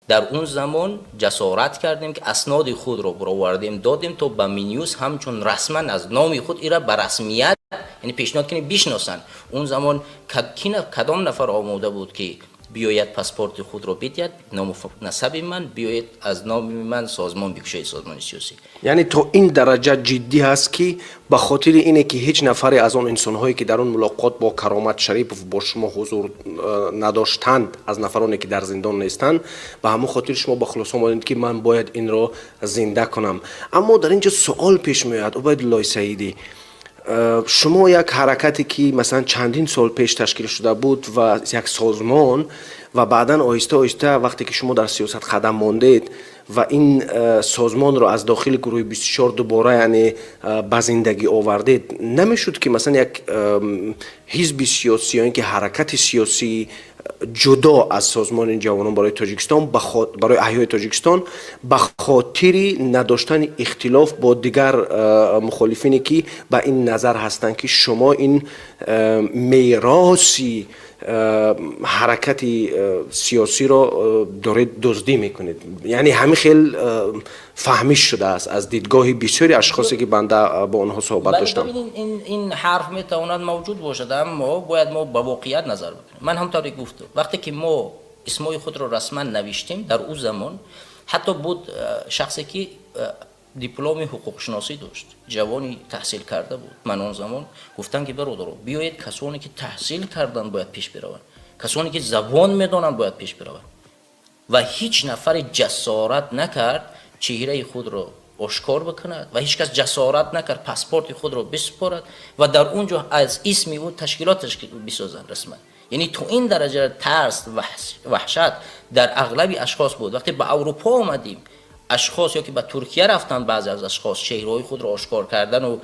در اون زمان جسارت کردیم که اسناد خود رو برآوردیم دادیم تا به مینیوس همچون رسما از نام خود ایرا به رسمیت یعنی پیشنهاد کنیم بشناسن. اون زمان کدام نفر آماده بود که بیاید پاسپورت خود رو بدهد، نام نسب من بیاید از نام من سازمان بکشه، سازمان سیاسی. یعنی تو این درجه جدی هست که به خاطر اینه که هیچ نفری از اون انسان‌هایی که در اون ملاقات با کرامت شریف با شما حضور نداشتند، از نفرانی که در زندان نیستند، به همون خاطر شما با خلاص آمدید که من باید این رو زنده کنم. اما در اینجا سوال پیش میاد عبیدالله سعیدی، شما یک حرکتی که مثلا چندین سال پیش تشکیل شده بود و یک سازمان و بعدا آهسته آهسته وقتی که شما در سیاست قدم ماندید و این سازمان رو از داخل گروه 24 دوباره یعنی به زندگی آوردید، نمیشد که مثلا یک حزب سیاسی یا اینکه حرکت سیاسی جدا از سازمان جوانان برای تاجیکستان برای احیای تاجیکستان به خاطر نداشتن اختلاف با دیگر مخالفینی که به این نظر هستند که شما این میراثی حرکت سیاسی را دارید دزدی میکنید؟ یعنی همین خیلی فهمیش شده است از دیدگاه بسیاری اشخاصی که بنده با اونها صحبت داشتم. این حرف میتواند موجود باشد، اما باید ما به واقعیت نظر بکنیم. من همطوری گفتم وقتی که ما اسمای خود را رسما نوشتیم در اون زمان حتی بود شخصی که دیپلم حقوق شناسی داشت، جوانی تحصیل کرده بود. من اون زمان گفتن که برادر بیایید کسانی که تحصیل کردن باید پیش بروند، کسانی که زبان میدونن باید پیش بروند و هیچ نفر جسارت نکرد چهره خود را آشکار بکند و هیچ کس جسارت نکرد پاسپورت خود را بسپارد و در اونجا از اسم او تشکیلات بسازند رسما. یعنی تو این درجه ترس وحشت در اغلب اشخاص بود. وقتی به اروپا آمدیم اشخاص یا که به ترکیه رفتن، بعضی از اشخاص چهره‌های خود را آشکار کردن و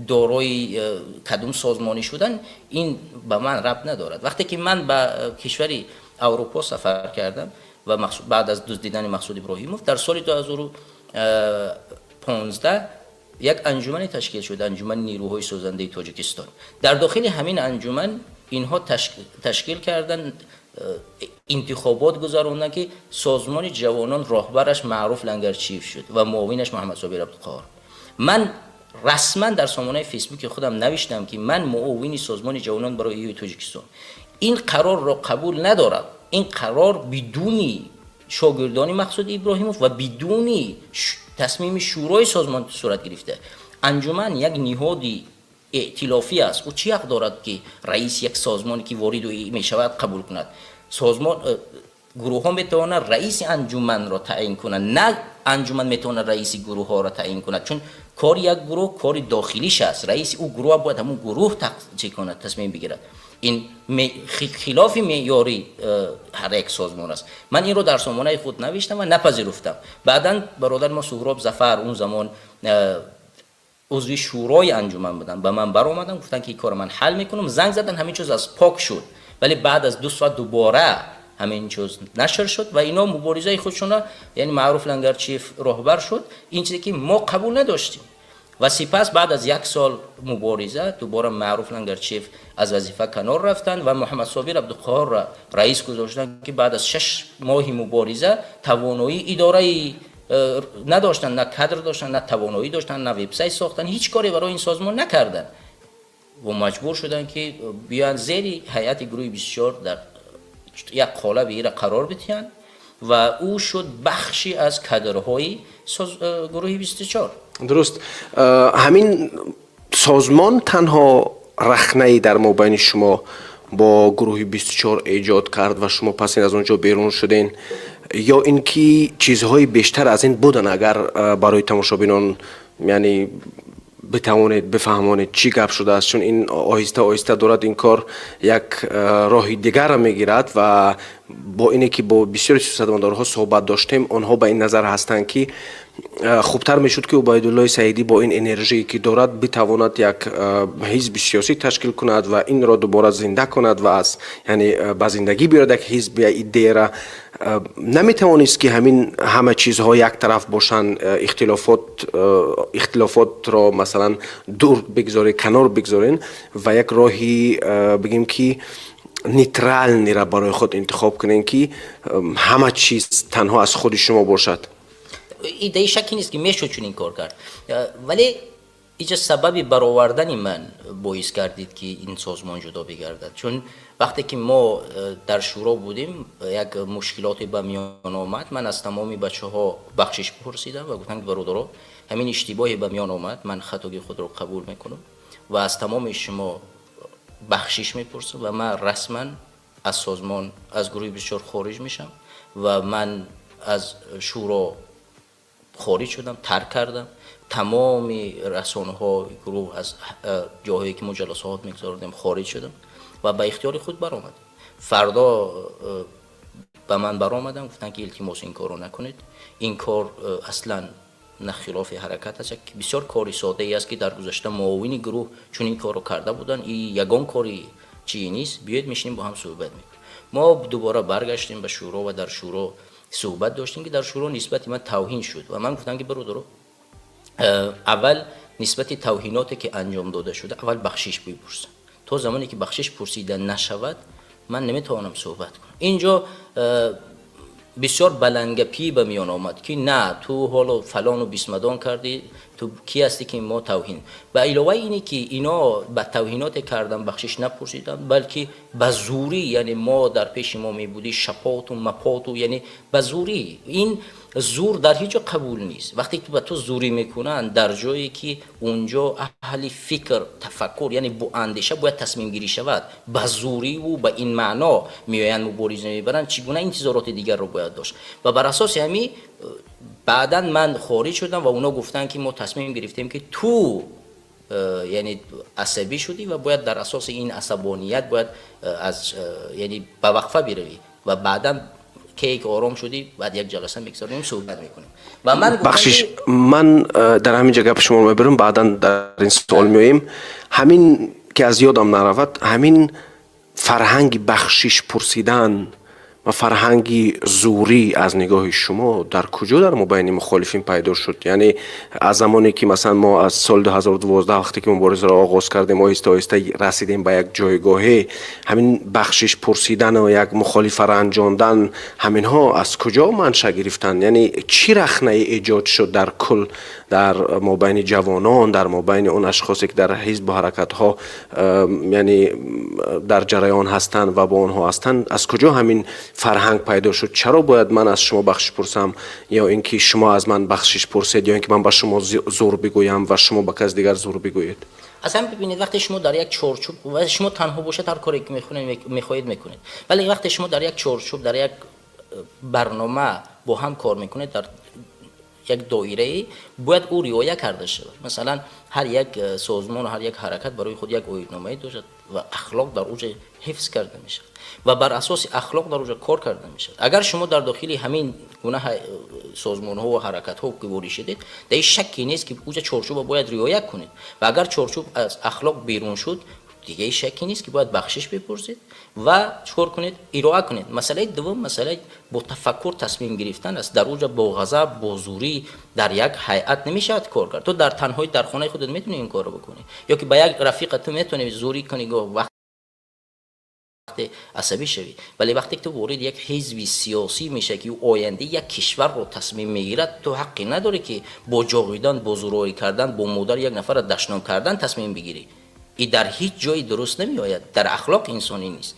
دارای کدوم سازمانی شدن، این به من ربط ندارد. وقتی که من به کشوری اروپا سفر کردم و بعد از دزدیدن مقصود ابراهیموف در سال 2015 یک انجمن تشکیل شد، انجمن نیروهای سازنده تاجیکستان. در داخل همین انجمن اینها تشکیل کردن انتخابات گذراندن که سازمان جوانان راهبرش معروف لنگرچیف شد و معاونش محمد صابر عبدالقاهر. من رسما در سامانه فیسبوک خودم نوشتم که من معاون سازمان جوانان برای احیای تاجیکستان این قرار را قبول ندارم. این قرار بدون شاگردانی مقصود ابراهیموف و بدون تصمیم شورای سازمان صورت گرفته. انجمن یک نهادی ائتلافی است. او چی حق دارد که رئیس یک سازمانی که وارد می شود قبول کند؟ سازمان گروه ها میتواند رئیس انجمن را تعیین کنند، نه انجمن میتواند رئیس گروه ها را تعیین کند، چون کار یک گروه کار داخلیش است. رئیس او گروه باید همون گروه تصمیم بگیرد. این خلاف معیاری هر یک سازمان است. من این رو در سامانه خود نوشتم و نپذیرفتم. بعداً برادر ما سهراب ظفر اون زمان عضو شورای انجمن بودن، به من برآمدن گفتن که این کار من حل میکنم. زنگ زدن همین چیز از پاک شد، ولی بعد از 2 ساعت دوباره همین چیز نشر شد و اینا مبارزه خودشون را یعنی معروف لنگرچیف راهبر شد. این چیزی که ما قبول نداشتیم و سپس بعد از 1 سال مبارزه دوباره معروف لنگرچیف از وظیفه کنار رفتن و محمد صابر عبدالقاهر را رئیس گذاشتن که بعد از 6 ماه مبارزه توانایی اداره نداشتن، نه کادر داشتن، نه توانایی داشتن، نه وبسایت ساختن، هیچ کاری برای این سازمان نکردن و مجبور شدن که بیان زیر هیئت گروه 24 در یک قالب ایره قرار بدهند و او شد بخشی از کادرهای گروه 24. درست. همین سازمان تنها رخنه‌ای در مابین شما با گروه 24 ایجاد کرد و شما پس از اونجا بیرون شدین، یا اینکه چیزهای بیشتر از این بودن؟ اگر برای تماشابینان یعنی بتوانید بفهمانید چی گپ شده است، چون این آهسته آهسته دارد این کار یک راه دیگر را میگیرد و با اینه که با بسیاری سیاستمدارها صحبت داشتیم آنها به این نظر هستند که خوبتر میشد که عبیدالله سعیدی با این انرژی که دارد بتواند یک حزب سیاسی تشکیل کند و این را دوباره زنده کند و از یعنی به زندگی بیارد یک حزب یا ایده را. نمیتوانست که همین همه چیزها یک طرف باشن، اختلافات را مثلا دور بگذاره، کنار بگذارین و یک راهی بگیم که نیترال را برای خود انتخاب کنین که همه چیز تنها از خود شما باشد؟ ایده شکی نیست که میشه چون این کار کرد، ولی اینجا سببی برآوردن من باعث کردید که این سازمان جدا بگردد. چون وقتی که ما در شورا بودیم یک مشکلاتی به میان آمد، من از تمامی بچه ها بخشش پرسیدم و گفتم که برادرها همین اشتباهی به میان آمد، من خطای خود را قبول میکنم و از تمام شما بخشش میپرسم و من رسما از سازمان، از گروه بسیار خارج میشم و من از شورا خارج شدم، ترک کردم. تمام رسانه ها گروه از جاهایی که ما جلسات میگذاردیم خارج شدم و به اختیار خود برآمد. فردا به من برآمدن گفتن که التماس این کارو نکنید، این کار اصلا نه خلاف حرکت است، که بسیار کاری ساده ای است که در گذشته معاون گروه چون این کارو کرده بودن، این یگان کاری چیزی نیست، بیاید میشینیم با هم صحبت میکنیم. ما دوباره برگشتیم به شورا و در شورا صحبت داشتیم که در شورا نسبت من توهین شد و من گفتم که برادرها اول نسبت توهیناتی که انجام داده شده اول بخشش بپرسن، تا زمانی که بخشش پرسیده نشود من نمیتوانم صحبت کنم. اینجا بسیار بلندگپی به میان آمد که نه تو حالا فلان و بیسمدان کردی، تو کی هستی که ما توهین. به علاوه اینی که اینا به توهینات کردن بخشش نپرسیدن، بلکه به زوری، یعنی ما در پیش ما می بودی شپات و مپات و یعنی به زوری. این زور در هیچ جا قبول نیست. وقتی که به تو زوری میکنن در جایی که اونجا اهل فکر تفکر یعنی با اندیشه باید تصمیم گیری شود، به زوری و به این معنا میآیند مبارزه میبرن، چگونه انتظارات دیگر رو باید داشت. و بر اساس همین بعدا من خارج شدم و اونا گفتن که ما تصمیم گرفتیم که تو یعنی عصبی شدی و باید در اساس این عصبانیت باید از یعنی به وقفه بروی و بعدا که یک آرام شدی بعد یک جلسه میگذاریم صحبت میکنیم. و من بخشش من در همین جگه به شما میبرم، بعدا در این سوال میاییم. همین که از یادم نرود، همین فرهنگ بخشش پرسیدن و فرهنگی زوری از نگاه شما در کجا در مبین مخالفین پیدا شد؟ یعنی از زمانی که مثلا ما از سال 2012 وقتی که مبارزه را آغاز کردیم آهسته آهسته رسیدیم به یک جایگاهی، همین بخشش پرسیدن و یک مخالفه را انجاندن، همین ها از کجا منشأ گرفتن؟ یعنی چی رخنه ایجاد شد در کل در مابین جوانان، در مابین اون اشخاصی که در حزب و حرکت ها یعنی در جریان هستند و با اونها هستند، از کجا همین فرهنگ پیدا شد؟ چرا باید من از شما بخشش پرسم یا اینکه شما از من بخشش پرسید یا اینکه من به شما زور بگویم و شما به کس دیگر زور بگویید؟ اصلا ببینید وقتی شما در یک چارچوب و شما تنها باشید هر کاری که میخواهید میکنید، ولی وقتی شما در یک چارچوب در یک برنامه با هم کار میکنید در یک دایره باید او رعایت کرده شود. مثلا هر یک سازمان و هر یک حرکت برای خود یک عهدنامه داشت و اخلاق در اوج حفظ کرده میشه و بر اساس اخلاق در اوج کار کرده میشه. اگر شما در داخل همین گونه سازمان ها و حرکت ها که وارد شدید، در شکی نیست که اوج چارچوب باید رعایت کنید و اگر چارچوب از اخلاق بیرون شد دیگه شکی نیست که باید بخشش بپرسید و چکار کنید؟ ارائه کنید. مسئله دوم مسئله با تفکر تصمیم گرفتن است. در اونجا با غضب با زوری در یک هیئت نمیشه کار کرد. تو در تنهایی در خانه خودت میتونی این کارو بکنی یا که با یک رفیق تو میتونی زوری کنی وقت عصبی شوی، ولی وقتی که تو وارد یک حزب سیاسی میشه که آینده یک کشور رو تصمیم میگیرد، تو حقی نداری که با جاغیدن با زورایی کردن با مادر یک نفر دشنام کردن تصمیم بگیری. این در هیچ جایی درست نمی آید، در اخلاق انسانی نیست.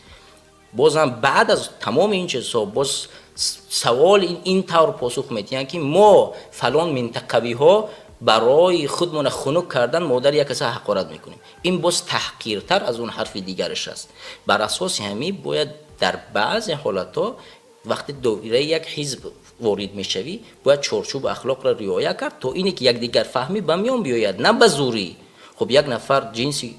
بازم بعد از تمام این چیزها باز سوال این طور پاسخ میدن که ما فلان منطقوی ها برای خودمون خنک کردن مادر یک کسی حقارت میکنیم. این باز تحقیرتر از اون حرف دیگرش است. بر اساس همین باید در بعض حالتها وقتی دایره یک حزب وارد میشوی باید چارچوب اخلاق را رعایت کرد تا اینی که یک دیگر فهمی به میان بیاید، نه به زوری. خب یک نفر جنسی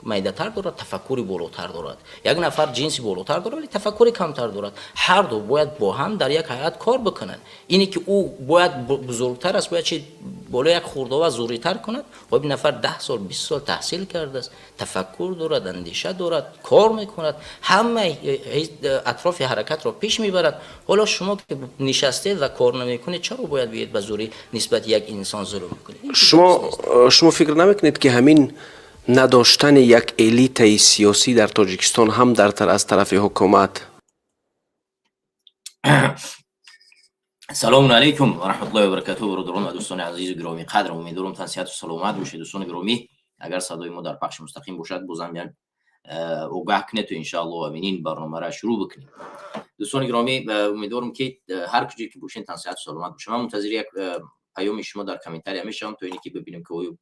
میده‌تر دارد، تفکری بالاتر دارد، یک نفر جنسی بالاتر دارد ولی تفکری کمتر دارد، هر دو باید با هم در یک هیئت کار بکنن. اینی که او باید بزرگتر است، باید چه بالا یک خورده و زوری‌تر کند. خب این نفر 10 سال 20 سال تحصیل کرده است، تفکر دارد، اندیشه دارد، کار میکند، همه اطراف حرکت را پیش میبرد. حالا شما که نشسته و کار نمیکنید چرا باید بیاید به زوری نسبت یک انسان ظلم کنید؟ شما فکر نمیکنید که همین نداشتن یک الیت سیاسی در تاجیکستان هم از طرف حکومت. سلام علیکم و رحمت الله و برکاته. برادران و دوستان عزیز گرامی قدر، امیدوارم تان صحت و سلامت باشید. دوستان گرامی، اگر صدای ما در پخش مستقیم باشد بازم بیان اوگاه کنید تو انشاءالله امینین برنامه را شروع بکنیم. دوستان گرامی، امیدوارم که هر کجایی که باشین تان صحت و سلامت باشید. من منتظر یک پیام شما در کامنتاری همیشم تا اینکه ببینیم که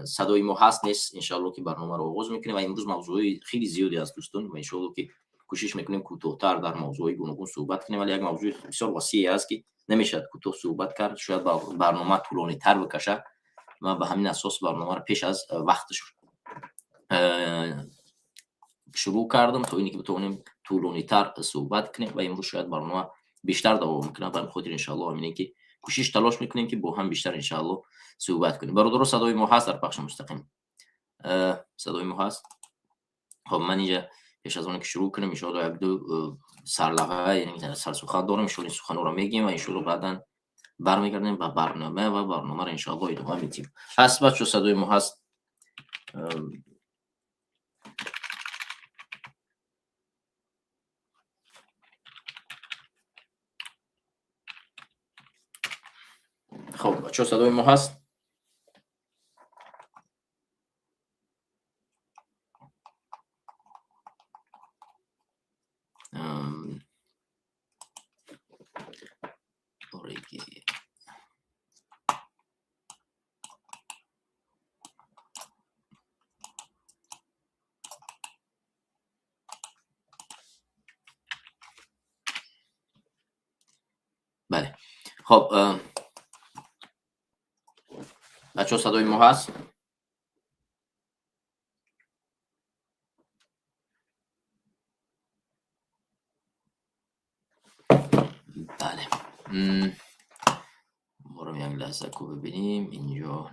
صدای ما هست نیست. انشاءالله که برنامه رو آغاز میکنیم و امروز موضوعی خیلی زیادی از دوستان و انشاءالله که کوشش میکنیم کوتاه‌تر در موضوعی گوناگون صحبت کنیم، ولی یک موضوع بسیار وسیعی است که نمیشه کوتاه صحبت کرد. شاید برنامه طولانی تر بکشه. من به همین اساس برنامه رو پیش از وقتش شروع کردم تا اینکه بتونیم طولانی تر صحبت کنیم و امروز شاید برنامه بیشتر دوام میکنه. برای خاطر انشاءالله همینه که کوشش تلاش میکنیم که با هم بیشتر انشاءالله صحبت کنیم. برادر صدای ما هست در پخش مستقیم؟ صدای ما هست؟ خب من اینجا پیش از اون که شروع کنیم انشاءالله یک دو سرلغه یعنی سرسخن دارم، انشاءالله این سخن رو میگیم و انشاءالله بعداً برمیگردیم به برنامه و برنامه رو انشاءالله ادامه میدیم. هست بچه صدای ما هست؟ خب بچه صدای ما هست؟ بله. خب بچه صدای ما هست؟ بله. برام یک لحظه که ببینیم اینجا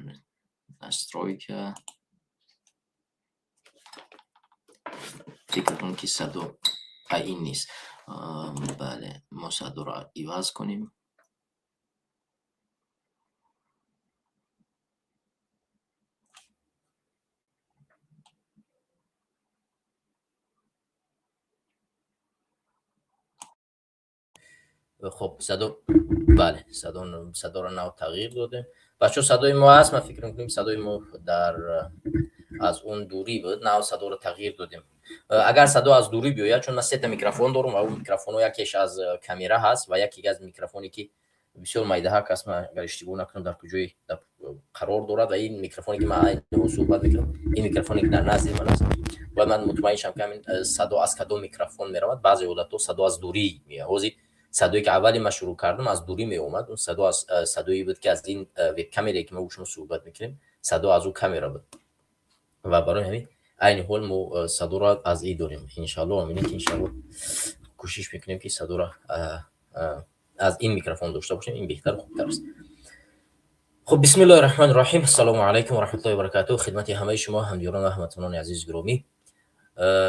نسترویکه فکر کنم که صدا این نیست. بله ما صدا را عوض کنیم. خب صدا، بله صدا رو نو تغییر داده. بچه صدای ما هست؟ من فکر میکنیم صدای ما در از اون دوری بود. نه صدا رو تغییر دادیم. اگر صدا از دوری بیاید، چون من سه تا میکروفون دارم و اون میکروفون یکیش از کامera هست و یکی از میکروفونی که بسیار مایده هست، من اگر اشتباه نکنم در کجای قرار دارد و این میکروفونی که من صحبت میکنم این میکروفونی که در نزد من است و من مطمئن شدم که همین صدا از کدوم میکروفون میرود. بعضی وقتا صدا از دوری میاد. صدایی که اولی من شروع کردم از دوری می اومد. اون صدا از صدایی بود که از این وب کامری که ما شما صحبت میکنیم صدا از اون کامera بود و برای همین عین حال ما صدا را از این داریم. ان شاء الله امید که ان شاء الله کوشش میکنیم که صدا را از این میکروفون داشته باشیم. این بهتر و خوبتر است. خب بسم الله الرحمن الرحیم. السلام علیکم و رحمت الله و برکاته. خدمت همه شما همدیران و هموطنان عزیز گرامی،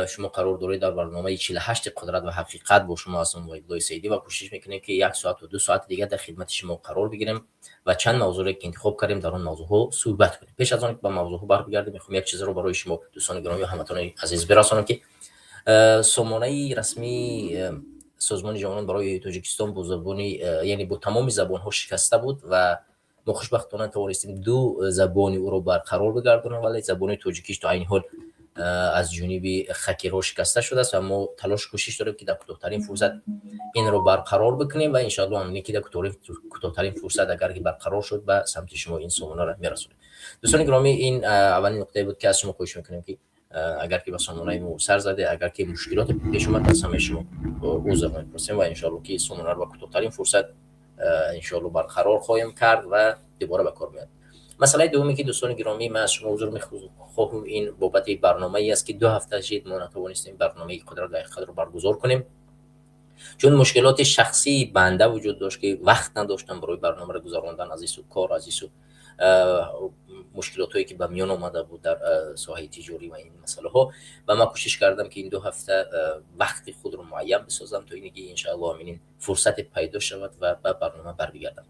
شما قرار دارید در برنامه 48 قدرت و حقیقت با شما هستم وحید سیدی و کوشش میکنیم که 1 ساعت و 2 ساعت دیگه در خدمت شما قرار بگیریم و چند موضوع که انتخاب کردیم در اون موضوع ها صحبت کنیم. پیش از آن که به موضوع ها برگردیم میخوام یک چیز رو برای شما دوستان گرامی و هموطنان عزیز برسانم که سامانه رسمی سازمان جهانی برای تاجیکستان با زبانی یعنی با تمام زبان ها شکسته بود و ما خوشبختانه توانستیم 2 زبانی او رو برقرار بگردونیم، ولی زبان تاجیکیش تو این حال از جانب خکیرها شکسته شده است و ما تلاش کوشش داریم که در کوتاه‌ترین فرصت این رو برقرار بکنیم و ان شاء الله همین که در کوتاه‌ترین فرصت اگر که برقرار شد به سمت شما این سامانه را میرسونیم. دوستان گرامی، این اولین نکته بود که از شما خواهش میکنیم که اگر که به سامانه ما سر زده، اگر که مشکلات پیش اومد از همه شما عذر می‌خوایم و ان شاء الله که سامانه رو به کوتاه‌ترین فرصت ان شاء الله برقرار خواهیم کرد و دوباره به کار میاد. مسئله دومی که دوستان گرامی من از شما حضور میخواهم این بابت برنامه‌ای است که 2 هفته شد ما نتوانستیم برنامه قدرت و حقیقت رو برگزار کنیم، چون مشکلات شخصی بنده وجود داشت که وقت نداشتم برای برنامه رو گذراندن از این کار از این مشکلاتی که به میان آمده بود در ساحه تجاری و این مسئله ها، و من کوشش کردم که این 2 هفته وقت خود رو معین بسازم تا اینکه ان شاء الله امین فرصت پیدا شود و به برنامه برگردم.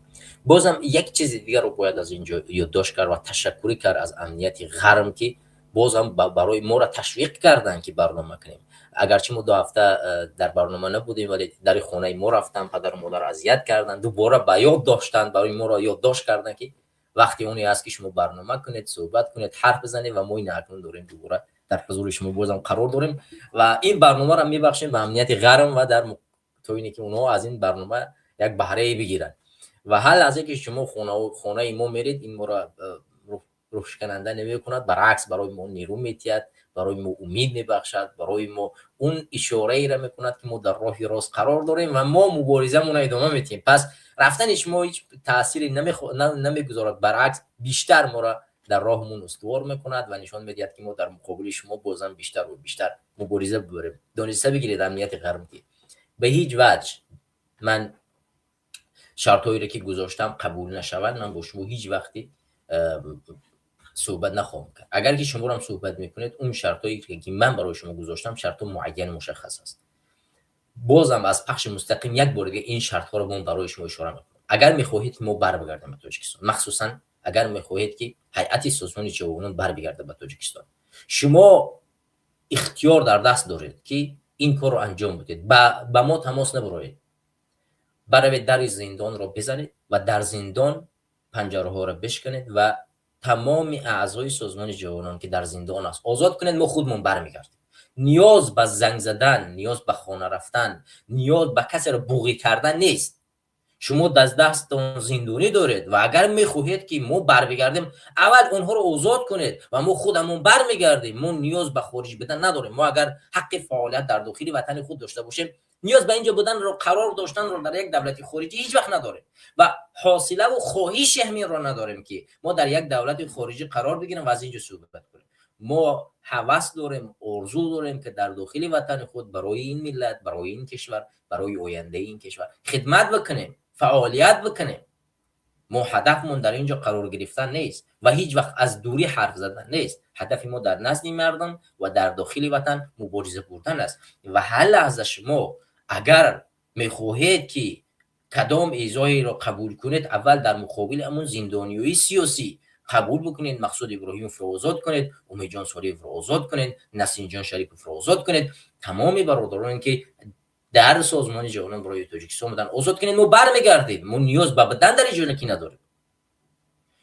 بازم یک چیز دیگر رو باید از اینجا یادداشت کرد و تشکر کرد از امنیت غرم که بازم برای ما را تشویق کردن که برنامه کنیم. اگرچه ما 2 هفته در برنامه نبودیم ولی در خانه ما رفتم، پدر و مادر اذیت کردن، دوباره به یاد داشتن، برای ما را یادداشت کردن که وقتی اونی هست که شما برنامه کنید، صحبت کنید، حرف بزنید و ما این اکنون داریم دوباره در حضور شما بازم قرار داریم و این برنامه را میبخشیم به امنیت غرم و در تو اینه که اونها از این برنامه یک بهره بگیرن و حال از اینکه شما خانه ما میرید این ما را روش کننده نمی کند، برعکس برای ما نیرو میتید، برای ما امید میبخشد، برای ما اون اشاره ای را میکند که ما در راه راست قرار داریم و ما مبارزه‌مون را ادامه میدیم. پس رفتن شما هیچ تأثیری نمیگذارد، برعکس بیشتر ما را در راهمون استوار میکند و نشان میدهد که ما در مقابل شما بازم بیشتر و بیشتر مبارزه ببریم. دانسته بگیرید امنیت غرم که به هیچ وجه من شرطایی را که گذاشتم قبول نشود، من با شما هیچ وقتی صحبت نخواهم کرد. اگر که شما هم صحبت میکنید اون شرطایی که من برای شما گذاشتم شرط معین مشخص است. بازم از پخش مستقیم یک بار دیگه این شرط ها رو برای شما اشاره میکنم. اگر میخواهید که ما برگردیم به تاجیکستان، مخصوصا اگر میخواهید که هیئت سازمان جوانان برگرده به تاجیکستان، شما اختیار در دست دارید که این کار رو انجام بدید. با ما تماس نبرید، بروید در زندان رو بزنید و در زندان پنجره ها رو بشکنید و تمام اعضای سازمان جوانان که در زندان است آزاد کنید، ما خودمون برمیگردیم. نیاز به زنگ زدن، نیاز به خانه رفتن، نیاز به کسی رو بوغی کردن نیست. شما دستتون زندانی دارید و اگر میخواهید که ما برمیگردیم اول اونها رو آزاد کنید و ما خودمون برمیگردیم. ما نیاز به خارج بدن نداریم. ما اگر حق فعالیت در داخل وطن خود داشته باشیم نیاز به اینجا بودن رو قرار داشتن رو در یک دولت خارجی هیچ وقت نداریم و حوصله و خواهش همین رو نداریم که ما در یک دولت خارجی قرار بگیریم و از اینجا صحبت کنیم. ما هوس داریم، آرزو داریم که در داخل وطن خود برای این ملت، برای این کشور، برای آینده این کشور خدمت بکنیم، فعالیت بکنیم. ما هدفمون در اینجا قرار گرفتن نیست و هیچ وقت از دوری حرف زدن نیست. هدف ما در نزد مردم و در داخل وطن مبارزه بردن است و هر لحظه شما اگر میخواهید که کدام ایزایی را قبول کنید اول در مقابل امون زندانیوی سیاسی قبول بکنید، مقصود ابراهیموف رو آزاد کنید، امید جان صالح رو آزاد کنید، نسیم جان شریف رو آزاد کنید، تمام برادران که در سازمان جوانان برای تاجیکستان بودن آزاد کنید. ما برمیگردیم، ما نیاز به بدن در اینجا کی نداریم.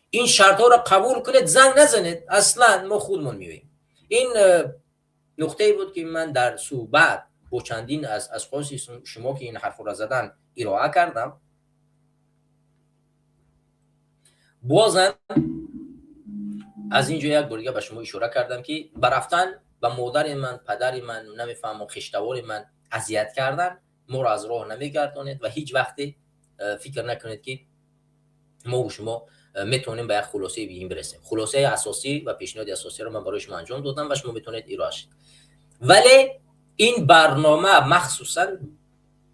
این شرط ها را قبول کنید، زنگ نزنید، اصلا ما خودمون میویم. این نقطه بود که من در صحبت با چندین از اشخاص شما که این حرف را زدن ارائه کردم. بازم از اینجا یک بار دیگه به شما اشاره کردم که برفتن به مادر من، پدر من، نمیفهمم خشتوار من اذیت کردن، ما را از راه نمیگردانید و هیچ وقتی فکر نکنید که ما و شما میتونیم به یک خلاصه به این برسیم. خلاصه اساسی و پیشنهاد اساسی رو من برای شما انجام دادم و شما میتونید ارائه کنید. ولی این برنامه مخصوصا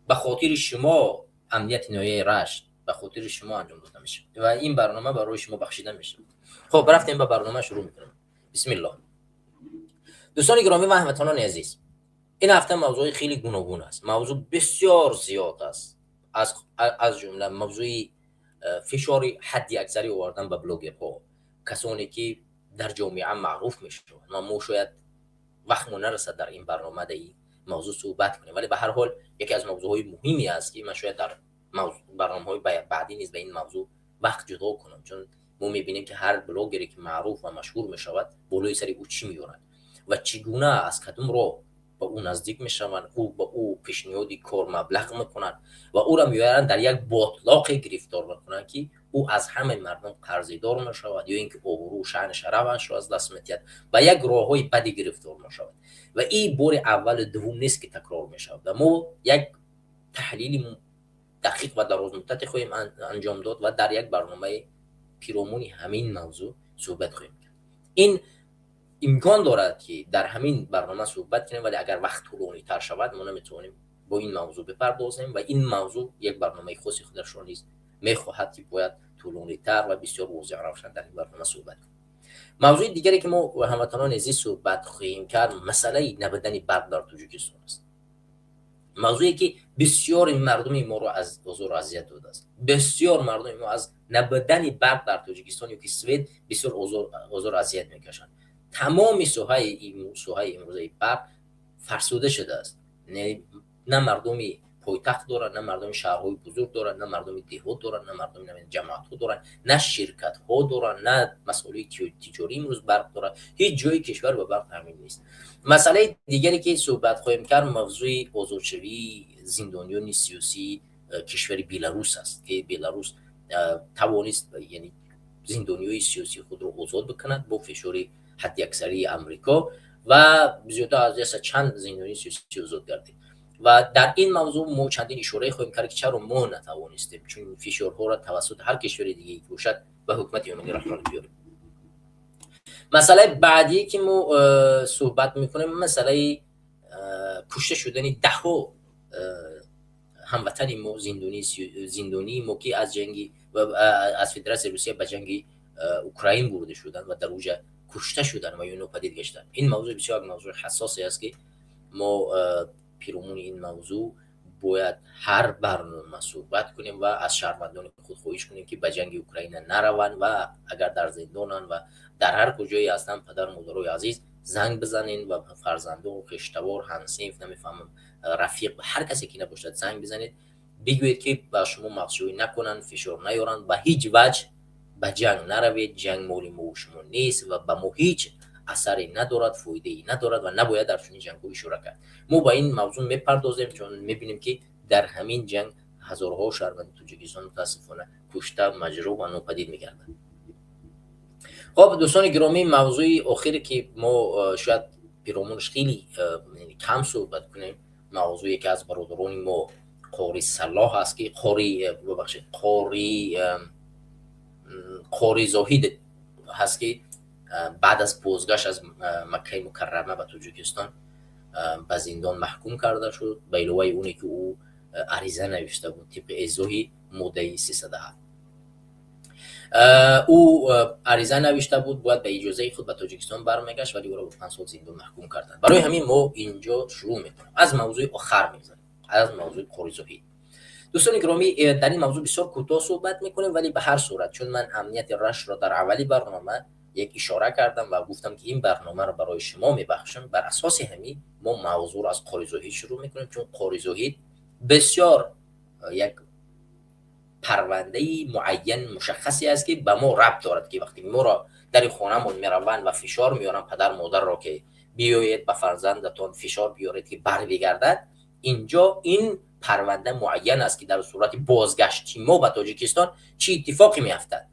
به خاطر شما امنیت ناحیه رشت به خاطر شما انجام داده میشه و این برنامه برای شما بخشیده میشه. خب رفتیم به برنامه شروع میکنیم. بسم الله. دوستان گرامی و هموطنان عزیز، این هفته موضوع خیلی گوناگون است. موضوع بسیار زیاد است. از جمله موضوع فشار حدی اکثری آوردن به بلاگرها، کسانی که در جامعه معروف میشن. ما شاید وقتمون نرسد در این برنامه در این موضوع صحبت کنیم، ولی به هر حال یکی از موضوعهای مهمی است که من شاید در برنامه‌های بعدی نیز به این موضوع وقت جدا کنم، چون ما میبینیم که هر بلاگری که معروف و مشهور میشود بالای سر او چی میارن و چگونه از کدوم رو با او نزدیک میشوند، او با او پیشنهادی کار مبلغ میکنن و او را میبرن در یک باطلاق گرفتار میکنن که او از همه مردم قرضدار میشود یا اینکه آبرو و شأن شرفش را از دست میدهد و یک راههای بدی گرفتار میشود و این بار اول دوم نیست که تکرار میشود. و ما یک تحلیل دقیق و دراز مدت خواهیم انجام داد و در یک برنامه پیرامون همین موضوع صحبت خواهیم کرد. این امکان دارد که در همین برنامه صحبت کنیم، ولی اگر وقت طولانی تر شود ما نمیتونیم با این موضوع بپردازیم و این موضوع یک برنامه خاصی خودش را نیز میخواهد که باید طولانی تر و بسیار واضح روشن در این برنامه صحبت کنیم. موضوع دیگری که ما هموطنان عزیز صحبت خواهیم کرد مسئله نبودن برق در تاجیکستان است. موضوعی که بسیار مردم ما رو از حضور اذیت داده است. بسیار مردم ما از نبودن برق در تاجیکستان یا سوئد بسیار حضور اذیت میکشند. تمام سوهای امروزه برق فرسوده شده است. نه مردم پایتخت دارن، نه مردم شهرهای بزرگ دارن، نه مردم دهات دارن، نه مردم جماعت ها دارن، نه شرکت ها دارن، نه مسئولین تجاری امروز برق دارن. هیچ جای کشور به برق تامین نیست. مسئله دیگری که صحبت خواهیم کرد موضوع آزادشوی زندانیان سیاسی کشور بیلاروس است که بیلاروس توانست یعنی زندانیان سیاسی خود را آزاد بکند با فشار حداکثری آمریکا و زیادتر از چند زندانی سیاسی آزاد گردید. و در این موضوع ما چندین اشاره خواهیم کرد که چرا ما نتوانستیم چون فشارها را توسط هر کشور دیگه باشد به حکومت یمنی رهبری بیاریم. مسئله بعدی که ما صحبت میکنیم مسئله کشته شدن دهها هموطن ما زندانی ما که از جنگ از فدراسیون روسیه به جنگ اوکراین برده شدن و در اونجا کشته شدن و یا پدید گشتن. این موضوع بسیار موضوع حساسی است که ما پیرامون این موضوع باید هر برنامه صحبت کنیم و از شهروندان خود خواهش کنیم که به جنگ اوکراین نروند و اگر در زندانن و در هر کجایی هستن پدر مادرای عزیز زنگ بزنین و فرزندان و خشتوار همسنف نمیفهمم رفیق هر کسی که نباشد زنگ بزنید بگویید که با شما مغزشویی نکنن، فشار نیارن، به هیچ وجه به جنگ نروید، جنگ مال ما و شما نیست و به ما هیچ اثری ندارد، فایده‌ای ندارد و نباید در چنین جنگ‌های شرکت کرد. ما با این موضوع میپردازیم چون میبینیم که در همین جنگ هزارها شهروند تاجیکستان متاسفانه کشته، مجروح و ناپدید میگردند. خب دوستان گرامی، موضوع آخری که ما شاید پیرامونش خیلی کم صحبت کنیم موضوعی که از برادران ما قاری صلاح هست که قاری زاهد هست که بعد از بازگشت از مکه مکرمه به تاجیکستان به زندان محکوم کرده شد به علاوه اونی که او عریضه نوشته بود طبق ازاحی ماده 307. او عریضه نوشته بود باید به اجازه خود به تاجیکستان برمیگشت ولی او را به 5 سال زندان محکوم کردند. برای همین ما اینجا شروع میکنیم از موضوع آخر میگذاریم، از موضوع قاری زاهد. دوستان گرامی، در این موضوع بسیار کوتاه صحبت میکنیم ولی به هر صورت چون من امنیت رش را در اولی برنامه یک اشاره کردم و گفتم که این برنامه را برای شما میبخشم، بر اساس همین ما موضوع را از قاری زاهد شروع میکنیم چون قاری زاهد بسیار یک پرونده معین مشخصی است که به ما ربط دارد که وقتی ما را در خانه‌مون میروند و فشار میارن پدر مادر را که بیایید به فرزندتان فشار بیارید که بر بگردد، اینجا این پرونده معین است که در صورت بازگشت ما به تاجیکستان چه اتفاقی میافتد.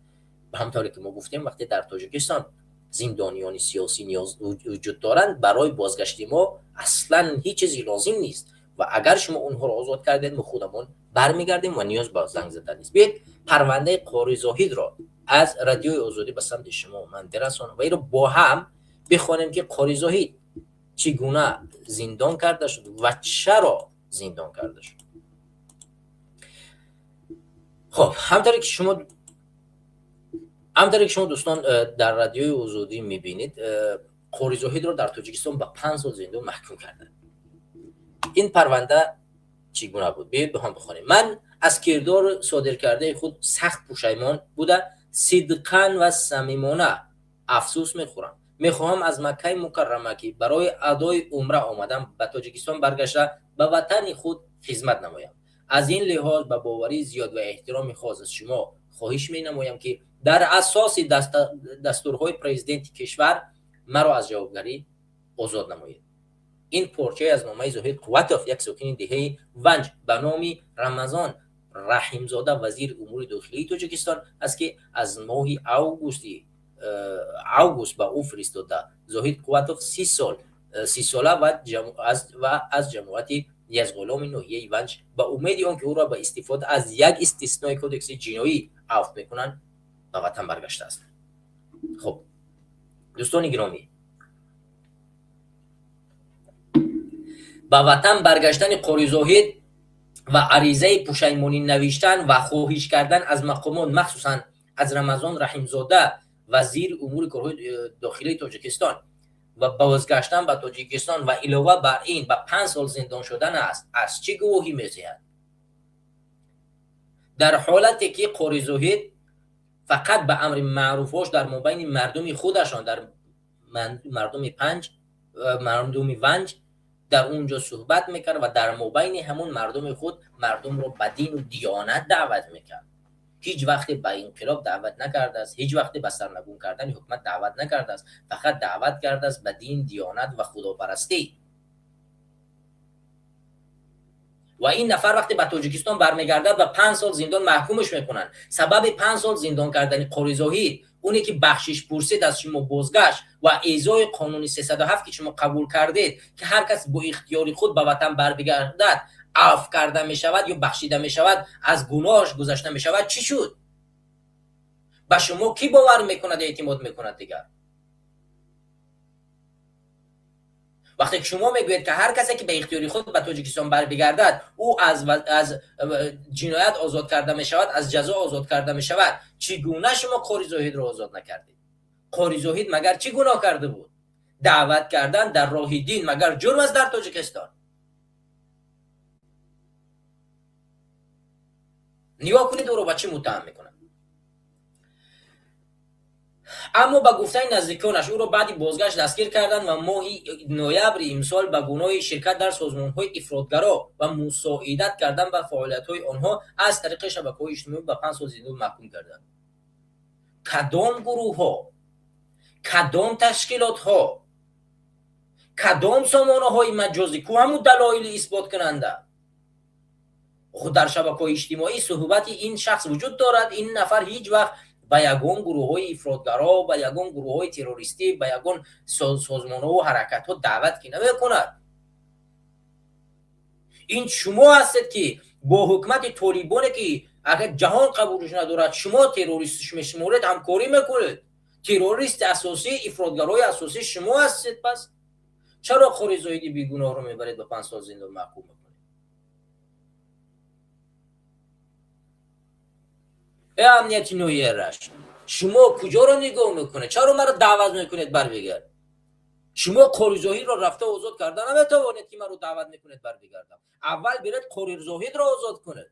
به همطوری که ما گفتیم وقتی در تاجیکستان زندانیان سیاسی نیاز وجود دارند برای بازگشت ما اصلا هیچ چیزی لازم نیست و اگر شما اونها را آزاد کردید ما خودمون برمیگردیم و نیاز به زنگ زدن نیست. بیاید پرونده قاری زاهد را از رادیوی آزادی به سمت شما من برسانم و این را با هم بخوانیم که قاری زاهد چگونه زندان کرده شد و چرا زندان کرده شد. خب همونطوری که شما دوستان در رادیوی آزادی میبینید قاری زاهد را در تاجیکستان به 5 سال زندان محکوم کردند. این پرونده چگونه بود؟ بیایید با هم بخوانیم. من از کردار صادر کرده خود سخت پشیمان بوده، صدقاً و صمیمانه افسوس میخورم. میخواهم از مکه مکرمه که برای ادای عمره آمدم به تاجیکستان برگشته به وطن خود خدمت نمایم. از این لحاظ به باوری زیاد و احترام خاص از شما خواهش می نمایم که در اساس دستورهای پرزیدنت کشور مرا از جوابداری آزاد نمایید. این پارچه از نامه زاهد قوتوف یک ساکن دهه ونج به نام رمضان رحیمزاده وزیر امور داخلی تاجیکستان است که از ماه اوگوست به او فرستاده. زاهد قوتوف 30 ساله و از جماعت یزغلام ناحیه ونج به امید آنکه او را به استفاده از یک استثنای کودکس جنایی عفو میکنند به وطن برگشته است. خب دوستان گرامی، به وطن برگشتن قاری زاهد و عریضه پشیمانی نوشتن و خواهش کردن از مقامات، مخصوصا از رمضان رحیمزاده وزیر امور کارهای داخلی تاجیکستان، و بازگشتن به تاجیکستان و علاوه بر این به 5 سال زندان شدن است، از چه گواهی می‌دهد؟ در حالتی که قاری زاهد فقط به امر معروفاش در مابین مردم خودشان، در مردم ونج در اونجا صحبت میکرد و در مابین همون مردم خود مردم رو به دین و دیانت دعوت میکرد. هیچ وقت به انقلاب دعوت نکرده است، هیچ وقت به سرنگون کردن حکومت دعوت نکرده است، فقط دعوت کرده است به دین، دیانت و خداپرستی. و این نفر وقتی به تاجیکستان برمیگرده و 5 سال زندان محکومش میکنن. سبب 5 سال زندان کردن قاری زاهد اونی که بخشش پرسید از شما بازگشت و اجرای قانون 307 که شما قبول کردید که هر کس با اختیار خود به وطن برمیگردد عفو کرده می شود یا بخشیده می شود، از گناهش گذشته می شود، چی شد؟ به شما کی باور میکند، اعتماد میکند دیگر؟ وقتی که شما میگویید که هر کسی که به اختیار خود به تاجیکستان برمیگردد او از جنایت آزاد کرده می شود، از جزا آزاد کرده می شود، چگونه شما قاری زاهد را آزاد نکردید؟ قاری زاهد مگر چی گناه کرده بود؟ دعوت کردن در راه دین مگر جرم است در تاجیکستان؟ نگاه کنید او را به چی متهم میکنند. اما با گفته نزدیکانش او را بعدی بازگشت دستگیر کردند و ماه نوامبر امسال به گناه شرکت در سازمان‌های افراطگرا و مساعدت کردن به فعالیت‌های آنها از طریق شبکه‌های اجتماعی به 5 سال زندان محکوم کردند. کدام گروه‌ها، کدام تشکیلات‌ها، کدام سامانه‌های مجازی که همون دلایل اثبات کننده؟ خود در شبکه‌های اجتماعی صحبت این شخص وجود دارد. این نفر هیچ وقت به یگان گروه‌های افراطگرا، به یگان گروه‌های تروریستی، به یگان سازمان‌ها و حرکت‌ها دعوت که نمی‌کند. این شما هستید که با حکومت طالبان که اگر جهان قبولش ندارد شما تروریستش میشمارید همکاری میکنید. تروریست اساسی، افراطگرای اساسی شما هستید. پس چرا قاری زاهد بیگناه رو میبرید به 5 سال زندان محکوم میکنید؟ ای امنیتی نوعی رشت، شما کجا رو نگاه میکنه؟ چرا مرا دعوت میکنید بربگرد؟ شما قاری زاهد را رفته آزاد کردن نمیتوانید که مرا دعوت میکنید بربگردم. اول برید قاری زاهد را آزاد کنید.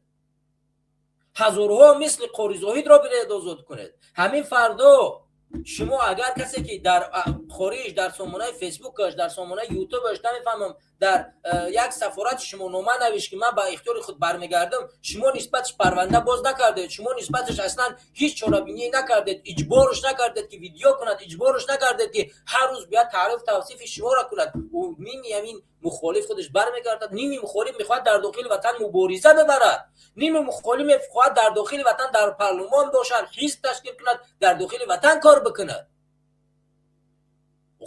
هزارها مثل قاری زاهد را برید آزاد کنید. همین فردا شما اگر کسی که در خارج، در سامانه فیسبوکش، در سامانه یوتیوبش، نمیفهمم در یک سفارت شما نامه نوشت که من با اختیار خود برمیگردم، شما نسبتش پرونده باز نکردید، شما نسبتش اصلا هیچ چاره‌بینی نکردید، اجبارش نکردید که ویدیو کند، اجبارش نکردید که هر روز بیاد تعریف توصیف شما را کند. او همین مخالف خودش برمیگردد، نیمی مخالف میخواد در داخل وطن مبارزه ببرد، نیمی مخالف میخواد در داخل وطن در پارلمان باشد، حزب تشکیل کند، در داخل وطن کار بکند.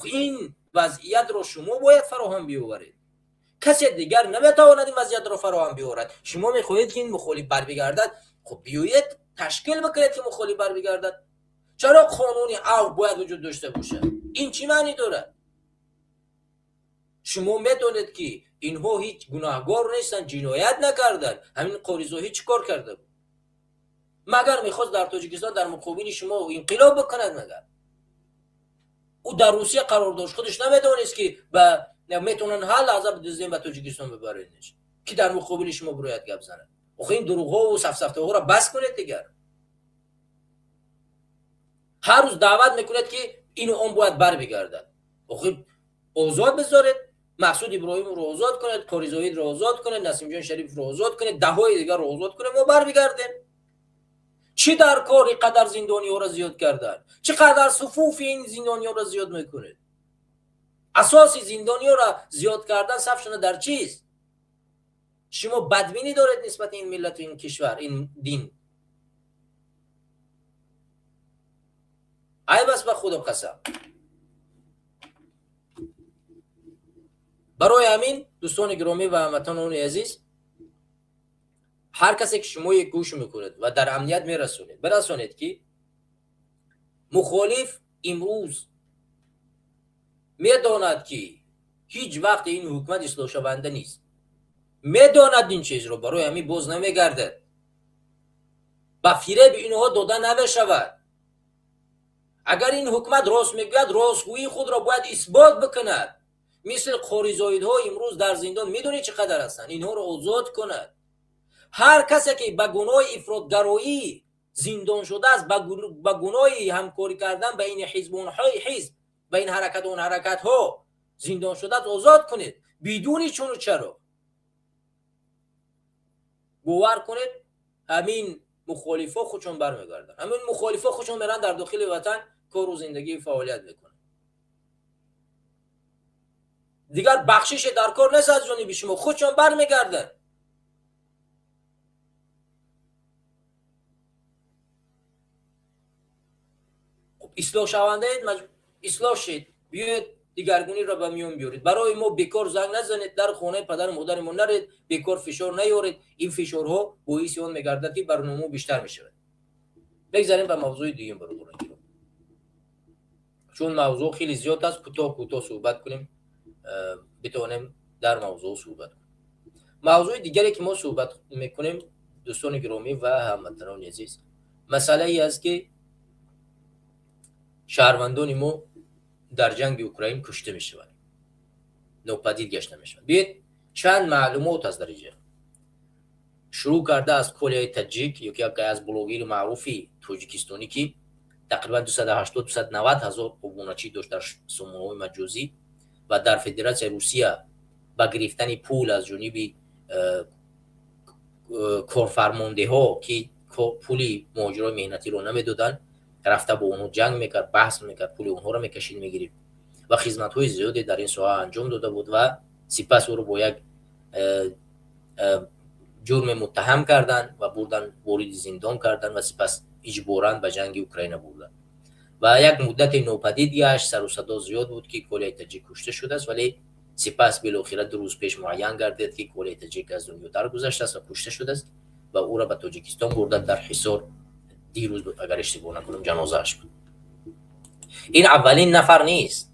این وضعیت رو شما باید فراهم بیاورید. کسی دیگر نمیتواند این وضعیت رو فراهم بیاورد. شما میخواهید که این مخالف بربگردد، خب بیایید تشکیل بکنید که مخالف بربگردد. چرا قانونی عفو باید وجود داشته باشه؟ این چی معنی داره؟ شما میدونید که اینها هیچ گناهگار نیستن، جنایت نکردن. همین قاری زاهد چیکار کرده بود؟ مگر میخواست در تاجیکستان در مقابل شما انقلاب بکند؟ مگر او در روسیه قرار داشت، خودش نمیدونست که میتونن هر لحظه بدزدین و تاجیکستان ببرینش که در مقابل شما برایت گپ زنه. آخه این دروغ ها و سفسفته ها را بس کنید دیگر. هر روز دعوت میکنید که اینو اون باید بر بگردد. آخه آزاد بذارید، مسعود ابراهیم رو آزاد کنید، قاری زاهد رو آزاد کنید، نسیم جان شریف رو آزاد کنید، دههای دیگر رو آزاد کنید، ما بر بگردیم. چی در کاری قدر زندانی ها را زیاد کردن؟ چه قدر صفوف این زندانی ها را زیاد میکنید؟ اساس زندانی ها را زیاد کردن صفشونه در چیست؟ شما بدبینی دارید نسبت این ملت و این کشور، این دین. ای بس به خدا قسم. برای همین دوستان گرامی و هموطنان عزیز، هر کسی که شما یک گوش میکنید و در امنیت میرسونید، برسونید که مخالف امروز میداند که هیچ وقت این حکومت اصلاح شونده نیست. میداند این چیز رو، برای همین باز نمیگردد. با فریب اینها داده نمیشود. اگر این حکومت راست میگوید راستگویی خود را باید اثبات بکند. مثل قاریزایی‌ها امروز در زندان میدونی چقدر هستند، اینها را آزاد کند. هر کسی که به گناه افراط‌گرایی زندان شده است، به گناه همکاری کردن بین حزب و حزب، بین حرکت و اون حرکت ها زندان شده است، آزاد کنید بدون چون و چرا. باور کنید همین مخالفا خودشون برمیگردن، همین مخالفا خودشون میرن در داخل وطن کار و زندگی فعالیت میکنن. دیگر بخشش در کار نیست از جانب شما، خودشون برمیگردن. اصلاح شونده اید، اصلاح شید، بیاید دیگرگونی را به میون بیارید. برای ما بیکار زنگ نزنید، در خانه پدر و مادر ما نرید، بیکار فشار نیارید. این فشارها باعث اون میگردد که برنامه بیشتر میشه. بگذاریم به موضوع دیگه برادران گرامی، چون موضوع خیلی زیاد است، کوتاه صحبت کنیم بتونیم در موضوع صحبت کنیم. موضوع دیگری که ما صحبت میکنیم دوستان گرامی و هموطنان عزیز، مسئله ای است که شهروندان ما در جنگ اوکراین کشته میشوند، ناپدید گشته میشوند. بیاید چند معلومات از درجه شروع کرده از کلیه تاجیک، یکی از بلوگر معروفی تاجیکستانی که تقریبا 280 290 هزار ابونچی داشت در سامانه‌های مجازی و در فدراسیون روسیه با گرفتن پول از جانب کارفرمانده ها که پولی مهاجرای مهنتی رو نمیدادن، رفته با اونها جنگ میکرد، بحث میکرد، پول اونها رو میکشید میگرفت و خدمت های زیادی در این ساحه انجام داده بود و سپس او رو با یک جرم متهم کردن و بردن وارد زندان کردن و سپس اجباراً به جنگ اوکراین بردن و یک مدت ناپدید گشت. سر و صدا زیاد بود که کلیه تاجیک کشته شده است، ولی سپس بالاخره 2 روز پیش معین گردید که کلیه تاجیک از دنیا درگذشته است و کشته شده است و او را به تاجیکستان بردن. در حصار دیروز اگر اشتباه نکنم جنازه‌اش بود. این اولین نفر نیست.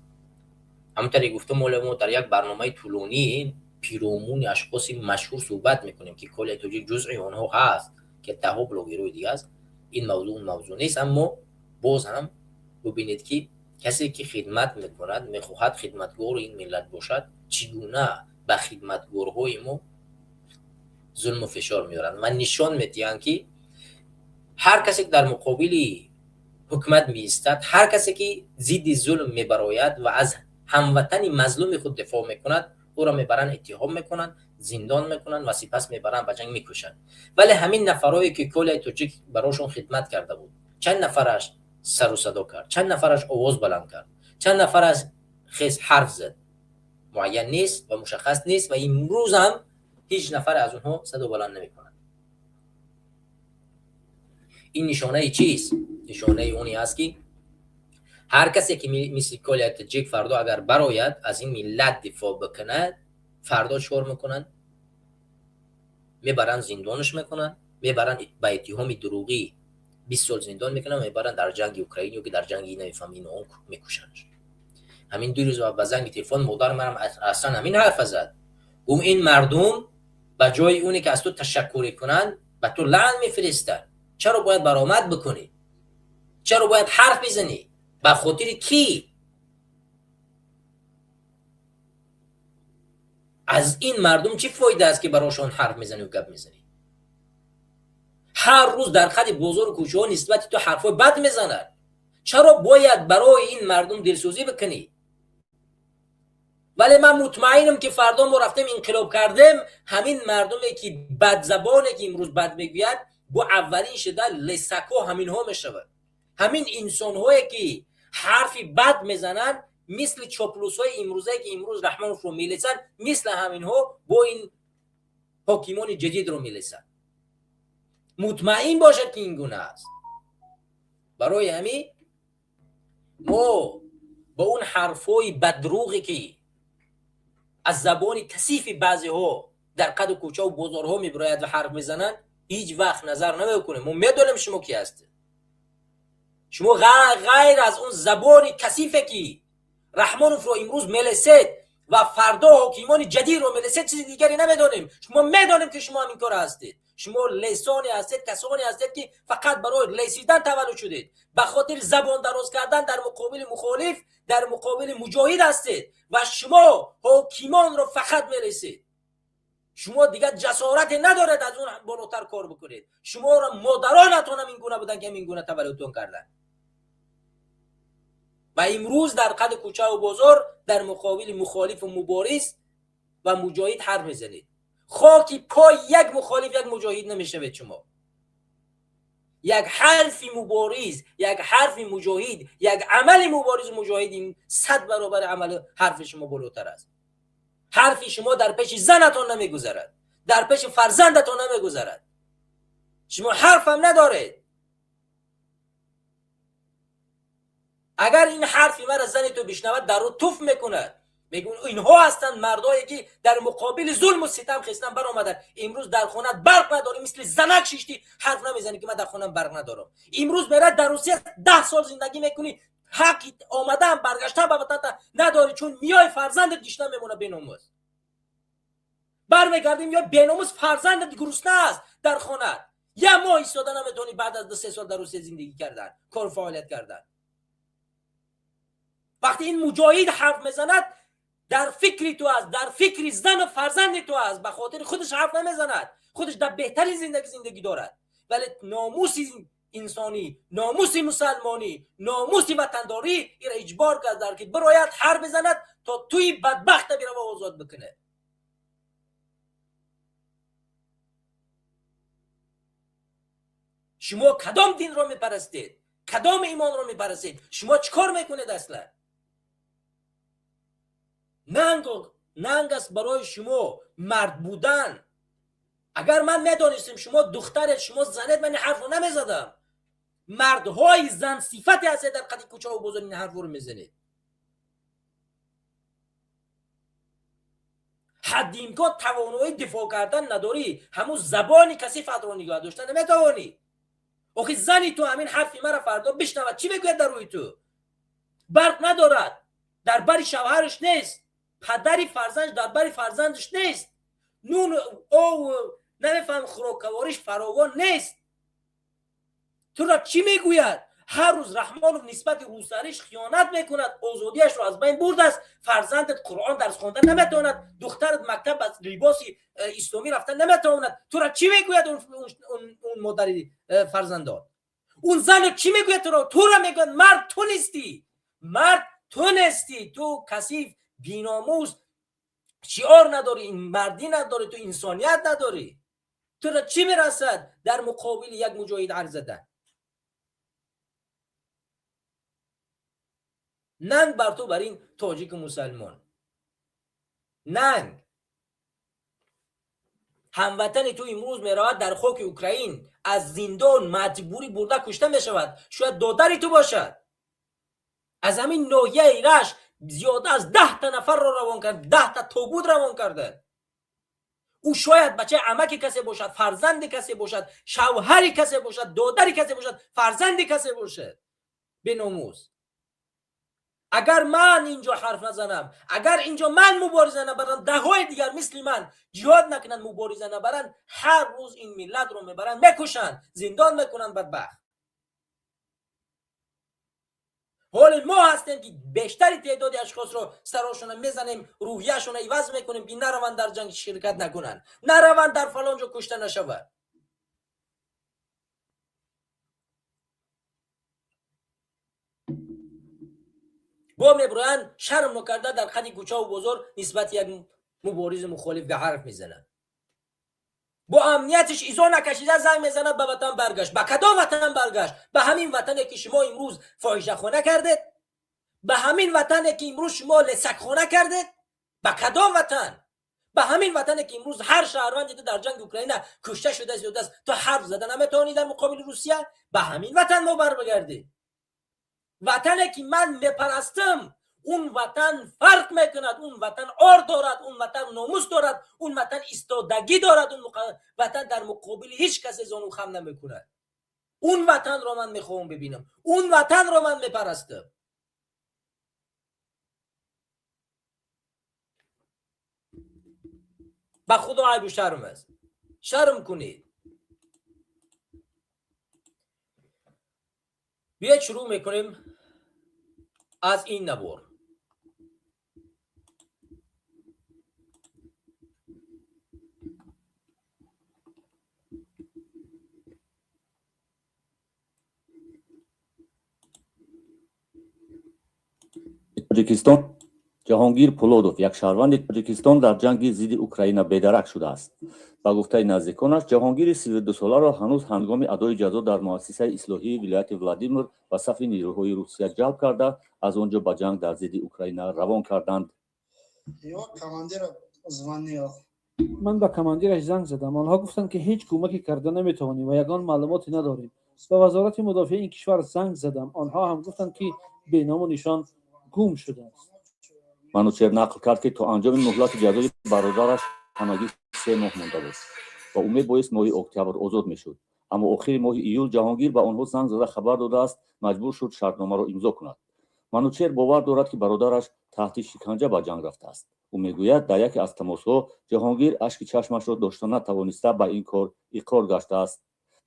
همونطوری گفتم ما در یک برنامه طولانی پیرامون اشخاص مشهور صحبت میکنیم که کلیه تاجیک جزئی آنها هست که ده بلاگرای دیگه است. این موضوع نیست، اما باز هم ببینید که کسی که خدمت میکند میخواهد خدمتگار این ملت باشد، چگونه به خدمتگارهای ما ظلم و فشار میارن و نشان میدهند که هر کسی که در مقابل حکومت میایستد، هر کسی که ضد ظلم میبراید و از هموطن مظلوم خود دفاع میکند، او را میبرن اتهام میکنن، زندان میکنن و سپس میبرن به جنگ میکشن. ولی همین نفرایی که کلیه تاجیک براشون خدمت کرده بود، چند نفرش سر و صدا کرد، چند نفرش آواز بلند کرد، چند نفرش خیس حرف زد، معین نیست و مشخص نیست و امروز هم هیچ نفر از اونها صدا بلند نمیکنن. این نشانه چیست؟ نشانه اونی است که هر کسی که مثل کلیه تاجیک فردا اگر براید از این ملت دفاع بکند، فردا چور میکنن، میبرن زندانش میکنن، میبرن با اتهام دروغی 20 سال زندان میکنن، میبرن در جنگ اوکراین یا که در جنگ نمیفهمین اون میکشنش. همین 2 روز بعد زنگ تلفن مادر منم اصلا همین حرف زد، گفت این مردم به جای اونی که از تو تشکر کنن به تو لعن میفرستن، چرا باید برآمد بکنی؟ چرا باید حرف بزنی؟ به خاطر کی؟ از این مردم چی فایده است که براشون حرف میزنی و گپ میزنی؟ هر روز در خط بازار و کوچه ها نسبت تو حرفای بد میزنن، چرا باید برای این مردم دلسوزی بکنی؟ ولی من مطمئنم که فردا ما رفتیم انقلاب کردیم، همین مردمی که بد زبانه که امروز بد میگوید با اولین شده لسکو همین ها میشود. همین انسان هایی که حرفی بد میزنن مثل چاپلوس های امروزه که امروز رحمانوف رو میلیسن، مثل همین ها با این حاکمان جدید رو میلیسن. مطمئن باشد که این گونه است. برای همین ما با اون حرفای بدروغی که از زبان کثیف بعضی ها در قد و کوچه و بازارها میبراید و حرف میزنن هیچ وقت نظر نمیکنیم. ما میدونیم شما کی هستید. شما غیر از اون زبان کثیفه که رحمانوف رو امروز میلیسید و فردا حکیمان جدید رو میرسه چیزی دیگری نمیدونیم. شما میدونیم که شما هم این کار هستید. شما لسانی هستید، کسانی هستید که فقط برای لسیدن تولد شدید، به خاطر زبان دراز کردن در مقابل مخالف، در مقابل مجاهد هستید و شما حکیمان رو فقط میرسید. شما دیگه جسارت ندارید از اون بالاتر کار بکنید. شما را مادرانتون هم این گونه بودن که این گونه تولدتون کردن و امروز در قد کوچه و بازار در مقابل مخالف و مبارز و مجاهد حرف میزنید. خاکی پای یک مخالف یک مجاهد نمیشوید. شما یک حرف مبارز، یک حرف مجاهد، یک عمل مبارز مجاهد 100 برابر عمل حرف شما بالاتر است. حرف شما در پیش زنتون نمیگذرد، در پیش فرزندتون نمیگذرد. شما حرف هم ندارید. اگر این حرفی مرا زن تو بشنود در رو توف میکند. میگون اینها هستند مردایی که در مقابل ظلم و ستم خستن بر آمدن. امروز در خونت برق نداری، مثل زنک شیشتی حرف نمیزنی که من در خونم برق ندارم. امروز میره در روسیه 10 سال زندگی میکنی، حق آمدن برگشتن به وطن نداری، چون میای فرزندت گشنه میمونه بیناموس. برمیگردیم یا بیناموس فرزندت گرسنه است در خونت. یه ماه ایستاده نمیتونی بعد از 2-3 سال در روسیه زندگی کردن، کار فعالیت کردن. وقتی این مجاهد حرف میزند در فکری تو است، در فکری زن و فرزند تو است. به خاطر خودش حرف نمیزند، خودش در بهترین زندگی دارد، ولی ناموس انسانی، ناموس مسلمانی، ناموس وطنداری این اجبار کرد که برایت حرف بزند تا توی بدبخت بیره و آزاد بکنه. شما کدام دین رو میپرستید؟ کدام ایمان رو میپرستید؟ شما چیکار میکنید اصلا؟ ننگ است برای شما مرد بودن. اگر من میدانستم شما دخترت، شما زنت، من این حرف رو نمیزدم. مردهای زن صفتی هست در قدی کوچه و بزرگ این حرف رو میزنید. حد امکان توانایی دفاع کردن نداری، همون زبانی کسی فتر رو نگاه داشتن نمیتوانی. آخه زنی تو همین حرفی مرا فردا بشنود چی بگوید در روی تو؟ برق ندارد، در بر شوهرش نیست، پدری فرزندش در بر فرزندش نیست، نون او نمیفهم خوراکواریش فراوان نیست. تو را چی میگوید؟ هر روز رحمان نسبت روسریش خیانت میکند، آزادیش رو از بین برده است. فرزندت قرآن درس خواندن نمیتواند، دخترت مکتب از لباسی اسلامی رفتن نمیتواند. تو را چی میگوید اون مادری فرزندان؟ اون زن چی میگوید تو را؟ تو را میگوید مرد تو نیستی، مرد تو نیستی، تو کثیف بی‌ناموس، شعار نداری، این مردی نداری، تو انسانیت نداری. تو را چی میرسد در مقابل یک مجاهد عرض زدن؟ ننگ بر تو، بر این تاجیک مسلمان. ننگ. هموطن تو امروز میرود در خاک اوکراین از زندان مجبوری برده کشته میشود، شاید دادری تو باشد. از همین ناحیه ایرش زیاده از 10 تا نفر رو روان کرد، 10 تا تابوت روان کرده. او شاید بچه عمک کسی باشد، فرزند کسی باشد، شوهر کسی باشد، دادر کسی باشد، فرزند کسی باشد. به ناموس. اگر من اینجا حرف نزنم، اگر اینجا من مبارزه نبرم، 10 دیگر مثل من جهاد نکنن، مبارزه نبرن، هر روز این ملت رو میبرن میکشن، زندان میکنن بدبخت. حال ما هستیم که بیشتری تعدادی اشخاص رو سراشون میزنیم، روحیه‌شون رو عوض میکنیم که نروند در جنگ شرکت نکنن، نروند در فلان جا کشته نشود. با میبرن شرم نکرده در خدی کوچه و بازار نسبت یک مبارز مخالف به حرف میزنن. با امنیتش ایزا نکشیده زنگ میزند به وطن برگشت. به کدام وطن برگشت؟ به همین وطنی که شما امروز فاحشه خانه کردید؟ به همین وطنی که امروز شما لسک خانه کردید؟ به کدام وطن؟ به همین وطنی که امروز هر شهروندی که در جنگ اوکراین کشته شده است تو حرف زدن نمیتونی در مقابل روسیه؟ به همین وطن ما برگردید. وطنی که من میپرستم، اون وطن فرق میکند، اون وطن آر دارد، اون وطن ناموس دارد، اون وطن ایستادگی دارد، اون وطن در مقابل هیچ کسی زانو خم نمیکند. اون وطن رو من میخوام ببینم، اون وطن رو من میپرستم. به خدا عیب و شرم است. شرم کنید. بیاید شروع میکنیم از این نبور. тоҷикистон ҷаҳонгир пулодов як шаҳрванди тоҷикистон дар ҷанги зидди украина бедарак шудааст. ба гуфтаи наздиконаш ҷаҳонгири 32-соларо ҳанӯз ҳангоми адои ҷазо дар муассисаи ислоҳии вилояти Владимир ба сафи нирӯҳои Русия ҷалб карда аз он ҷо ба ҷанг дар зидди Украина равон карданд. من به کماندیرش زنگ زدم. آنها گفتند که هیچ کمکی کرده نمیتوانیم و یگان معلوماتی نداریم. به وزارت مدافع این کشور زنگ زدم. آنها هم گفتند که به نام و نشان گم شده است. манучер нақл кард ки то анҷоми муҳлати ҷазои бародараш ҳамагӣ 3 моҳ монда буд ва умед боист моҳи октябр озод мешуд. аммо охири моҳи июл ҷаҳонгир ба онҳо занг зада хабар додааст маҷбур шуд шартномаро имзо кунад. манучер бовар дорад ки бародараш таҳти шиканҷа ба ҷанг рафтааст. ӯ мегӯяд дар яке аз тамосҳо ҷаҳонгир ашки чашмашро дошта натавониста ба ин кор иқрор гаштааст.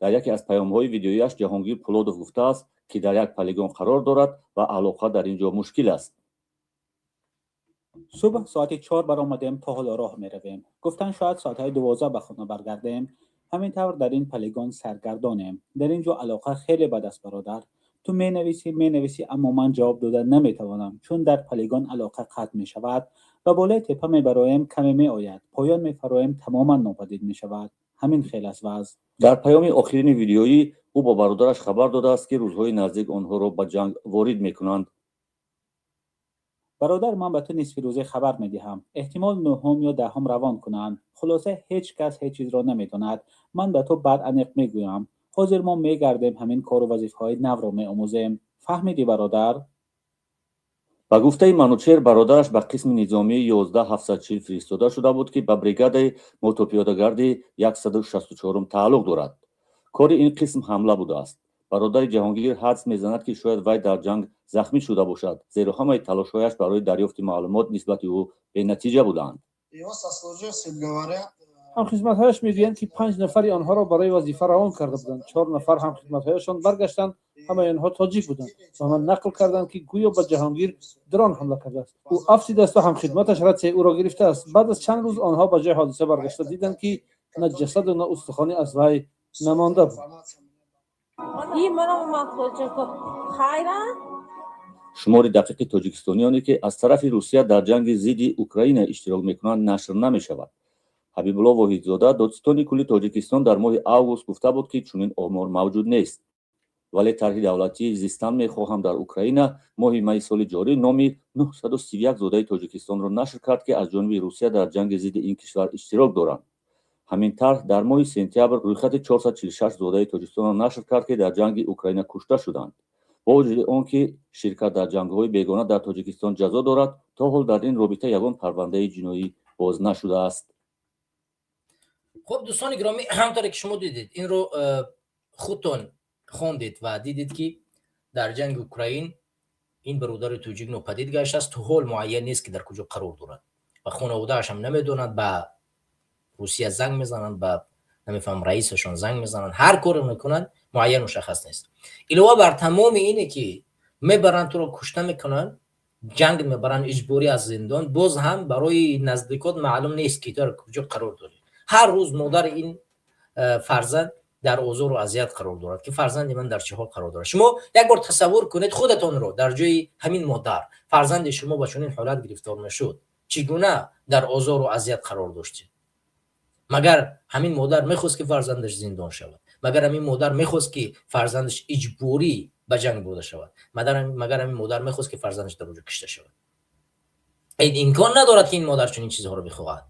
дар яке аз паёмҳои видеояш ҷаҳонгир пулодов гуфтааст ки дар як полигон қарор дорад ва алоқа дар ин ҷо мушкил аст. صبح ساعت 4 برآمدیم تا حالا راه می رویم. گفتن شاید ساعت 12 به خانه برگردیم. همینطور در این پلیگون سرگردانیم. در اینجا علاقه خیلی بد است برادر. تو می نویسی اما من جواب دادن نمی توانم چون در پلیگون علاقه قطع می شود و بالای تپه می برایم کمی می آید. پایان می فرایم تماما ناپدید می شود. همین خیلی است وضع. дар паёми охирини видеоӣ ӯ ба бародараш хабар додааст ки рӯзҳои наздик онҳоро ба ҷанг ворид мекунанд. برادر من به تو نصف روزه خبر می دهم. احتمال 9 یا 10 روان کنند. خلاصه هیچ کس هیچ چیز را نمی داند. من به تو بعد انق می گویم. حاضر ما می گردیم همین کار و وظیفه‌های نو را می آموزیم. فهمیدی برادر؟ ба гуфтаи манучер бародараш ба қисми низомии 11740 фиристода шуда буд ки ба бригадаи мотопиёдагарди 164 тааллуқ дорад. кори ин қисм ҳамла будааст. бародари ҷаҳонгир ҳадс мезанад ки шояд вай дар ҷанг захмӣ шуда бошад, зеро ҳамаи талошҳояш барои дарёфти маълумот нисбати ӯ бенатиҷа буданд. هم خدمت‌هایش میگویند که 5 نفری آنها را برای وظیفه روان کرده بودند. 4 نفر هم خدمت‌هایشان برگشتند. همه آنها تاجیک بودند. و من نقل کردند که گویا به جهانگیر درون حمله کرده است. او افسیده است و هم خدمتش رد او را گرفته است. بعد از چند روز آنها به جای حادثه برگشته دیدند که نه جسد و نه استخوانی از وی نمانده بود. шумори дақиқи тоҷикистонёне ки аз тарафи русия дар ҷанги зидди украина иштирок мекунанд нашр намешавад. ҳабибулло воҳидзода додистони кулли тоҷикистон дар моҳи август гуфта буд ки чунин омор мавҷуд нест. вале тарҳи давлатии зистан мехоҳам дар украина моҳи майи соли ҷорӣ номи 931 зодаи тоҷикистонро нашр кард ки аз ҷониби русия дар ҷанги зидди ин кишвар иштирок доранд. ҳамин тарҳ дар моҳи сентябр рӯйхати 446 зодаи тоҷикистонро нашр кард ки дар ҷанги украина кушта шуданд. бо вуҷуди он ки ширкат дар ҷангҳои бегона дар тоҷикистон ҷазо дорад, то ҳол дар ин робита ягон парвандаи ҷиноӣ боз нашудааст. خب دوستان گرامی، همونطوری که شما دیدید این رو خودتون خوندید و دیدید که در جنگ اوکراین این برادر توجیک ناپدید گشته است. تو حال معین نیست که در کجا قرار دارد و خانواده‌اش هم نمیدونند. به روسیه زنگ میزنند، به نمیفهم رئیسشون زنگ میزنند، هر کاری میکنند معین مشخص نیست. علاوه بر تمام اینه که میبرند تو رو کشته میکنند، جنگ میبرند اجباری از زندان، باز هم برای نزدیکات معلوم نیست که در کجا قرار داری. هر روز مادر این فرزند در اوضاع و اذیت قرار دارد که فرزند من در چه حال قرار دارد. شما یک بار تصور کنید خودتون رو در جای همین مادر، فرزند شما با چنین حالت گرفتار میشد، چگونه در اوضاع و اذیت قرار داشتید؟ مگر همین مادر میخواست که فرزندش زندان شود؟ مگر همین مادر میخواست که فرزندش اجباری به جنگ برده شود؟ مگر همین مادر میخواست که فرزندش در اونجا کشته شود؟ این امکان ندارد که این مادر چنین چیزها رو بخواهد.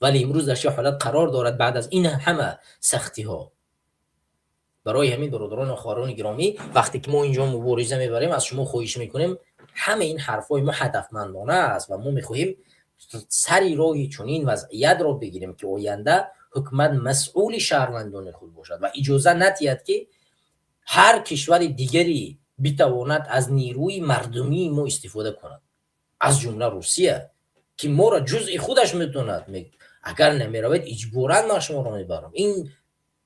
ولی امروز در چه حالت قرار دارد بعد از این همه سختی ها. برای همین برادران و خواهران گرامی، وقتی که ما اینجا مبارزه میبریم از شما خواهش میکنیم همه این حرفای ما هدفمندانه است و ما میخواهیم سری راهی چنین وضعیت را بگیریم که آینده حکومت مسئول شهروندان خود باشد و اجازه ندهد که هر کشور دیگری بتواند از نیروی مردمی ما استفاده کند، از جمله روسیه که ما را جزء خودش میداند. اگر نمیروید اجباراً من شما رو میبرم. این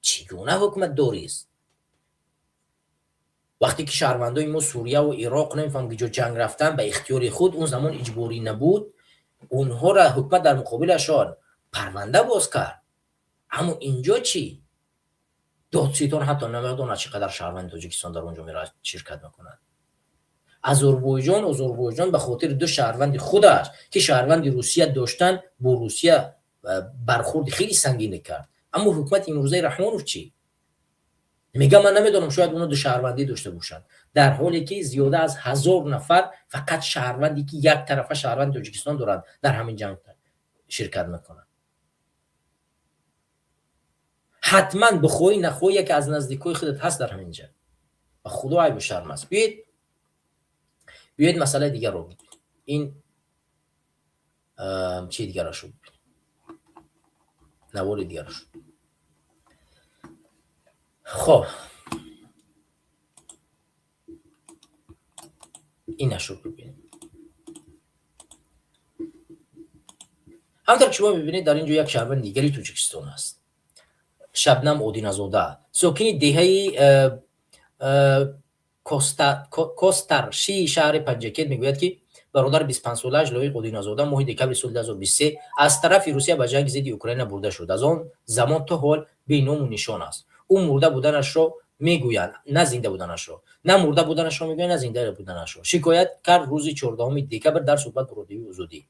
چگونه حکومت دوری است؟ وقتی که شهروندای ما سوریه و عراق نمیفهم که جو جنگ رفتن به اختیار خود، اون زمان اجباری نبود، اونها را حکومت در مقابلشان پرونده باز کرد. اما اینجا چی؟ دادستان حتی نمیدونه چقدر شهروند تاجیکستان در اونجا میره شرکت میکنند. آذربایجان به خاطر دو شهروند خودش که شهروند روسیه داشتن با روسیه برخورد خیلی سنگین کرد. اما حکومت امروزه رحمانوف چی؟ میگه من نمیدونم، شاید اونا دو شهروندی داشته باشن، در حالی که زیاده از 1000 نفر فقط شهروندی که یک طرفه شهروند تاجیکستان دارند در همین جنگ شرکت میکنن. حتما بخوای نخوای که از نزدیکای خودت هست در همین جنگ. و خدا عیب و شرم است. بیاید مسئله دیگر رو ببینیم. این چی دیگر رو ببینیم. نوار دیگر رو. خب این نشو ببینیم. همونطور که شما ببینید در اینجا یک شهروند دیگری تاجیکستان است. شبنم اودینزاده، ساکن دهه کوسترشی شهر پنجکت میگوید که برادر 25 سالش لایق اودینزاده ماه دکمبر سال 2023 از طرف روسیه به جنگ ضد اوکراین برده شد. از آن زمان تا حال بی نام و نشان است. او مرده بودنش را میگویند، نه زنده بودنش را، نه مرده بودنش را میگویند، نه زنده بودنش را. شکایت کرد روز 14 دکمبر در صحبت با رادیوی آزادی.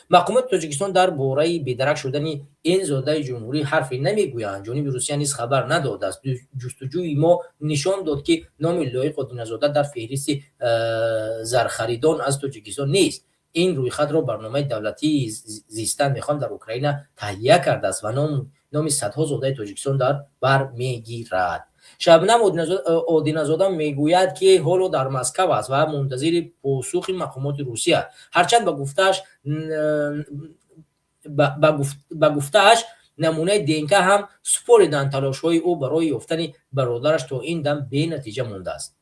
مقامات تاجیکستان در باره بیدرک شدن این زاده جمهوری حرفی نمیگویند. جانب روسیه نیز خبر نداده است. جستجوی ما نشان داد که نام لایق اودینزاده در فهرست زرخریدان از تاجیکستان نیست. این رویخط را برنامه دولتی زیستن میخوان در اوکراین تهیه کرده است و نام صدها زاده تاجیکستان در بر میگیرد. شبنم اودینزاده میگوید که حالا در مسکو است و منتظر پاسخ مقامات روسیه. هرچند به گفته‌اش نمونه دینکا هم سپردند تلاش‌های او برای یافتن برادرش تا این دم به نتیجه مانده است.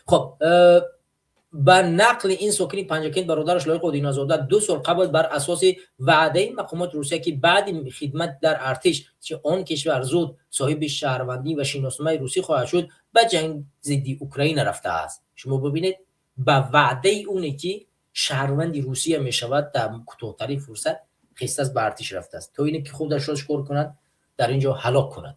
خب به نقل این ساکن پنجکت برادرش لایق اودینزاده 2 سال قبل بر اساس وعده مقامات روسیه که بعد خدمت در ارتش که آن کشور زود صاحب شهروندی و شناسنامه روسی خواهد شد به جنگ ضد اوکراین رفته است. شما ببینید به وعده اونه که شهروندی روسیه می شود در کوتاه‌ترین فرصت خسته از به ارتش رفته است تا اینکه خودش را چیکار کند در اینجا هلاک کند.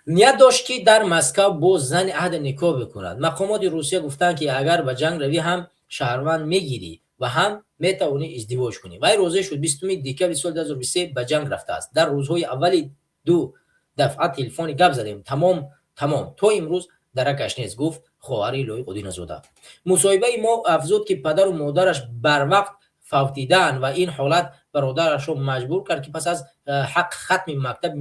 نیت داشت که در مسکو با زن عهد نکاح بکند. مقامات روسیه گفتند که اگر به جنگ روی هم شهروند میگیری و هم میتوانی ازدواج کنی. ولی روزه شد 20 دکمبر سال 2023 به جنگ رفته است. در روزهای اولی 2 دفعه تلفن گپ زدیم تمام تا امروز درکش نیست، گفت خواهر لایق اودینزاده. مصاحبه ما افزود که پدر و مادرش بر وقت فوتیدن و این حالت برادرش را مجبور کرد که پس از حق ختم مکتب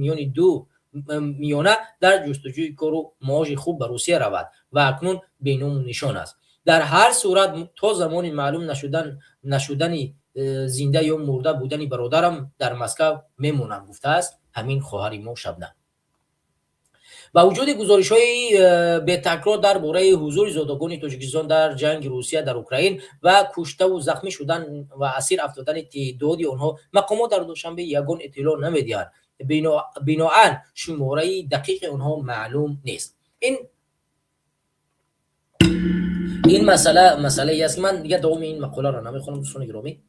میانه در جستجوی کار و معاش خوب به روسیه رود و اکنون بینام نشان است. در هر صورت تا زمانی معلوم نشدن زنده یا مرده بودن برادرم در مسکو میمونم، گفته است همین خواهر ما شبنم. با وجود گزارش‌های به تکرار درباره حضور زادگان تاجیکستان در جنگ روسیه در اوکراین و کشته و زخمی شدن و اسیر افتادن تعدادی آنها، مقامات در دوشنبه یگان اطلاع نمیدهند. بنابراین شماره دقیق آنها معلوم نیست. این مسئله است. من دیگه دوم این مقاله را نمیخونم دوستان گرامی.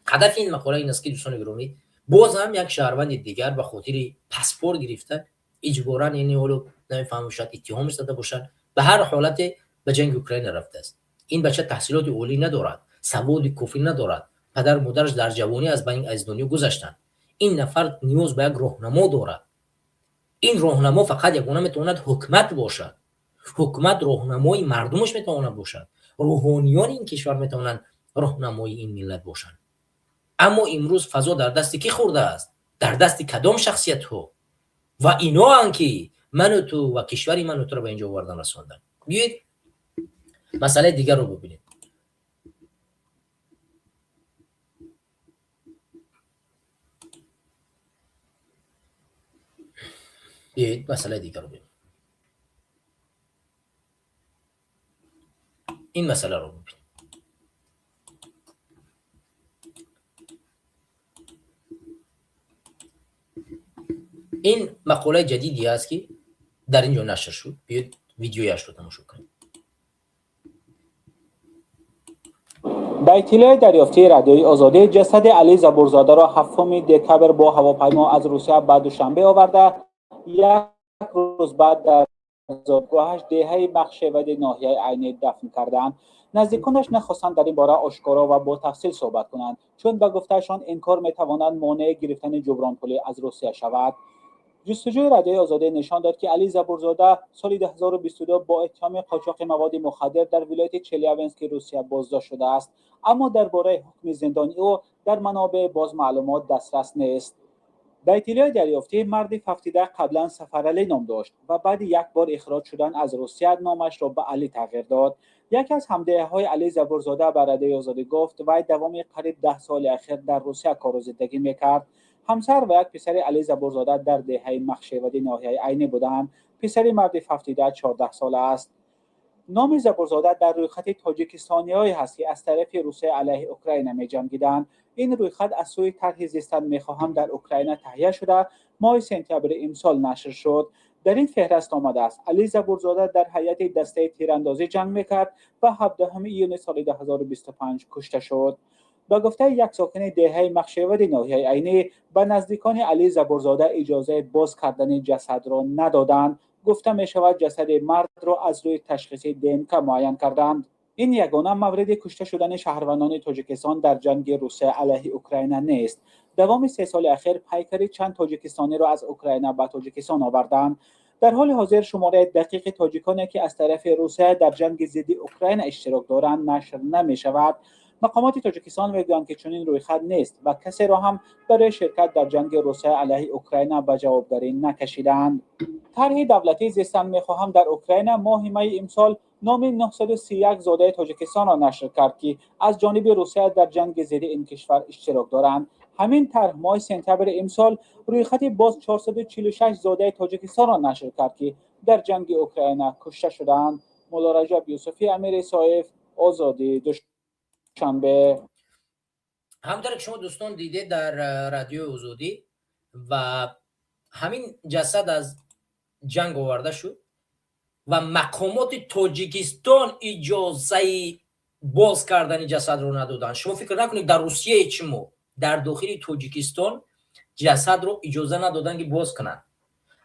هدف این مقاله این است که دوستان گرامی باز هم یک شهروند دیگر به خاطر پاسپورت گرفتن اجباراً یعنی اولو نمیفهمم شاید اتهام زده باشن به هر حالت به جنگ اوکراین رفته است. این بچه تحصیلات عالی ندارد، سواد کافی ندارد، پدر مادرش در جوانی از دنیا گذشتند. این نفر نیاز به یک راهنما دارد. این راهنما فقط یگانه میتواند حکومت باشد. حکومت راهنمای مردمش میتواند باشد. روحانیان این کشور میتوانند راهنمای این ملت باشند. اما امروز فضا در دست کی خورده است؟ در دست کدام شخصیت ها؟ و اینا هم که من و تو و کشوری من و تو رو به اینجا آوردن رسوندن. بیایید مسئله دیگر رو ببینید. بیایید مسئله دیگر رو ببینید. این مسئله رو ببینید. این مقاله جدیدی است که در اینجا نشر شد. بیاید ویدیویش رو تماشا کنیم. با اطلاع دریافتی رادیوی آزادی، جسد علی زبورزاده را 7 دکبر با هواپیما از روسیه به دوشنبه آورده، یک روز بعد در زادگاهش دهه بخشود ناحیه عینی دفن کردند. نزدیکانش نخواستند در این باره آشکارا و با تفصیل صحبت کنند، چون به گفتهشان این کار میتواند مانع گرفتن جبران پولی از روسیه شود. جستجوی رادیوی آزادی نشان داد که علی زبورزاده سال 2022 با اتهام قاچاق مواد مخدر در ولایت چلیابینسک روسیه بازداشت شده است، اما درباره حکم زندانی او در منابع باز معلومات دسترس نیست. با اطلاع دریافتی، مرد 17 قبلا سفرعلی نام داشت و بعد یک بار اخراج شدن از روسیه نامش را به علی تغییر داد. یکی از همدهه‌های علی زبورزاده به رادیوی آزادی گفت وی دوام قریب 10 سال اخیر در روسیه کار و زندگی میکرد. همسر و یک پسر علی زبورزاده در دهه مخشیودی ناحیه عینی بودند. پسر مرد 17 14 ساله است. نام زبورزاده در رویخط تاجیکستانی‌هایی هست که از طرف روسیه علیه اوکراین می‌جنگیدند. این رویخط از سوی طرح زیستن می‌خواهم در اوکراین تهیه شده ماه سپتامبر امسال نشر شد. در این فهرست آمده است علی زبورزاده در هیئت دسته تیراندازی جنگ می‌کرد و 17 ایون سال 2025 کشته شد. با گفته یک ساکن دهه مخشیود ناحیه عینی، به نزدیکان علی زبورزاده اجازه باز کردن جسد را ندادند. گفته می شود جسد مرد را از روی تشخیص DNK معاین کردند. این یگانه مورد کشته شدن شهروندان تاجیکستان در جنگ روسیه علیه اوکراین نیست. دوام 3 سال اخیر پیکر چند تاجیکستانی را از اوکراین به تاجیکستان آوردند. در حال حاضر شماره دقیق تاجیکانی که از طرف روسیه در جنگ ضد اوکراین اشتراک دارند نشر نمی شود. مقامات تاجیکستان میگویند که چنین رویخط نیست و کسی را هم برای شرکت در جنگ روسیه علیه اوکراین به جوابداری نکشیدند. طرح دولتی زیستن میخواهم در اوکراین ماه می امسال نام 931 زاده تاجیکستان را نشر کرد که از جانب روسیه در جنگ ضد این کشور اشتراک دارند. همین طرح ماه سپتامبر امسال رویخط باز 446 زاده تاجیکستان را نشر کرد که در جنگ اوکراین کشته شدند. مولا رجب یوسفی، امیر صایف، آزادی، دوشنبه. همونطور که شما دوستان دیده در رادیو آزادی و همین جسد از جنگ آورده شد و مقامات تاجیکستان اجازه باز کردن جسد رو ندادن. شما فکر نکنید در روسیه چمو در داخل تاجیکستان جسد رو اجازه ندادن که باز کنن.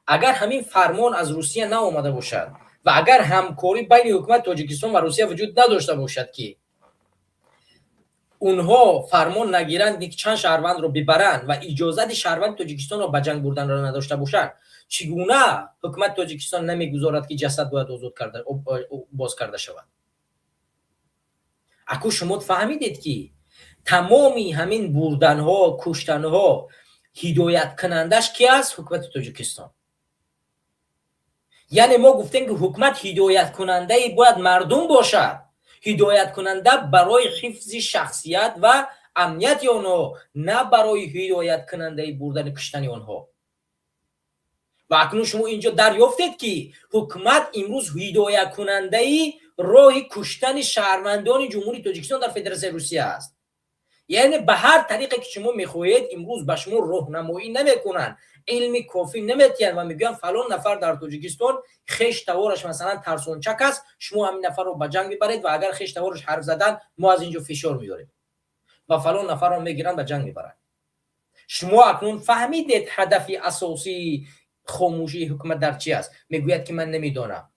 اگر همین فرمان از روسیه نآمده باشد و اگر همکاری بین حکومت تاجیکستان و روسیه وجود نداشته باشد که اونها فرمان نگیرند که چند شهروند رو ببرند و اجازه شهروند تاجیکستان رو به جنگ بردن را نداشته باشند، چگونه حکومت تاجیکستان نمیگذارد که جسد باید آزاد کرده باز کرده شود؟ اکو شما فهمیدید که تمامی همین بردن ها، کشتن ها هدایت کنندش کی است؟ حکومت تاجیکستان. یعنی ما گفتیم که حکومت هدایت کننده باید مردم باشد، هدایت کننده برای حفظ شخصیت و امنیت آنها، نه برای هدایت کننده بردن کشتن آنها. و اکنون شما اینجا دریافتید که حکومت امروز هدایت کننده راه کشتن شهروندان جمهوری تاجیکستان در فدراسیون روسیه است. یعنی به هر طریقی که شما میخواهید امروز به شما راهنمایی نمیکنن، علم کافی نمیتین و میگن فلان نفر در تاجیکستان خیش توارش مثلا ترسونچک است، شما همین نفر رو به جنگ ببرید و اگر خیش توارش حرف زدن ما از اینجا فشار میاریم و فلان نفر رو میگیرن به جنگ میبرن. شما اکنون فهمیدید هدف اساسی خاموشی حکومت در چی است؟ میگوید که من نمیدانم.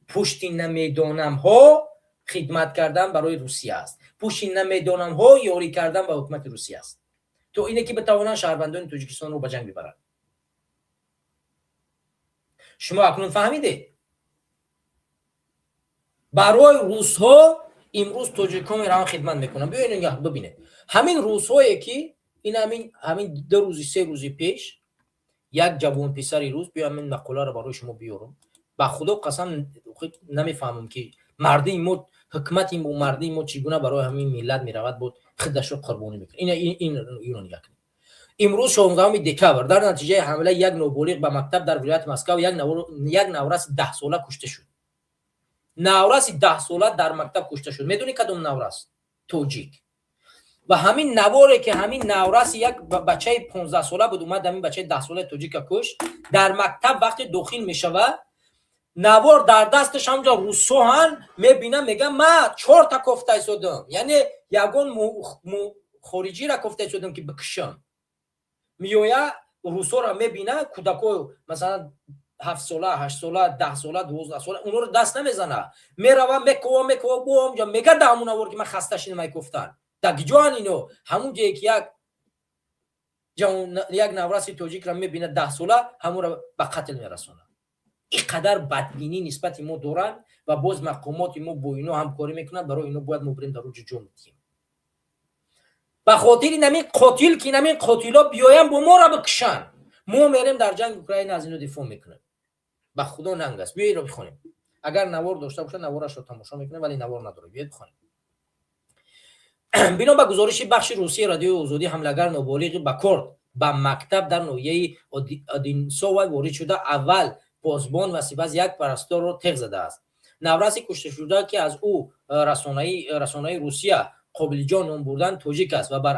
پشت نمیدانم ها خدمت کردن برای روسیه است. پشت نمیدانم ها یاری کردن به حکومت روسیه است. تو اینه که بتوانند شهروندان تاجیکستان رو به جنگ ببرند. شما اکنون فهمیده برای روس ها امروز تاجیکان میرن خدمت میکنن. ببینید همین روس هایی که این همین 2 روز 3 روز پیش یک جوان پسری روس بیا من مقاله رو برای شما بیارم. با خدا قسم نمیفهمم که مردی ما حکمت این مردی ما چگونه برای همین ملت میرود بود خودش رو قربانی میکنه. این نگاه کنید. امروز 16 دکبر در نتیجه حمله یک نوبالغ به مکتب در ولایت مسکو یک نورس 10 ساله کشته شد. نورس 10 ساله در مکتب کشته شد. میدونی کدوم نورس؟ توجیک. و همین نواره که همین نورس یک بچه 15 ساله بود اومد همین بچه 10 ساله توجیک کش در مکتب وقتی داخل میشوه نوار در دستش همجا روسو هن میبینه میگه من 4 تا کفته شدم یعنی یگون خارجی را کفته شدم که بکشم میویا روسو را میبینه کودکو مثلا 7 ساله 8 ساله 10 ساله 12 ساله اونو رو دست نمیزنه میروه میکوه بوم یا میگه دامون آور که من خسته شدم ای گفتن دگی جوان اینو همون جایی که یک نورسی توجیک را میبینه 10 ساله همون را به قتل میرسونه اینقدر بدبینی نسبت ما دارن و باز مقامات ما با اینو همکاری میکنن برای اینو باید ما بریم در روج جمع بدیم به خاطر نمی قاتل که نمی قاتلا بیایم با ما را بکشن ما میریم در جنگ اوکراین از اینو دفاع میکنیم به خدا ننگ است بیایید رو بخونیم اگر نوار داشته باشه نوارش رو تماشا میکنه ولی نوار نداره بیایید بخونیم بنا به گزارش بخش روسی رادیو آزادی حملهگر نابالغ به کرد به مکتب در ناحیه اودینسو وارد شده اول پاسبان و سپس یک پرستار را تیغ زده است نورسی کشته شده که از او رسانه‌های روسیه قابل جان نام بردن توجیک است و بر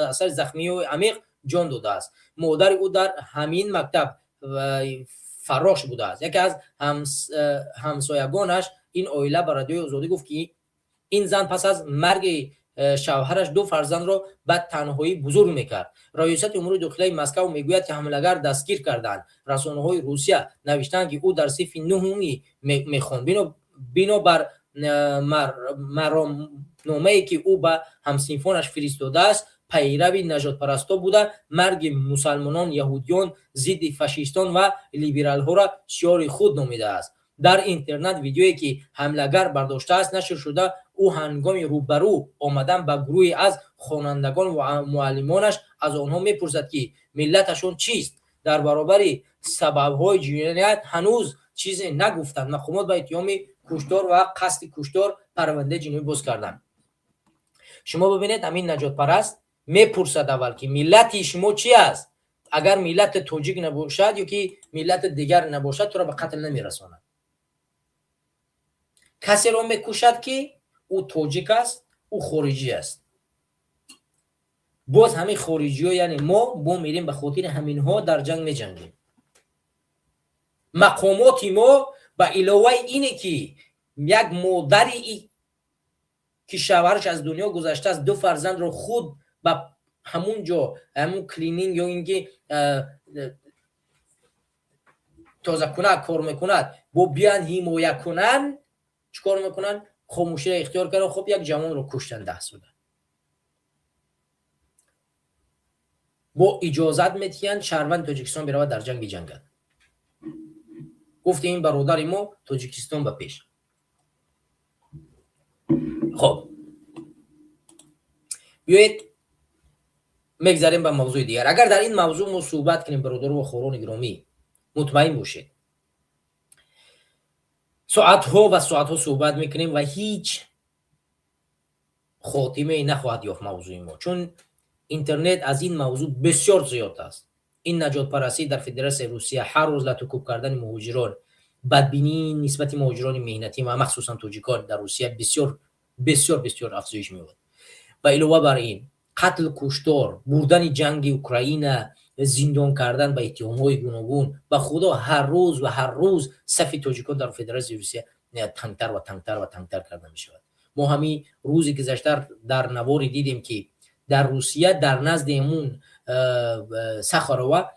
اثر زخمی و عمیق جان داده است مادر او در همین مکتب فراش بوده است یکی از همسایگانش این عائله به رادیو آزادی گفت که این زن پس از مرگ شوهرش 2 فرزند را به تنهایی بزرگ میکرد ریاست امور داخلی مسکو میگوید که حملهگر دستگیر کردند رسانه‌های روسیه نوشتند که او در صف 9 میخواند بنا بر مرامنامه‌ای که او به همسنفانش فرستاده است پیرو نجات پرستا بوده مرگ مسلمانان یهودیان ضد فاشیستان و لیبرال ها را شعار خود نامیده است در اینترنت ویدیویی که حملهگر برداشته است نشر شده او هنگام روبرو آمدن به گروهی از خوانندگان و معلمانش از آنها میپرسد که ملتشون چیست در برابر سبب‌های جنایت هنوز چیزی نگفتند مقامات به اتهام کشتار و قصد کشتار پرونده جنایی باز کردند شما ببینید همین نجات پرست میپرسد اول که ملت شما چی است اگر ملت توجیک نباشد یا که ملت دیگر نباشد تو را به قتل نمیرساند کسی را میکشد که او توجیک است او خارجی است باز همین خارجی ها یعنی ما میریم به خاطر همین ها در جنگ میجنگیم مقامات ما به علاوه اینه که یک مادری که شوهرش از دنیا گذشته است 2 فرزند رو خود به همون جا همون کلینینگ یا اینکه تازه کنه کار میکند با بیان حمایت کنن چیکار میکنن خاموشی را اختیار کردن خب یک جوان رو کشتن 10 ساله با اجازت میتین شهروند تاجیکستان برود در جنگ بجنگد گفته این برادر ما تاجیکستان به پیش خب بیایید میگذاریم به موضوع دیگر اگر در این موضوع ما صحبت کنیم برادر و خوران گرامی مطمئن باشید ساعتها صحبت میکنیم و هیچ خاتمه نخواهد یافت موضوع ما چون اینترنت از این موضوع بسیار زیاد است این نجات پرستی در فدراسیون روسیه هر روز لطوکوب کردن مهاجران بدبینی نسبت مهاجران مهنتی و مخصوصا توجیکان در روسیه بسیار افزایش می‌یابد و علاوه بر این قتل کشتار بردن جنگ اوکراین زندان کردن به اتهام‌های گوناگون و خدا هر روز صف توجیکان در فدراسیون روسیه تنگتر کرده می‌شود ما همین روزی گذشته در نواری دیدیم که در روسیه در نزد امون سخاروا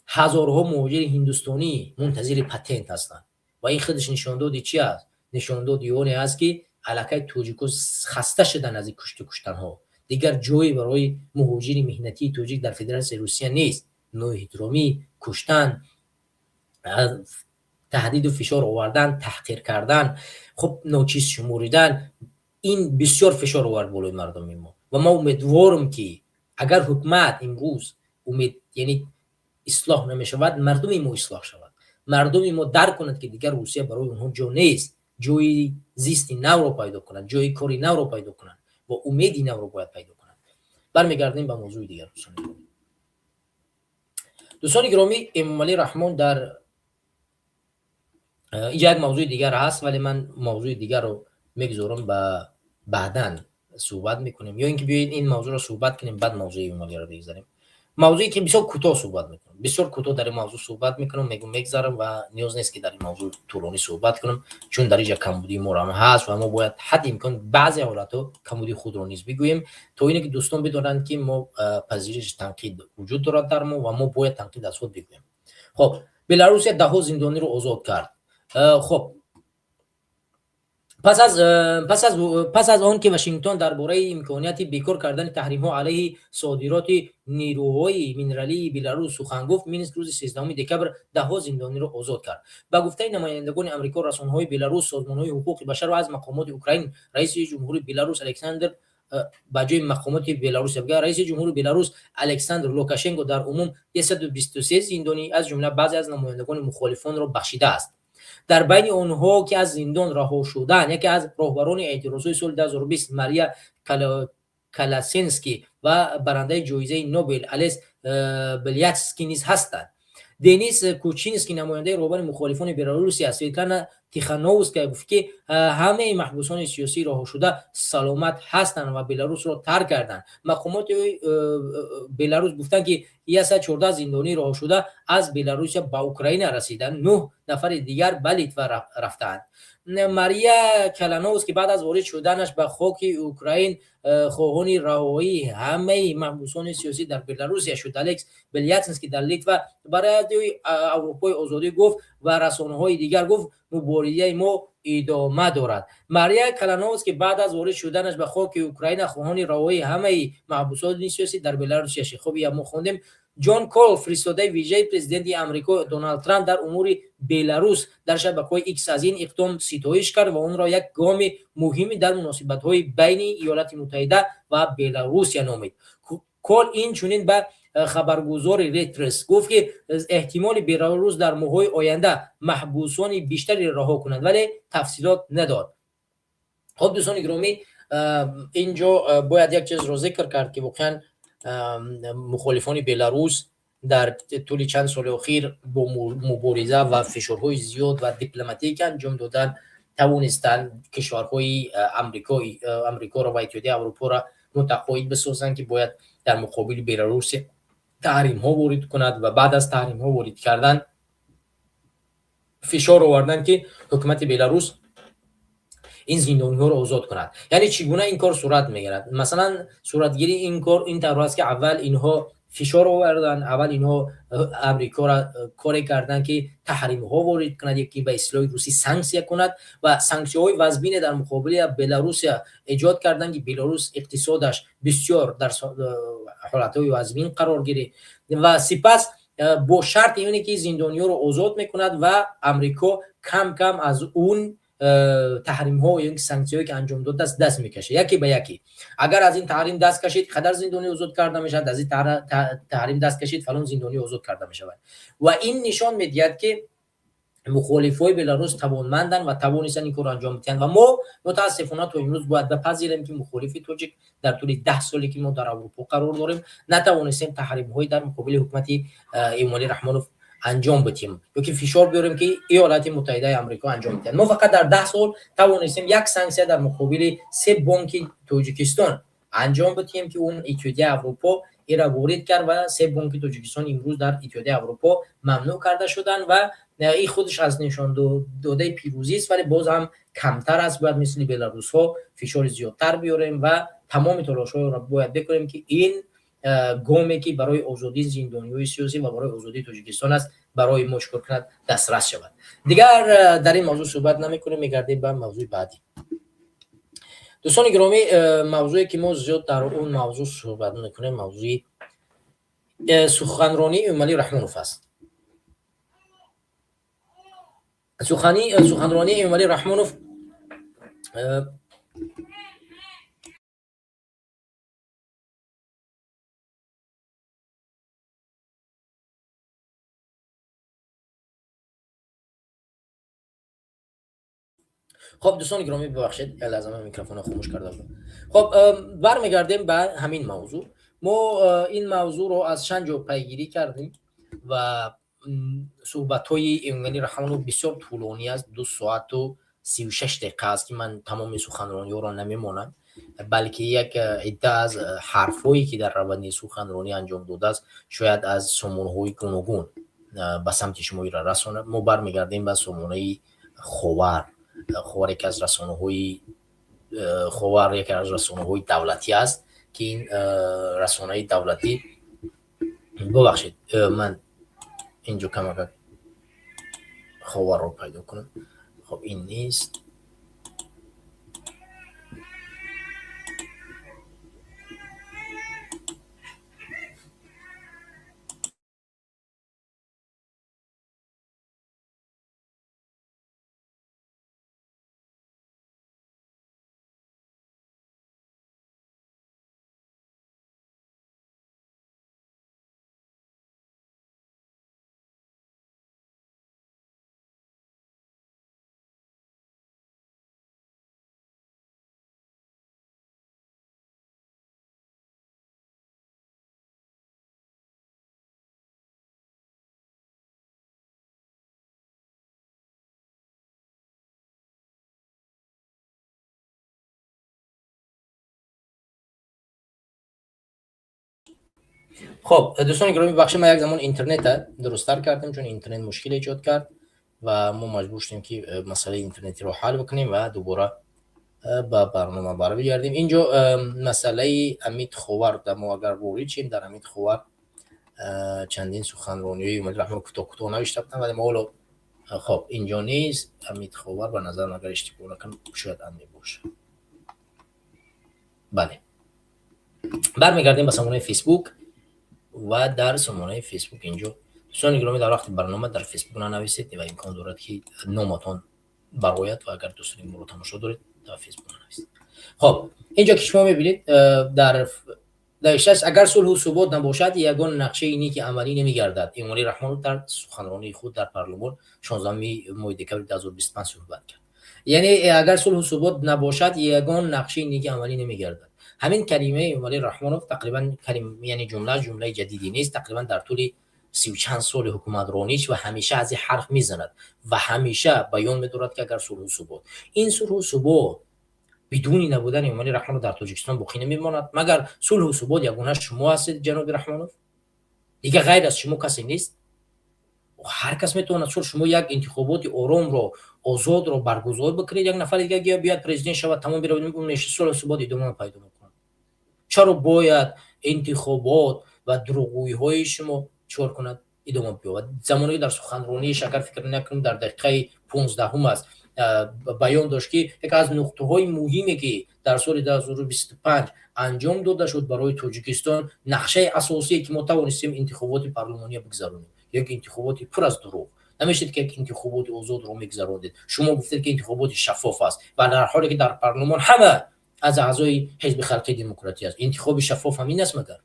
هزارها مهاجر هندوستانی منتظر پتنت هستند و این خودش نشان دادی چی است نشان دادی اونی است که علاقه توجیکو خسته شدن از این کشتن ها دیگر جایی برای مهاجر مهنتی توجیک در فدراسیون روسیه نیست نوع احترامی کشتن تهدید و فشار آوردن تحقیر کردن خب ناچیز شموریدن این بسیار فشار آورد بالای مردم ما و ما امیدوارم که اگر حکومت امروز یعنی اصلاح نمیشود مردم ما اصلاح شود مردم ما درک کند که دیگر روسیه برای اونها جا نیست جوی زیستی نو رو پیدا کنند جوی کاری نو رو پیدا کنند و امیدی نو رو باید پیدا کنند برمیگردیم به موضوع دیگر دوستان گرامی امام علی رحمان در یک موضوع دیگر هست ولی من موضوع دیگر رو میگذارم به بعداً صحبت میکنیم یا اینکه بیایید این موضوع رو صحبت کنیم بعد موضوع ایمالی رو بگذاریم. موضوعی که بسیار کوتاه صحبت میکنم، بسیار کوتاه در این موضوع صحبت میکنم، میگذارم و نیاز نیست که در این موضوع طولانی صحبت کنم، چون در اینجا کمبودی ما هم هست و ما باید حد امکان بعضی حالاتو کمبودی خود رو نیز بگوییم تا اینه که دوستان بدونن که ما پذیرش تنقید وجود دارد در ما و ما باید تنقید از خود بگوییم. خب بلاروس 10 زندانی رو آزاد کرد. خب پس از آن که واشنگتن درباره امکانیت بیکار کردن تحریم‌ها علیه صادرات نیروهای مینرالی بلاروس سخن گفت، مینسک روز 13 دکبر 10 زندانی را آزاد کرد. با گفته نمایندگان آمریکا، رسانه‌های بلاروس، سازمان‌های حقوق بشر و از مقامات اوکراین، رئیس جمهور بلاروس الکساندر بجای مقامات بلاروس رئیس جمهور بلاروس الکساندر لوکاشنکو در عموم 123 زندانی از جمله بعضی از نمایندگان مخالفان را بخشیده است. در بین آنها که از زندان رها شدند، یکی از راهبران اعتراضهای سال 2020 ماریا کلاسینسکی و برنده جایزه نوبل الیس بلیاتسکی نیز هستند. دنیس کوچینسکی نماینده راهبر مخالفان بلاروسی است. سویتلانا تیخانووسکا گفت که همه محبوسان سیاسی رها شده سلامت هستند و بلاروس را ترک کردند. مقامات بلاروس گفتند که 114 زندانی رها شده از بلاروس به اوکراین رسیدند، 9 نفر دیگر به لیتوا رفتند. ماریا کلانووسکی بعد از وارد شدنش به خاک اوکراین خواهان رهایی همه محبوسان سیاسی در بلاروس شد. الکس بلیاتسکی در لیتوا برای اروپای آزادی گفت و رسانه‌های دیگر گفت مبارزه ما ادامه دارد. ماریا کلانووسکی بعد از وارد شدنش به خاک اوکراین خواهان رهایی همه محبوسان سیاسی در بلاروس شد. خب ما خوندیم جان کول فرستاده ویژه پرزیدنت آمریکا دونالد ترامپ در امور بلاروس در شبکه‌های ایکس از این اقدام ستایش کرد و اون را یک گام مهمی در مناسبت‌های بین ایالات متحده و بلاروس نامید. کول این چنین به خبرگزار ریترس گفت که احتمال بلاروس در ماه‌های آینده محبوسان بیشتری رها کند ولی تفصیلات نداد. خب دوستان گرامی، اینجا باید یک چیز رو ذکر کرد که واقعا مخالفان بلاروس در طول چند سال اخیر با مبارزه و فشارهای زیاد و دیپلماتیک انجام دادن توانستند کشورهای امریکا را و اتحادیه اروپا را متقاعد بسازند که باید در مقابل بلاروس تحریم ها وارد کند و بعد از تحریم ها وارد کردن فشار آوردن که حکومت بلاروس این زندانی ها رو آزاد کند. یعنی چگونه این کار صورت میگیرد؟ مثلا صورتگیری این کار این طور است که اول اینها فشار آوردن، اول اینها امریکا را کاری کردن که تحریم ها وارد کند، یکی به اصطلاح روسی سانکسیا کند و سانکسیون های وزبین در مقابل بلاروس ایجاد کردن که بلاروس اقتصادش بسیار در حالت های وزبین قرار گیره و سپس با شرط اینه که زندانی ها رو آزاد میکند و امریکا کم کم از اون تحریم ها و یا سانکسیون که انجام داده است دست میکشه یکی به یکی. اگر از این تحریم دست کشید خدر زندانی آزاد کرده میشد، از این تحریم دست کشید فلان زندانی آزاد کرده میشود و این نشان میدهد که مخالفای بلاروس توانمندن و توانستن این کار انجام بدن و ما متاسفانه تا امروز باید بپذیریم که مخالف تاجیک در طول 10 سالی که ما در اروپا قرار داریم نتوانستیم تحریم های در مقابل حکومت ایمالی رحمانوف انجام بدیم یا که فشار بیاریم که ایالات متحده آمریکا انجام بدن. ما فقط در 10 سال توانستیم یک سانکسیا در مقابل 3 بانک تاجیکستان انجام بدیم که اون اتحادیه اروپا ایرا وارد کرد و 3 بانک تاجیکستان امروز در اتحادیه اروپا ممنوع کرده شدن و این خودش از نشان داده پیروزی است، ولی باز هم کمتر است. باید مثل بلاروس ها فشار زیادتر بیاریم و تمام تلاش‌ها را باید بکنیم که این گامی که برای آزادی زندانی‌های سیاسی و برای آزادی تاجیکستان است برای مشکل کند دسترس شود. دیگر در این موضوع صحبت نمی‌کنیم، می‌گردیم به موضوع بعدی. دوستان گرامی، موضوعی که ما زیاد در اون موضوع صحبت می‌کنیم موضوع سخنرانی ایمالی رحمانوف است. سخنرانی ایمالی رحمانوف خب دوستان گرامی ببخشید لازمه میکروفون خاموش کرده بودم. خب برمیگردیم به همین موضوع. ما این موضوع رو از چند جا پیگیری کردیم و صحبت‌های ایمالی رحمانوف بسیار طولانی است، 2 ساعت و 36 دقیقه است که من تمام سخنرانی را نمیمونم بلکه یک عده از حرفایی که در روند سخنرانی انجام داده است شاید از سمونهای گوناگون به سمت شما را رسانه. ما برمیگردیم به سمونه خاور. خاور یکی از رسانه‌های دولتی است که این رسانه دولتی، ببخشید من اینجا کمک خاور رو پیدا کنم. خب این نیست. خب دوستان گرامی، بخش ما یک زمان اینترنت درست‌تر کردیم چون اینترنت مشکل ایجاد کرد و ما مجبور شدیم که مسئله اینترنتی رو حل بکنیم و دوباره به برنامه برگردیم. اینجا مسئله امید خاور، در ما اگر وارد شیم در امید خاور چندین سخنرانی‌های امید رحمان کوتاه نوشته بودن ولی ما خب اینجا نیست. امید خاور به نظر اگر اشتباه نکنم شاید اندی باشه. بله، برمیگردیم به سامانه فیسبوک و در سامانه فیسبوک اینجا دوستان گرامی در وقت برنامه در فیسبوک ننویسید و امکان دارد که نامتان برآید و اگر دوستان ما رو تماشا دارید در فیسبوک ننویسید. خب اینجا که شما می‌بینید در نوشته اگر صلح و ثبات نباشد یگان نقشه اینی که عملی نمی‌گردد. امالی رحمان در سخنرانی خود در پارلمان 16 ماه دکمبر 2025 صحبت کرد. یعنی اگر صلح و ثبات نباشد یگان نقشه اینی که عملی نمی‌گردد. همین کلمه امالی رحمانوف تقریبا یعنی جمله جدیدی نیست. تقریبا در طول 30 و چند سال حکومت رانیش و همیشه از این حرف میزند و همیشه بیان می‌دارد که اگر صلح و ثبات، این صلح و ثبات بدون نبودن امالی رحمانوف در تاجیکستان باقی نمیماند. مگر صلح و ثبات یگانه شما هستید جناب رحمانوف؟ دیگه غیر از شما کسی نیست. هر کس میتونه شما یک انتخابات آرام رو آزاد رو برگزار بکنید، یک نفر دیگه بیاد پرزیدنت شود تمام بره اون میشه صلح و ثبات ادامه پیدا میکنه. چرا باید انتخابات و دروغگویی‌های شما چور کند ادامه بیابد؟ زمانی در سخنرانی شکر فکر نکنم در دقیقه 15 است بیان داشت که یک از نقطه‌های مهمی که در سال 2025 انجام داده شد برای تاجیکستان نقشه اساسی که ما توانستیم انتخابات پارلمانی بگذرونیم، یک انتخابات پر از دروغ. نمیشه که یک انتخابات آزاد رو میگذروندید. شما گفتید که انتخابات شفاف است و در حالی که در پارلمان همه از اعضای حزب خلقی دموکراتی است. انتخاب شفاف همین است. مگر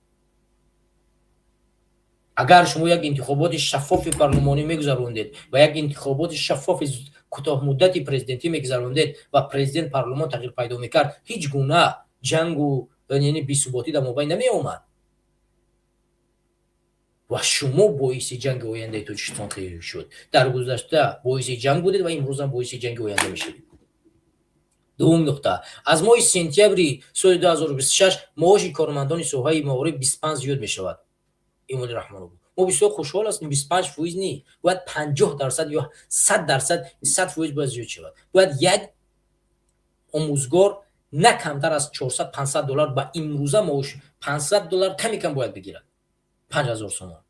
اگر شما یک انتخابات شفاف پارلمانی میگذروندید و یک انتخابات شفاف کوتاه مدتی پرزیدنتی میگذروندید و پرزیدنت پارلمان تغییر پیدا میکرد، هیچ گونه جنگ و یعنی بی‌ثباتی در مابین نمی اومد و شما باعث جنگ آینده تاجیکستان خواهید شد. در گذشته باعث جنگ بودید و امروز هم باعث جنگ آینده میشید. دوم نقطه، از ماه سپتامبر سال 2026 معاش کارمندان ساحه معماری 25 زیاد میشود. امالی رحمانوف ما بسیار خوشحال هستیم. 25% نه، باید 50% یا 100% باید زیاد شود. باید یک آموزگار نه کمتر از 400-500 دلار با امروزه معاش 500 دلار کمی کم باید بگیرد. 5000 تومان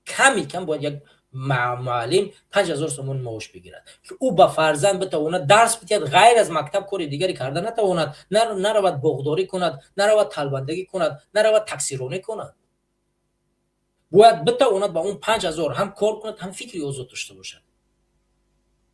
کمی کم باید یک معلم 5000 تومان معاش بگیرد که او با فرزند بتواند درس بدهد، غیر از مکتب کار دیگری کرده نتواند، نرود باغداری کند، نرود تلبندگی کند، نرود تاکسیرانی کند. باید بتواند با اون 5000 هم کار کند هم فکری آزاد داشته باشد.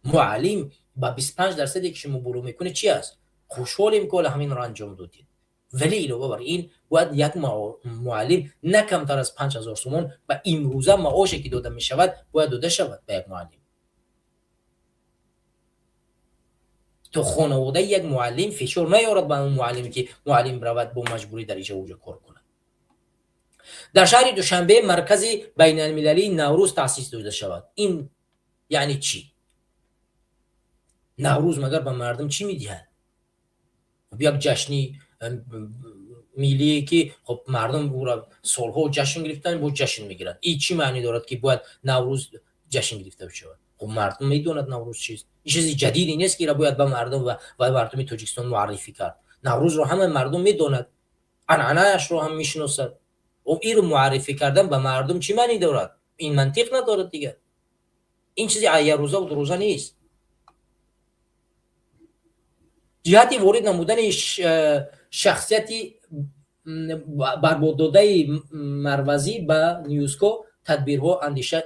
معلم با 25% که شما برو میکنه چی است؟ خوشحالیم که همین رو انجام دادید، ولی علاوه بر این باید یک معلم نه کمتر از 5000 تومان و امروزه معاشی که داده می شود باید داده شود به یک معلم. تو خانواده یک معلم فشار نیارد به اون معلمی که معلم رود با مجبوری در اینجا اونجا کار کنه. در شهر دوشنبه مرکز بین المللی نوروز تأسیس داده شود. این یعنی چی؟ نوروز مگر به مردم چی میدهد؟ یک جشنی ملی که خب مردم او را سالها جشن گرفتن با جشن میگیرن. این چی معنی دارد که باید نوروز جشن گرفته بشه؟ خب مردم میدونند نوروز چیست. این چیز جدیدی نیست که را باید به مردم و مردم تاجیکستان معرفی کرد. نوروز رو همه مردم میدونند، عنعنه‌اش رو هم میشناسند. و این رو معرفی کردن به مردم چی معنی دارد؟ این منطق ندارد دیگه. این چیزی یه روزه و دو روزه نیست. جهت وارد نمودن شخصیتی برباد داده مروزی به نیوسکو تدبیرها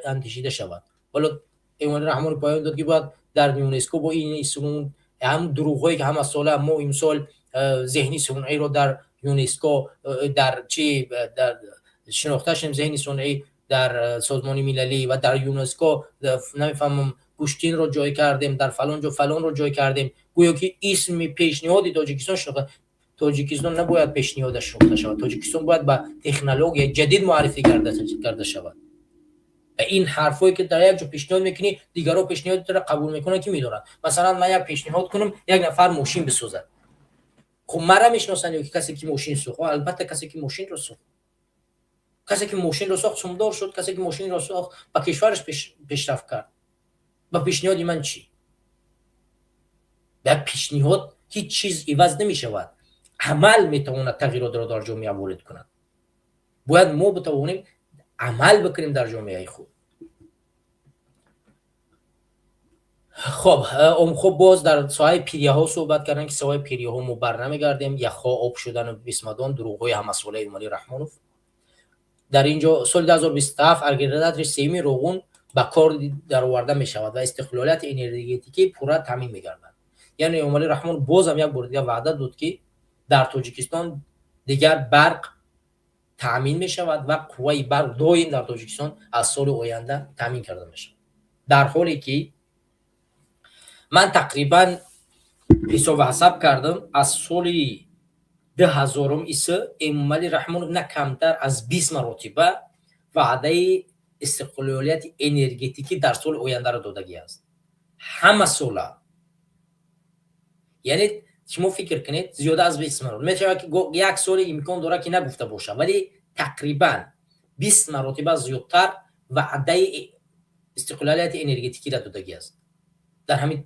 اندیشیده شود. حالا ایوان رحمان پایان داد که باید در یونسکو با این سمون هم دروغایی که هم سال ما امسال ذهنی صنعی رو در یونسکو در چی در شناخته شدیم، ذهنی صنعی در سازمان مللی و در یونسکو نمیفهمم گوشتین رو جای کردیم، در فلان جا فلان رو جای کردیم، گویا که اسم پیشنهادی تاجیکستان شده. تاجیکستان نباید پیشنهادش شده شود. تاجیکستان باید با تکنولوژی جدید معرفی کرده شود. و این حرفایی که در یک جا پیشنهاد میکنی دیگرها پیشنهاد رو قبول میکنن که میدونن. مثلا من یک پیشنهاد کنم یک نفر ماشین بسازه، خب مرا میشناسن که کسی که ماشین ساخت، البته کسی که ماشین رو ساخت، کسی که ماشین رو ساخت سمدار شد، کسی که ماشین رو ساخت با کشورش پیشرفت کرد. با پیشنهاد من چی؟ با پیشنهاد هیچ چیز عوض نمیشود. عمل میتواند تغییرات را در جامعه وارد کند. باید ما بتوانیم عمل بکنیم در جامعه خود. خب باز در ساحه پیریه ها صحبت کردن که ساحه پیریه ها ما برنمیگردیم. یخها آب شدن و بسمدان دروغ های همساله ایمانی رحمانوف. در اینجا سال 2027 ارگردت سیمی روغون به کار در آورده می شود و استقلالیت انرژتیکی پورا تامین می گردد. یعنی ایمانی رحمان باز هم یک بار دیگه وعده داد که در تاجیکستان دیگر برق تامین می شود و قوه برق دائم در تاجیکستان از سال آینده تامین کرده می شود. در حالی که من تقریبا حساب کردم از سال 2000 ایمانی رحمان نه کمتر از 20 مرتبه وعده استقلالیت انرژتیکی در سال آینده را دادگی است. همه سالا. یعنی شما فکر کنید زیاده از 20 مرتبه میشه که یک سال امکان داره که نگفته باشه، ولی تقریبا 20 مرتبه زیادتر وعده استقلالیت انرژتیکی را دادگی است. در همین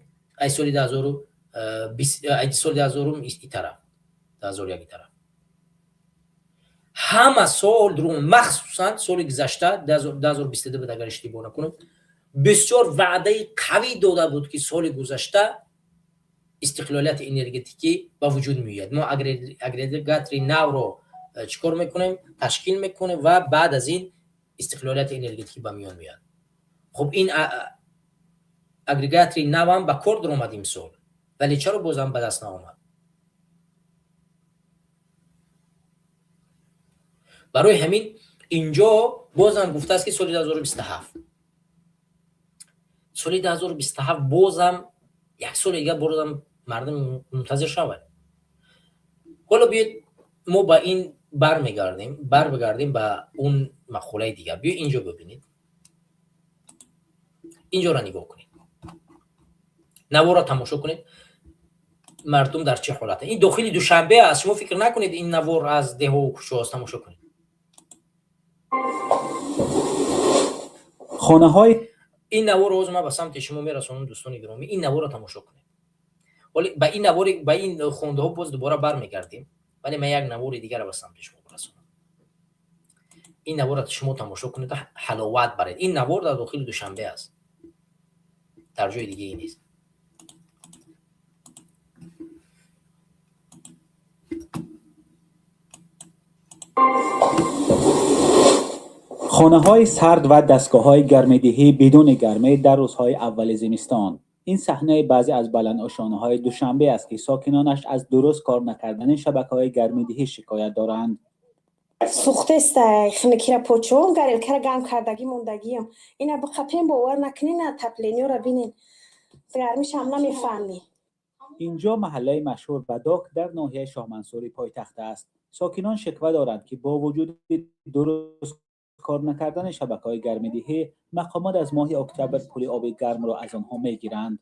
سال 2020 سال 2000 این طرف 2001 طرف همه سال درون مخصوصا سال گذشته 2022 بود اگر اشتباه نکنم بسیار وعده قوی داده بود که سال گذشته استقلالیت انرژتیکی با وجود میاد. ما اگریگاتری نو رو چیکار میکنیم؟ تشکیل میکنه و بعد از این استقلالیت انرژتیکی به میان میاد. خب این اگریگاتری نو هم به کار در اومد امسال، ولی چرا بازم به دست نیامد؟ برای همین اینجا بازم گفته است که سال 2027 بازم یک سال دیگه بازم مردم منتظر شود. حالا بیاید ما با این بگردیم به اون مقوله دیگه. بیاید اینجا ببینید، اینجا را نگاه کنید، نوار را تماشا کنید مردم در چه حالته. این داخل دوشنبه است، شما فکر نکنید این نوار از ده و کوچه است. تماشا کنید خانه های این نوار رو ما به سمت شما میرسونم. دوستان گرامی این نوار رو تماشا کنید. ولی با این نوار با این خونده ها باز دوباره برمیگردیم، ولی من یک نوار دیگر رو به سمت شما برسونم. این نوار رو شما تماشا کنید، حلاوت برید. این نوار در داخل دوشنبه است، در جای دیگه ای نیست. خانه های سرد و دستگاه های گرمه‌دهی بدون گرمه در روزهای اول زمستان. این صحنه بعضی از بلند آشانه های دوشنبه است که ساکنانش از درست کار نکردن شبکه های گرمه‌دهی شکایت دارند. سوخته است خنکیره پوچون گریل کار گرم کردگی موندگیم. اینا با خپین باور نکنین تپلینیو را بینین گرمیش هم نمیفهمی. اینجا محله مشهور بداک در ناحیه شاه منصوری پایتخت است. ساکنان شکوه دارند که با وجود درست کار نکردن شبکه‌های گرمه‌دهی مقامات از ماه اکتبر پول آب گرم را از آنها میگیرند.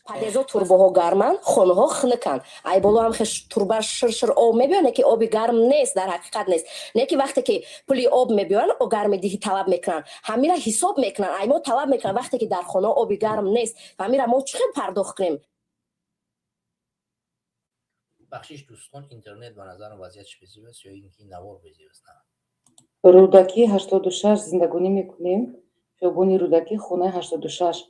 падезо турбоҳо гарманд, хонаҳо хнаканд. Ай боло ҳам турба ширшир об мебиёне ки оби гарм нест, дар ҳақиқат нест. Не ки вақте ки пули об мебиёранд, гармидиҳӣ талаб мекунанд. Ҳамира ҳисоб мекунанд. Ай мо талаб мекунанд вақте ки дар хона оби гарм нест. ҳамира мо чӣ хел пардохт кунем? بخشش دوستان اینترنت به نظر وضعیتش بزرگ است یا اینکه نوار بزرگ است؟ رودکی 86 زندگانی میکنیم. خیابون رودکی خونه 86.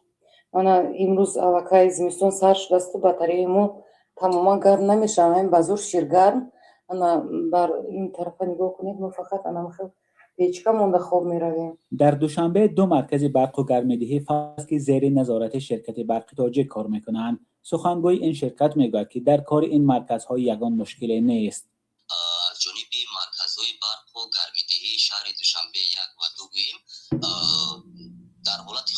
من امروز علاقه زمستون سر شده است و باتری ما تماما گرم نمیشویم. بازور شیرگرم. انا بر این طرف نگاه کنید ما فقط انا خیلی پیچکا مونده خواب میرویم. در دوشنبه 2 مرکز برق و گرم‌دهی فعال که زیر نظارت شرکت برق تاجیک کار میکنند. سخنگوی این شرکت میگوید که در کار این مرکزهای یگان مشکلی نیست. از جانب مرکزهای برق و گرم‌دهی شهر دوشنبه 1 و 2 گوییم در حالت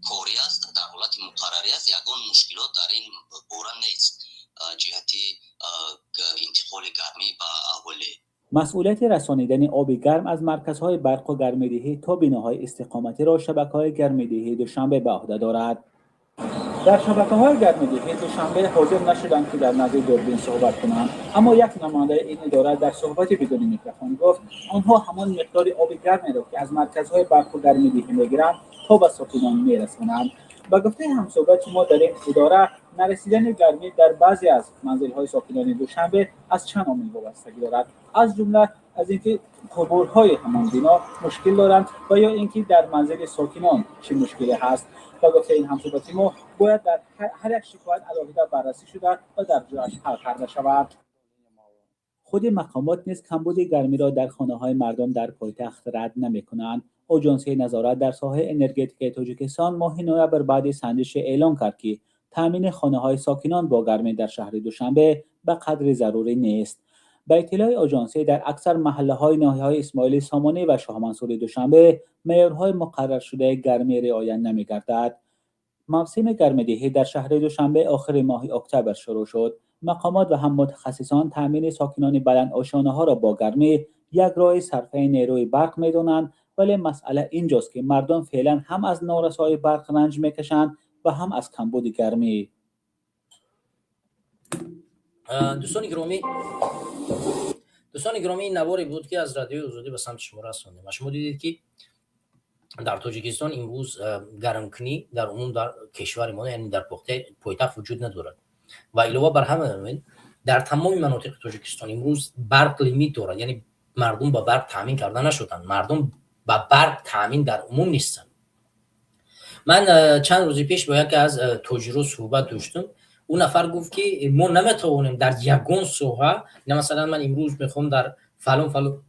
کاری است، در حالت مقرری است. یگان مشکلات در این باره نیست جهت انتقال گرمی به اهالی. مسئولیت رسانیدن آب گرم از مرکزهای برق و گرم‌دهی تا بیناهای استقامتی را شبکه‌های گرم‌دهی دوشنبه به عهده دارد. در شبکه‌های گرم‌دهی دوشنبه حاضر نشدند که در نزد دوربین صحبت کنند، اما یک نماینده این اداره در صحبتی بدون میکروفون گفت آنها همان مقدار آب گرمی را که از مرکزهای برق و گرم‌دهی می‌گیرند تا به ساکنان می‌رسانند. با گفته همصحبت ما در این اداره نرسیدن گرمی در بعضی از منزل‌های ساکنان دوشنبه از چند عامل وابستگی دارد، از جمله از اینکه قبورهای همان بنا مشکل دارند و یا اینکه در منزل ساکنان چه مشکلی هست. با گفته این همصحبت ما باید در هر یک شکایت علاوه بررسی شده و در جایش حل کرده شود. خود مقامات نیز کمبود گرمی را در خانه‌های مردم در پایتخت رد نمی‌کنند. آژانس نظارت در ساحه انرژتیک تاجیکستان ماه نوامبر بعد سنجش اعلام کرد که تامین خانه‌های ساکنان با گرمی در شهر دوشنبه به قدر ضروری نیست. با اطلاع آژانس در اکثر محله‌های ناحیه‌های اسماعیل سامانی و شاه منصور دوشنبه معیارهای مقرر شده گرمی رعایت نمی‌گردد. موسم گرم‌دهی در شهر دوشنبه آخر ماه اکتبر شروع شد. مقامات و هم متخصصان تامین ساکنان بلند آشانه‌ها را با گرمی یک راه صرفه نیروی برق می‌دانند، ولی مسئله اینجاست که مردم فعلا هم از نارسایی برق رنج می‌کشند و هم از کمبود گرمی. دوستان گرامی این نواری بود که از رادیو آزادی به سمت شما رساندیم. شما دیدید که در تاجیکستان امروز گرمکنی در عموم در کشور ما یعنی در پایتخت وجود ندارد و علاوه بر همه در تمام مناطق تاجیکستان امروز برق لیمیت دارد، یعنی مردم با برق تامین کرده نشدند، مردم با برق تامین در عموم نیستند. من چند روز پیش با یکی از تاجرها صحبت داشتم. اون نفر گفت که ما نمیتوانیم در یگان ساحه، نه مثلا من امروز میخوام در فلان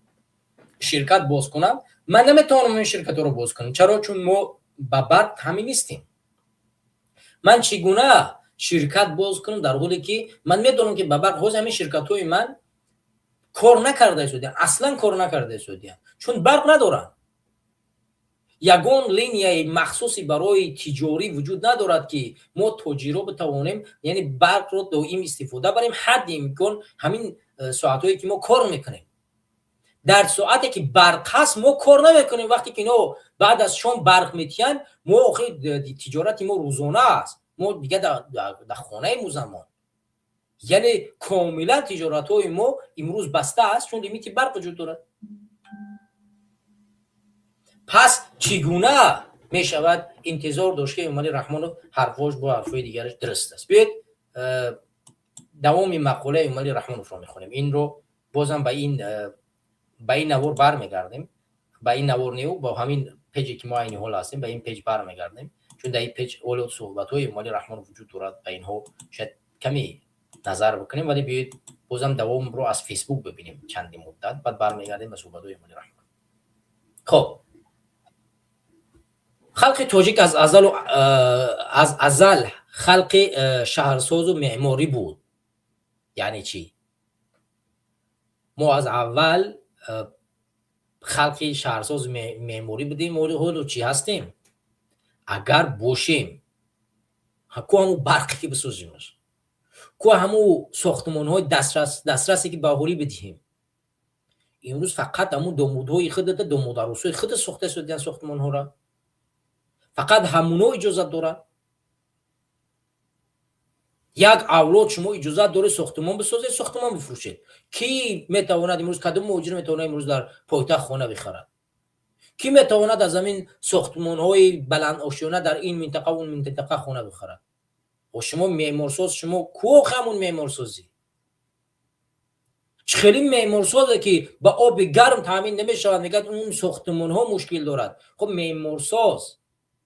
شرکت باز کنم، من نمیتونم این شرکت رو باز کنم. چرا؟ چون ما با برق تامین نیستیم. من چگونه شرکت باز کنم در حالی که من میدونم که با برق ها همین شرکت های من کار نکرده شدن، اصلا کار نکرده شدن، چون برق ندارن. یگان لینیه مخصوصی برای تجاری وجود ندارد که ما تاجرها بتوانیم یعنی برق رو دائم استفاده بریم حد امکان همین ساعتایی که ما کار میکنیم. در ساعتی که برق هست ما کار نمیکنیم. وقتی که اینا بعد از شام برق میتین، ما تجارت ما روزانه است، ما دیگه در خانه مزمان، یعنی کاملا تجارت های ما امروز بسته است چون لیمیت برق وجود دارد. پس چگونه می شود انتظار داشت که امام رحمان حرفاش با حرفای دیگرش درست است؟ بیاید دوام مقاله امام رحمان رو میخونیم. این رو بازم به این نوار برمیگردیم، به این نوار نیو با همین پیجی که ما این حال هستیم به این پیج برمیگردیم، چون در این پیج اول صحبت های امام رحمان وجود دارد. به اینها شاید کمی نظر بکنیم، ولی بیاید بازم دوام رو از فیسبوک ببینیم چندی مدت، بعد برمیگردیم به صحبت های امام رحمان. خب خلق تاجیک از ازل خلق شهرساز و معماری بود. یعنی چی؟ ما از اول خلق شهرساز معماری بودیم. حالا چی هستیم؟ اگر باشیم کو همون برقی که بسازیمش، کو همون ساختمان های دسترسی که بهاری بدهیم. امروز فقط همون دامودهای خود دامود عروسای خود ساخته شدن ساختمان ها را، فقط همونا اجازت دارن. یک اولاد شما اجازه داره ساختمان بسازید، ساختمان بفروشید. کی میتواند امروز کدوم مهاجر میتواند امروز در پایتخت خانه بخرد؟ کی میتواند از همین ساختمان های بلند آشیانه در این منطقه و اون منطقه خانه بخرد؟ و شما معمارساز، شما کو همون معمارسازی؟ خیلی معمارسازه که با آب گرم تامین نمیشود، میگه اون ساختمان ها مشکل دارد. خب معمارساز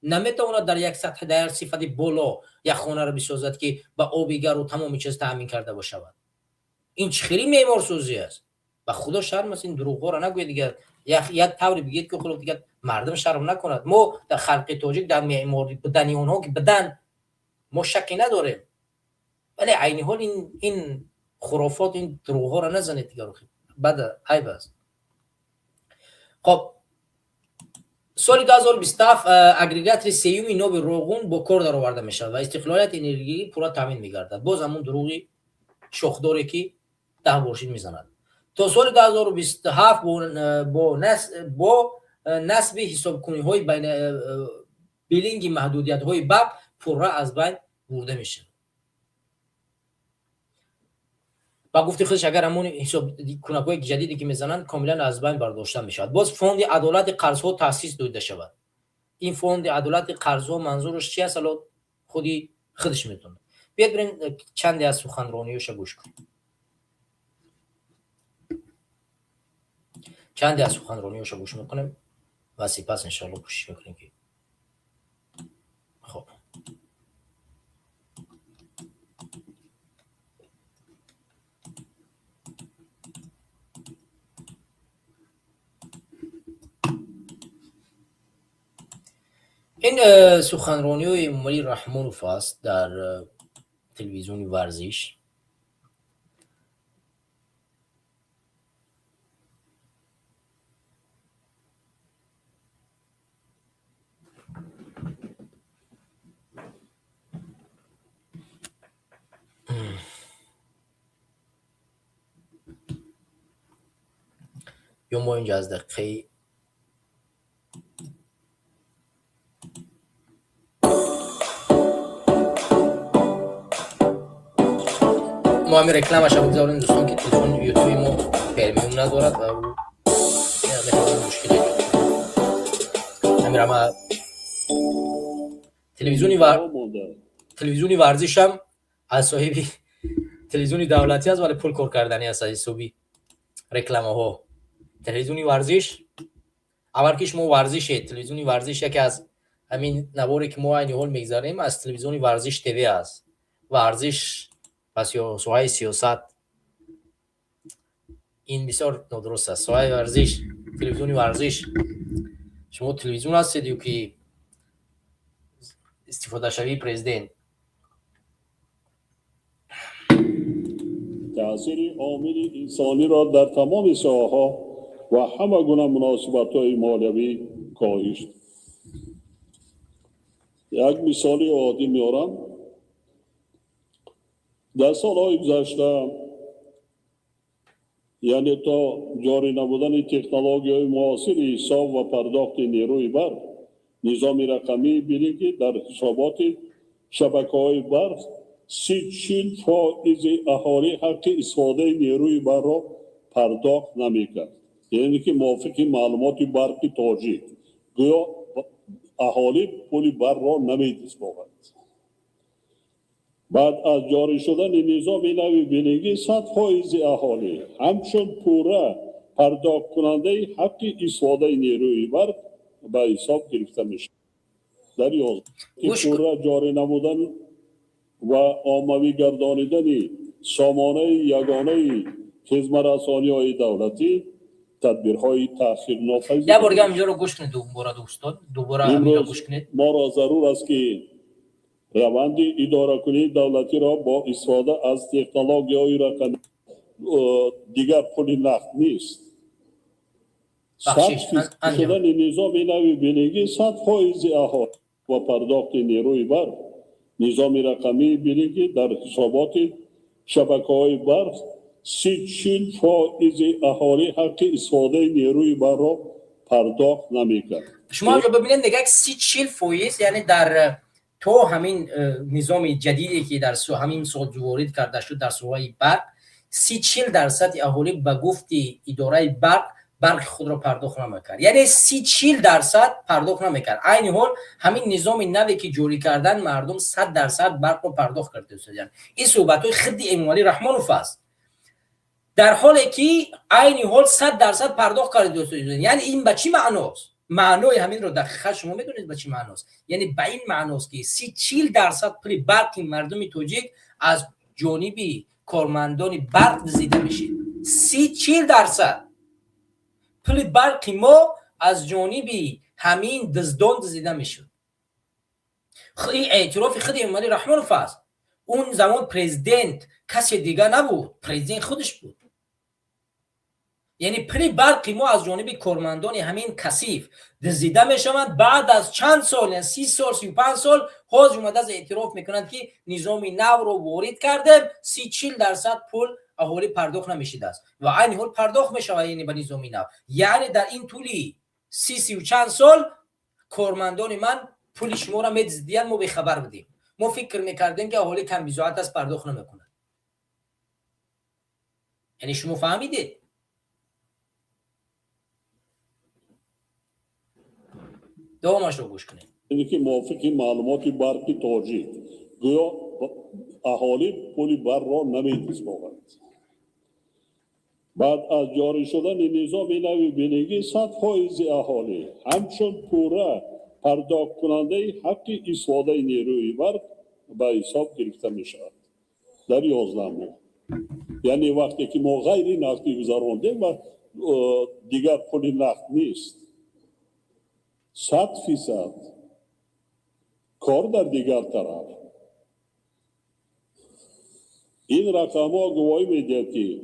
نمیتواند در یک سطح در صفت بالا یک خانه رو بسازد که با آب گرم و تمام چیز تامین کرده باشد. این خیلی معمارسازی است. و خدا شرم است این دروغ را نگوید دیگه. یک طوری بگید که خود دیگه مردم شرم نکند. ما در خلق تاجیک در معماری بدنی اونها که بدن ما شکی نداریم، ولی عین حال این خرافات، این دروغ ها را نزنید دیگه. بعد عیب است. خب سال 2027 اگریگات سیوم نو روغون با کار در آورده می شود و استقلالیت انرژی پورا تامین می گردد. باز همون دروغی شخداری که ده باشید می زند. تا سال 2027 با نصب حساب کنی های بین بیلینگ محدودیت های باب پورا از بین برده می شود. با گفته خودش اگر همون حساب کنک‌های جدیدی که میزنن کاملا از بین برداشته می شود. باز فوند عدالت قرض‌ها تأسیس داده شود. این فوند عدالت قرض‌ها منظورش چی است؟ الان خودش میتونه. بیاید بریم چندی از سخنرانی‌هاش گوش کنیم. چندی از سخنرانی‌هاش گوش میکنیم و سپس ان شاء الله کوشش میکنیم که خب این سخنرانی های مولی رحمانوف است در تلویزیون ورزش. یا ما اینجا از دقیقه ما همین رکلمش رو بگذاریم دوستان که تلفن یوتیوب ما پرمیوم ندارد و او مشکلی دارد. همین همه تلویزیونی ورزش هم از صاحبی تلویزیونی دولتی است ولی پول کار کردنی است. از صوبی رکلمه ها تلویزیونی ورزش اول کش ما ورزش تلویزیونی ورزش یکی از همین نواری که ما این حال میگذاریم از تلویزیونی ورزش تیوی است. ورزش پس یا سوهای سیاست این بسیار نادرست است. سوهای ورزش تلویزیونی ورزش شما تلویزیون هستید که استفاده شوی پرزیدنت تأثیر عامل انسانی را در تمام ساحه‌ها و همه گونه مناسبت‌های مالیوی کاهش. یک مثال عادی میارم. در سال‌های گذشته یعنی تا جاری نبودن تکنولوژی‌های معاصر حساب و پرداخت نیروی برق، نظام رقمی بینید در حسابات شبکه‌های برق 30-40% اهالی حق استفاده نیروی برق را پرداخت نمی‌کرد. یعنی که موافق معلومات برق تاجیک گویا اهالی پول برق را نمی‌دریافت. بعد از جاری شدن نظام نوی بینگی 100% اهالی همچون پورا پرداخت کننده حق استفاده نیروی برق به حساب گرفته میشه. در این پورا جاری نمودن و عمومی گردانیدن سامانه یگانه خدمت رسانی‌های دولتی تدبیرهای تأخیر ناپذیر. یه بار اینجا رو گوش کنید دوباره همینجا گوش کنید. ما را ضرور است که روند اداره کنی دولتی را با استفاده از تکنولوژی‌های رقمی دیگر پول نقد نیست. شدن نظام نوی بینگی 100% اهالی و پرداخت نیروی برق، نظام رقمی بینگی در حسابات شبکه‌های برق 30-40% اهالی حق استفاده نیروی برق را پرداخت نمی‌کرد. شما اگه ببینید نگاه 30-40% یعنی در تو همین نظام جدیدی که در همین سال وارد کرده شد در سوهای برق 30-40% اهالی به گفت اداره برق خود را پرداخت نمیکرد، یعنی 30-40% پرداخت نمیکرد. عین حال همین نظام نوی که جوری کردن مردم 100% برق رو پرداخت کرده بودند. این صحبت های خدی اموالی رحمان و فضل، در حالی که عین حال 100% پرداخت کرده بودند. یعنی این به چی معناست؟ معنای همین رو دقیقاً شما میدونید به چی معناست؟ یعنی به این معناست که 30-40% پول برق مردم تاجیک از جانب کارمندان برق دزدیده میشه. 30-40% پول برق ما از جانب همین دزدان دزدیده میشد. این اعتراف خود امامعلی رحمه الله فضل. اون زمان پرزیدنت کسی دیگه نبود، پرزیدنت خودش بود. یعنی پول برق ما از جانب کارمندان همین کثیف دزدیده میشوند. بعد از چند سال، یعنی 30 سال 35 سال حاضر اومده از اعتراف میکنند که نظام نو رو وارد کردیم، 30-40% پول اهالی پرداخت نمیشید است و عین حال پرداخت میشود یعنی به نظام نو. یعنی در این طولی 30 و چند سال کارمندان من پول شما را میدزدیدن، ما به خبر بودیم. ما فکر میکردیم که اهالی کم بیزاعت است پرداخت نمیکنند. یعنی شما فهمیدید؟ دومش رو گوش کنید. اینه که موافق معلومات برق تاجیک گویا اهالی پول برق را نمی‌دزدند. بعد از جاری شدن نظام نوی بینگی 100% اهالی همچون پوره پرداخت کننده حق استفاده نیروی برق به حساب گرفته می شود در 11 ماه. یعنی وقتی که ما غیر نقدی گذراندیم و دیگر پول نقد نیست، 100% کار در دیگر طرف. این رقم ها گواهی میدهد که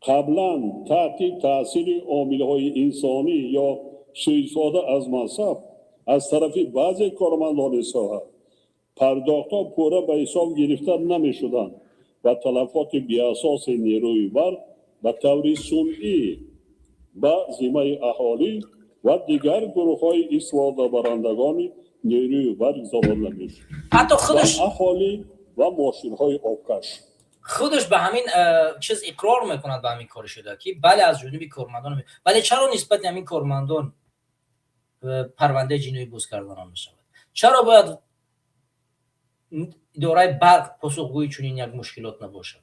قبلا تحت تاثیر عامل‌های انسانی یا سوءاستفاده از منصب از طرف بعضی کارمندان ساحه پرداخت‌ها پوره به حساب گرفته نمی‌شدند و تلفات بی‌اساس نیروی برق به طور صنعی به ذمه اهالی و دیگر گروه‌های استفاده برندگان نیروی برق گذرانده می‌شد. حتی خودش اهالی و ماشین‌های آبکش خودش به همین چیز اقرار میکند به همین کار شده که بله از جانب کارمندان. ولی چرا نسبت همین کارمندان پرونده جنایی باز کردن نمی‌شود؟ چرا باید اداره برق پاسخگوی چنین یک مشکلات نباشد؟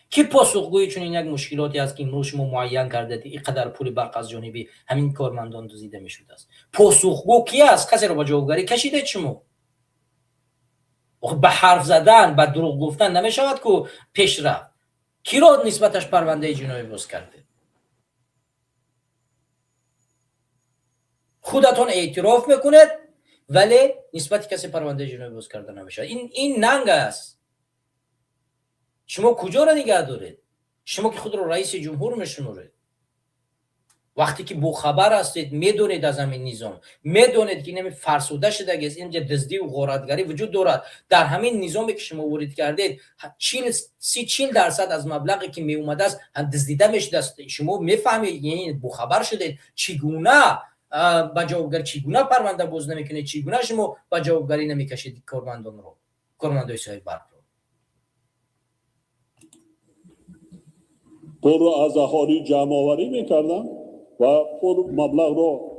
کی پاسخگوی چنین یک مشکلاتی است که امروز شما معین کرده اینقدر پول برق از جانب همین کارمندان دزدیده می‌شده است؟ پاسخگو کی است؟ کسی رو به جوابگری کشیده شما؟ به حرف زدن، به دروغ گفتن نمی‌شود که پیشرفت. کی رو نسبتش پرونده جنایی باز کرده؟ خودتون اعتراف میکنید ولی نسبت کسی پرونده جنایی باز کرده نمیشه. این ننگ است. شما کجا را نگه دارید؟ شما که خود رو رئیس جمهور میشمرید، وقتی که با خبر هستید، میدونید از همین نظام، میدونید که نمی فرسوده شده است، اینجا دزدی و غارتگری وجود دارد. در همین نظامی که شما وارد کردید 30-40% از مبلغی که می اومده است دزدیده میشده است. شما میفهمید، یعنی با خبر شدید چگونه با جوابگری، چگونه پرونده باز نمیکنید، چگونه شما با جوابگری نمیکشید کارمندان رو، کارمندای صاحب برق رو. پول رو از اهالی جمع آوری میکردن و پول مبلغ رو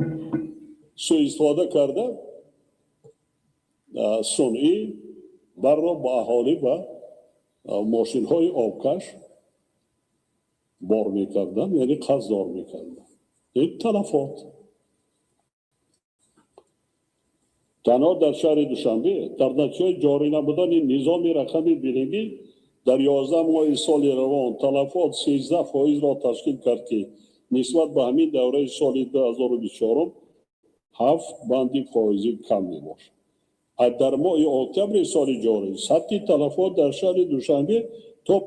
سوء استفاده کرده صنعی بر رو با اهالی و ماشین های آبکش بار میکردن، یعنی قرضدار میکردن. این تلفات تنها در شهر دوشنبه در نتیجه جاری نبودن این نظام رقمی بینگی در 11 ماه سال روان تلفات 13% را تشکیل کرد که نسبت به همین دوره سال 2024 7 بندی فائزی کم میباشد. در ماه اکتبر سال جاری سطح تلفات در شهر دوشنبه تا 5.1%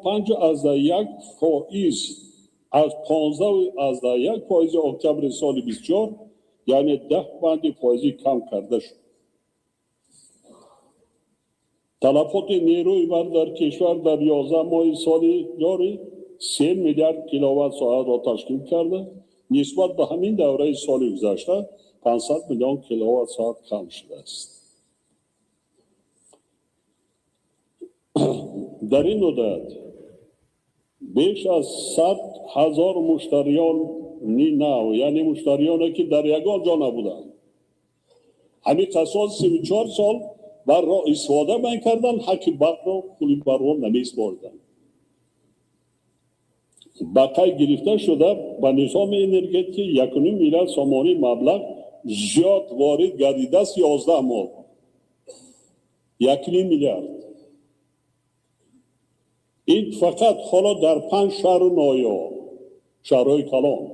از 15.1% اکتبر سال 24 یعنی 10 بندی فائزی کم کرده شد. تلفات نیروی برق در کشور در 11 ماه سال جاری 3 میلیارد کیلووات ساعت را تشکیل کرده. نسبت به همین دوره سال گذشته 500 میلیون کیلووات ساعت کم شده است. در این مدت بیش از 100,000 مشتریانی نو، یعنی مشتریانی که در یگان جا نبودن، همین کسان 34 سال بر را استفاده میکردن، حق برق را پولی برق نمیسپردن. بقای گرفته شده به نظام انرژتیکی 1.5 میلیارد سومانی مبلغ زیاد وارد گردیده 11 ماه. 1.5 میلیارد. این فقط حالا در 5 شهر نایاب، شهرهای کلان.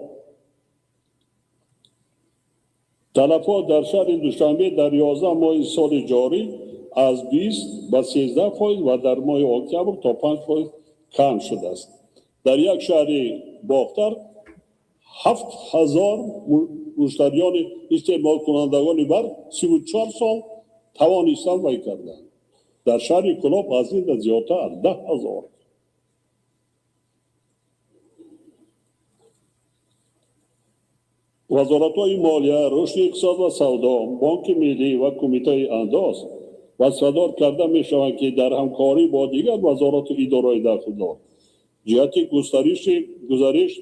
تلفات در شهر دوشنبه در 11 ماه سال جاری از 20 به 13% و در ماه اکتبر تا 5% کم شده است. در یک شهر باختر 7,000 مشتریان استعمال کنندگان برق 34 سال توانستند وی کردند. در شهر کلاب از این زیادتر 10,000. وزارت‌های مالیه، رشد اقتصاد و سودا، بانک ملی و کمیته انداز و صادر کرده می‌شوند که در همکاری با دیگر وزارت و اداره‌های داخلی جهت گزارش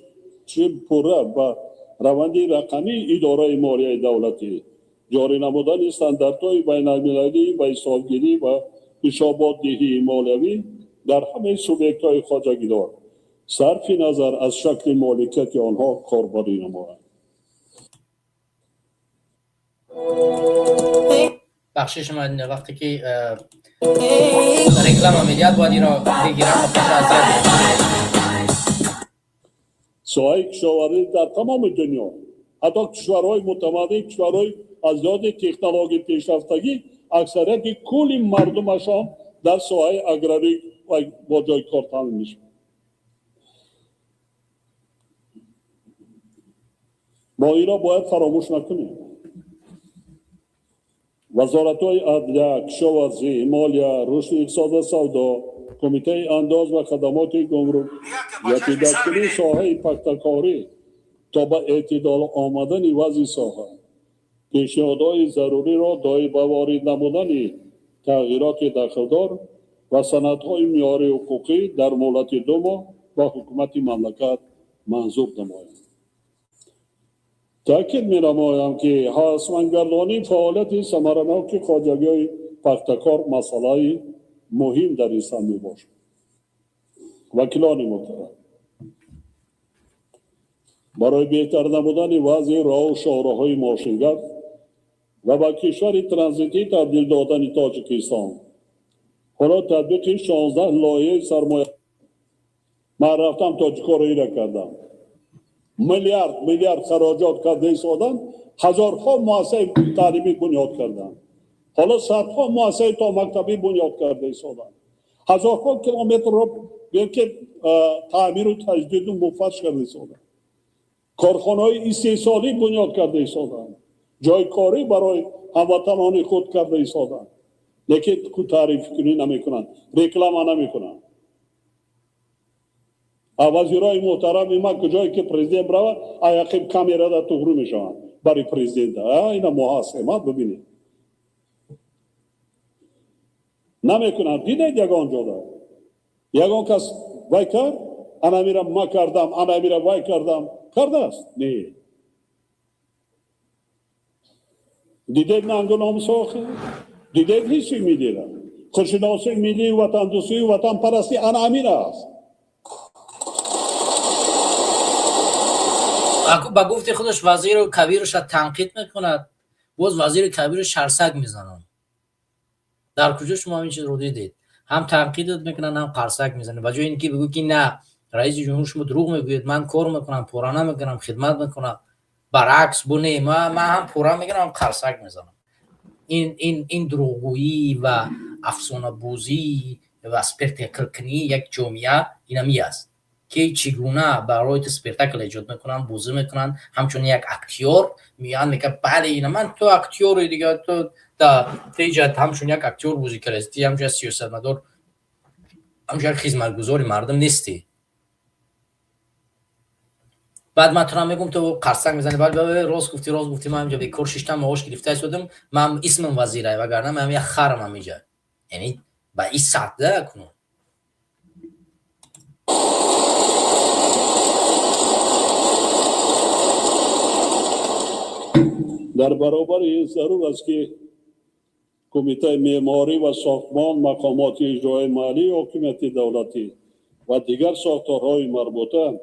پوره و روند رقمی اداره مالیه دولتی، جاری نمودن استانداردهای بین‌المللی و حسابگیری و حسابات دهی مالیوی در همه سوبیکت‌های خواجگیدار، صرف نظر از شکل مالکیت آنها کاربری نمایند. بخشش من وقتی که رکلام عملیات باید را بگیرم ساحه کشاورزی در تمام دنیا، حتی کشورهای متمدن، کشورهای از لحاظ تکنولوژی پیشرفتگی، اکثریت کل مردمشان در ساحه اگراری و با جای کار تامین میشه. ما اینا باید فراموش نکنیم. وزارت‌های عدلیه، کشاورزی، مالیه، رشد اقتصاد و سودا، کمیته انداز و خدمات گمرک، یکی دستگیری ساحه پختکاری تا به اعتدال آمدن وضع ساحه، پیشنهادهای ضروری را دای به وارد نمودن تغییرات داخلدار و سندهای معیاری حقوقی در مهلت 2 ماه با حکومت مملکت منظور نمایند. تأکید می‌نمایم که حتم‌گردانی فعالیت ثمرناک خواجگی‌های پختکار مسئله مهم در این سهم میباشد. وکیلان محترم، برای بهتر نمودن وضع راه و شاهراهای ماشینگر و به کشور ترانزیتی تبدیل دادن تاجیکستان، حالا تطبیق 16 لایحه سرمایه من رفتم تاجیک‌ها را کردم. میلیارد خراجات کرده ایستادن، هزارها مؤسسه تعلیمی بنیاد کردن. حالا صدها مؤسسه تا مکتبی بنیاد کرده ایستادن. هزارها کیلومتر رو که تعمیر و تجدید و مفرش کرده ایستادن. کارخانه‌های استحصالی بنیاد کرده ایستادن. جای کاری برای هموطنان خود کرده ایستادن. لیکن کو تعریف کنی نمیکنن، رکلام نمیکنن. وزیرای محترم ما کجایی که پرزیدنت برای آیاقیب کامیرا دا توغرو میشوند برای پرزیدنت. اینا محاسبات ببینید نمیکنن. دیدید یگان جدا یگان کس وای کرد، انا میرم ما کردم، انا میرم وای کردم، کرده است؟ نه. دیدید نانگونام سوخه؟ دیدید هیچی میدیدن. خودشناسی ملی، وطن دوستی، وطن پرستی انا امیر است. با گفت خودش وزیر کبیرش تنقید میکند، باز وزیر کبیرش شرسک میزنن. در کجا شما این چیز رو دیدید؟ هم تنقیدت میکنن هم قرصک میزنن. و جای اینکه بگو که نه رئیس جمهور شما دروغ میگوید، من کار میکنم، پورانه میکنم، خدمت میکنم، برعکس بونه ما هم پورا میگم، هم قرصک میزنم. این دروغگویی و افسانه بازی و اسپکتاکل یک جامعه اینمی است که چگونه برای اسپکتاکل ایجاد میکنن، بازی میکنن، همچون یک اکتور میان میگه بله اینا من تو اکتور دیگه، تو تا تیجت همچون یک اکتور بازی کردی، همچون سیاستمدار، همچون یک خدمتگزار مردم نیستی. بعد من تو میگم تو قرصک میزنی، بله راست گفتی من اینجا به کار ششتم معاش گرفته شدم، من اسمم وزیره وگرنه من یک خرم اینجا. یعنی با این سطح کنون. در برابر این ضرور است که کمیته معماری و ساختمان، مقامات اجرایی محلی، حکومت دولتی و دیگر ساختارهای مربوطه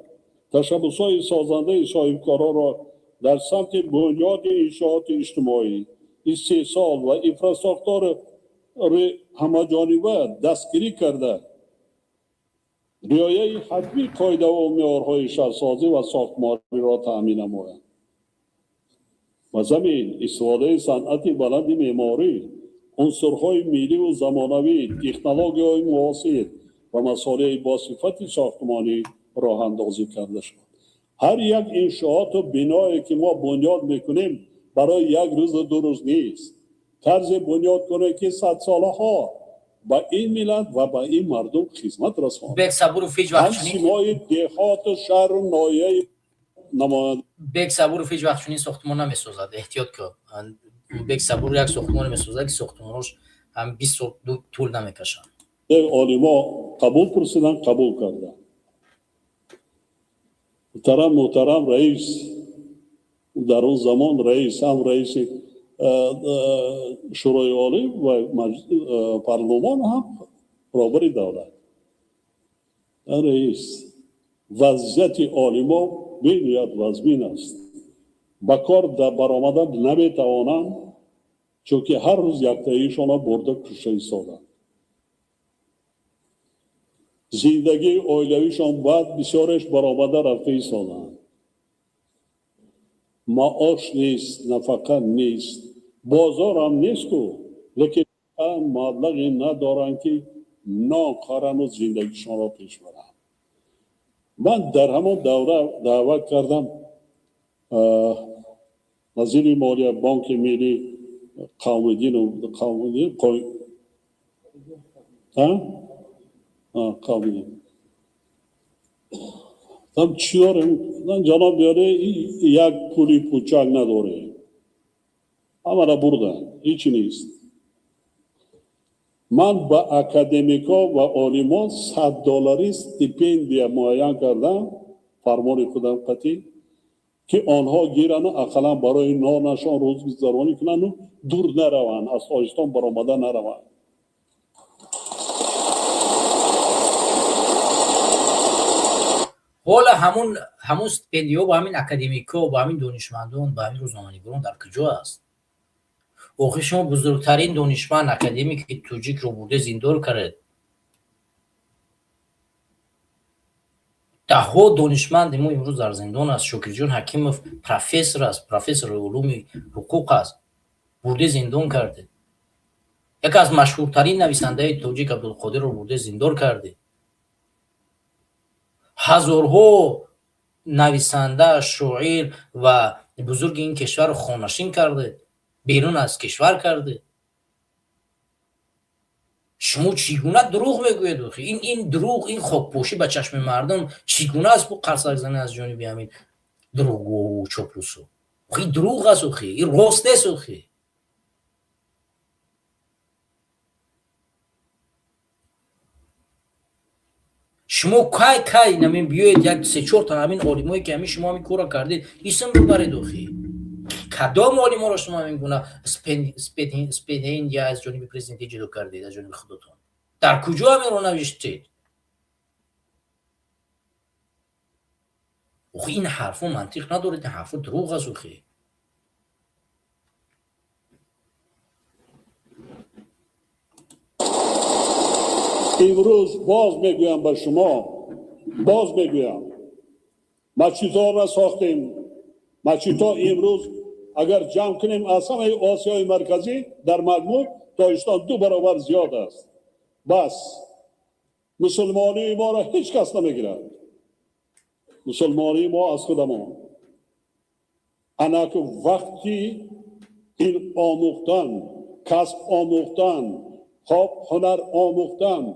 تشبس‌های سازنده صاحبکاران را در سمت بنیاد انشاءات اجتماعی، استحصال و انفراستراکچور همه‌جانبه دستگیری کرده رعایت حتمی قاعده و معیارهای شهرسازی و ساختمانی را تأمین نمایند. و زمین استفاده صنعت بلند معماری، عنصرهای ملی و زمانوی، تکنولوژی‌های معاصر و مسائل با صفت ساختمانی راه اندازی کرده شد. هر یک انشاءات و بنایی که ما بنیاد میکنیم برای یک روز و دو روز نیست. طرز بنیاد کنه که 100 ساله ها با این ملت و با این مردم خدمت رساند. بک صبور و فیج هم وقتشونی سیمای دهات و شهر و نایه نماینده بک صبور و فیج وقتشونی ساختمان نمیسازد. احتیاط کن. بک صبور یک ساختمان میسازد که ساختمانش هم 20 سال طول نمیکشن. عالما قبول پرسیدن، قبول کردن. محترم رئیس در اون زمان رئیس هم رئیس شورای عالی و پارلمان هم رهبر دولت رئیس وضعیت عالما بینیت وزمین است. با کار در برآمدن نمیتوانند چون که هر روز یک تاییشان برده کشته ایستادند. زندگی اویلویشان بعد بسیارش برآمده رفته ایستادند. معاش نیست، نفقه نیست، بازار هم نیست کو، لیکن مبلغی ندارند که نان خورند و زندگیشان را پیش برند. من در همون دوره دعوت کردم وزیر مالیه بانک ملی قومدین هم چی داریم؟ جناب بیاره یک پولی پوچک نداره. همه را بردن. هیچی نیست. من با اکادمیکا و عالمان $100 استیپندیا معین کردم، فرمان خودم قطعی که آنها گیرن اقلا برای نانشان روز گذرانی کنن و دور نروند، از تاجیکستان برآمده نروند. حالا همون استیپندیو با همین اکادمیکا و با همین دانشمندان با همین روزنامه‌نگاران در کجا است؟ آخه شما بزرگترین دانشمند اکادمیک که توجیک رو برده زندان کرد. ده‌ها دانشمند ما امروز در زندان است. شکرجان حکیموف پروفسور است، پروفسور علوم حقوق است، برده زندان کرده. یکی از مشهورترین نویسنده توجیک عبدالقادر رو برده زندان کرده. هزارها نویسنده، شاعر و بزرگ این کشور رو خانشین کرده، بیرون از کشور کرده. شما چگونه دروغ میگوید؟ این دروغ، این خاکپوشی به چشم مردم چگونه است با قرصک زنی از جانب همین دروغگو و چاپلوسو؟ این دروغ است، این راست نیست. شما کی نمیم بیاید یک 3-4 تا همین عالمایی که همین شما همین کارا کردید اسم ببرید. کدام عالما را شما همین گونه اسپیدین یا از جانب پرزیدنت جلو کردید، از جانب خودتون؟ در کجا همین رو نوشتید؟ این حرفا منطق ندارید، این حرفا دروغ است. امروز باز میگویم به شما، مسجدها را ساختیم. مسجدها امروز اگر جمع کنیم از همه آسیای مرکزی در مجموع تاجیکستان 2 برابر زیاد است. بس مسلمانی ما را هیچ کس نمیگیرد. مسلمانی ما از خودمان. انا که وقتی این آموختن، کسب آموختن، هنر آموختن،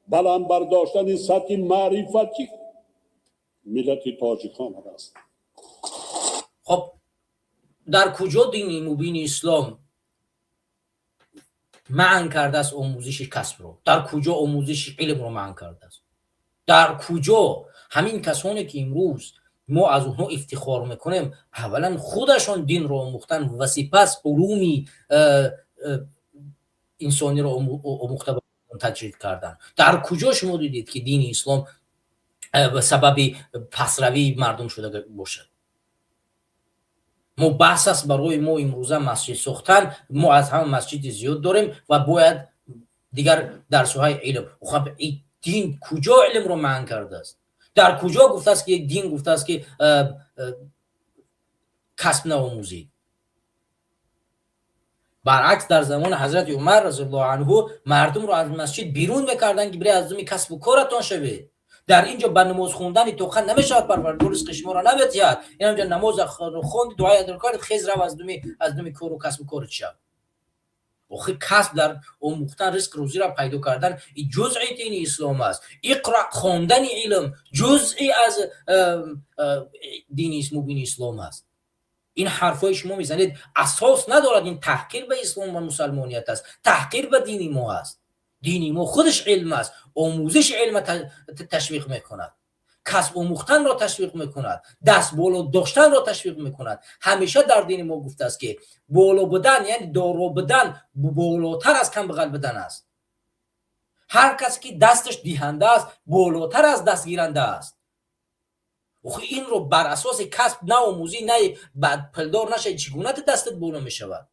بلند برداشتن سطح معرفتی ملت تاجیکان است. خب در کجا دین مبین اسلام منع کرده است آموزش کسب رو؟ در کجا آموزش علم رو منع کرده است؟ در کجا همین کسانی که امروز ما از اونها افتخار میکنیم اولا خودشان دین رو آموختن و سپس علومی انسانی رو آموخته و تجرید کردن. در کجا شما دیدید که دین اسلام به سبب پسروی مردم شده باشد؟ ما بحث است برای ما امروزه مسجد ساختن. ما از هم مسجد زیاد داریم و باید دیگر درس‌های علم. خب این دین کجا علم رو منع کرده است؟ در کجا گفته است که یک دین گفته است که کسب نآموزید؟ برعکس در زمان حضرت عمر رضی الله عنه مردم رو از مسجد بیرون میکردن که برای از دم کسب و کارتان شوید. در اینجا به نماز خوندن توخه نمیشود پروردگار رزق شما را نمیدهد. این همجا نماز خوند دعای در کارت خیز رو از دم کار و کسب و کارت شو. آخه کسب در آموختن رزق روزی را پیدا کردن این جزئی دین اسلام است. اقرا خواندن علم جزئی از دین اسلام است. این حرفای شما میزنید اساس ندارد. این تحقیر به اسلام و مسلمانیت است، تحقیر به دین ما است. دین ما خودش علم است، آموزش علم تشویق میکند، کسب آموختن را تشویق میکند، دست بالا داشتن را تشویق میکند. همیشه در دین ما گفته است که بالا بودن یعنی دارا بودن بالاتر از کم بغل بودن است. هر کسی که دستش دهنده است بالاتر از دست گیرنده است. این رو بر اساس کسب نآموزی نه بعد پلدار نشه چگونه دستت بالا می شود؟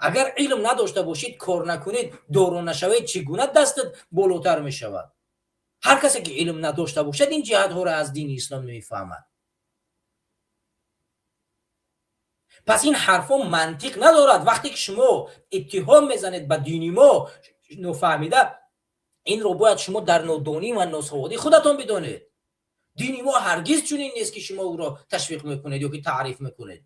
اگر علم نداشته باشید کار نکنید دارا نشوید چگونه دستت بالاتر می شود؟ هر کسی که علم نداشته باشد این جهت ها را از دین اسلام نمیفهمد. پس این حرفا منطق ندارد. وقتی که شما اتهام میزنید به دین ما نفهمیده، این رو باید شما در نادانی و ناسوادی خودتان بدانید. دین ما هرگز چنین نیست که شما او را تشویق میکنید یا که تعریف میکنید.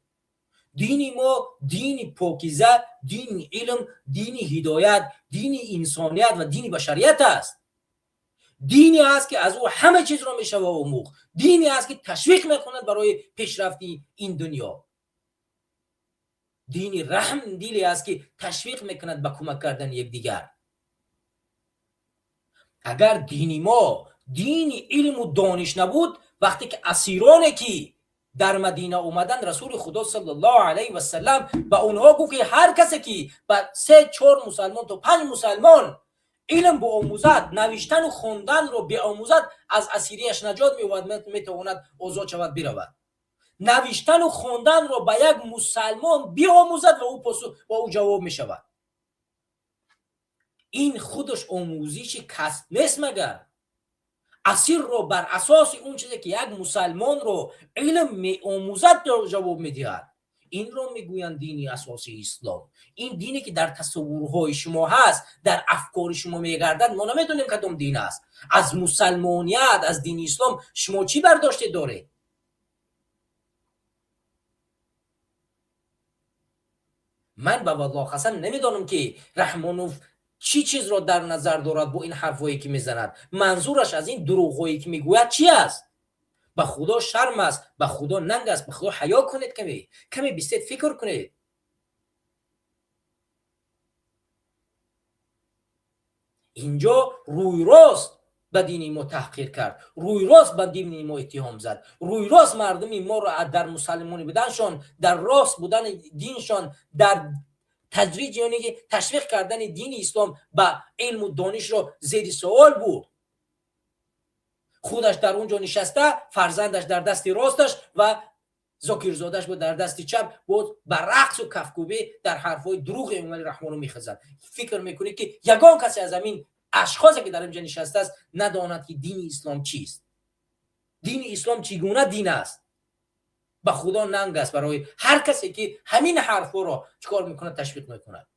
دین ما دین پاکیزه، دین علم، دین هدایت، دین انسانیت و دین بشریت است. دینی است که از او همه چیز را میشه آموخت. دینی است که تشویق میکند برای پیشرفتی این دنیا. دین رحم دیلی است که تشویق میکند به کمک کردن یکدیگر. اگر دین ما دین علم و دانش نبود، وقتی که اسیرانی که در مدینه اومدن رسول خدا صلی الله علیه و سلم به اونها گفت که هر کسی که به 3-4 مسلمان تا 5 مسلمان علم به آموزد، نوشتن و خواندن رو به آموزد، از اسیریش نجات میتواند آزاد شود برود. نوشتن و خواندن رو به یک مسلمان بیاموزد و او جواب میشود. این خودش آموزش کسب نیست مگر؟ اسیر رو بر اساس اون چیزی که یک مسلمان رو علم می آموزد جواب میدهد. این رو میگویند دینی اساسی اسلام. این دینی که در تصورهای شما هست، در افکار شما میگردد، ما نمیدونیم کدام دین است. از مسلمانیت، از دین اسلام شما چی برداشته داره؟ من به والله قسم نمیدونم که رحمانوف چی چیز را در نظر دارد با این حرفایی که میزند. منظورش از این دروغایی که میگوید چی است؟ به خدا شرم است، به خدا ننگ است، به خدا حیا کنید. کمی بیستید فکر کنید. اینجا روی راست به دین ما تحقیر کرد، روی راست به دین ما اتهام زد، روی راست مردم ما را در مسلمانی بودنشان، در راست بودن دینشان، در تجریج یعنی تشویق کردن دین اسلام به علم و دانش را زیر سوال بود. خودش در اونجا نشسته، فرزندش در دست راستش و زاکرزادش بود در دست چپ، بود به رقص و کفکوبی در حرفای دروغ امام رحمانو میخزد. فکر میکنه که یگان کسی از همین اشخاصی که در اینجا نشسته است نداند که دین اسلام چیست، دین اسلام چگونه دین است. به خدا ننگ است برای هر کسی که همین حرفا را چیکار میکنه، تشویق میکنه.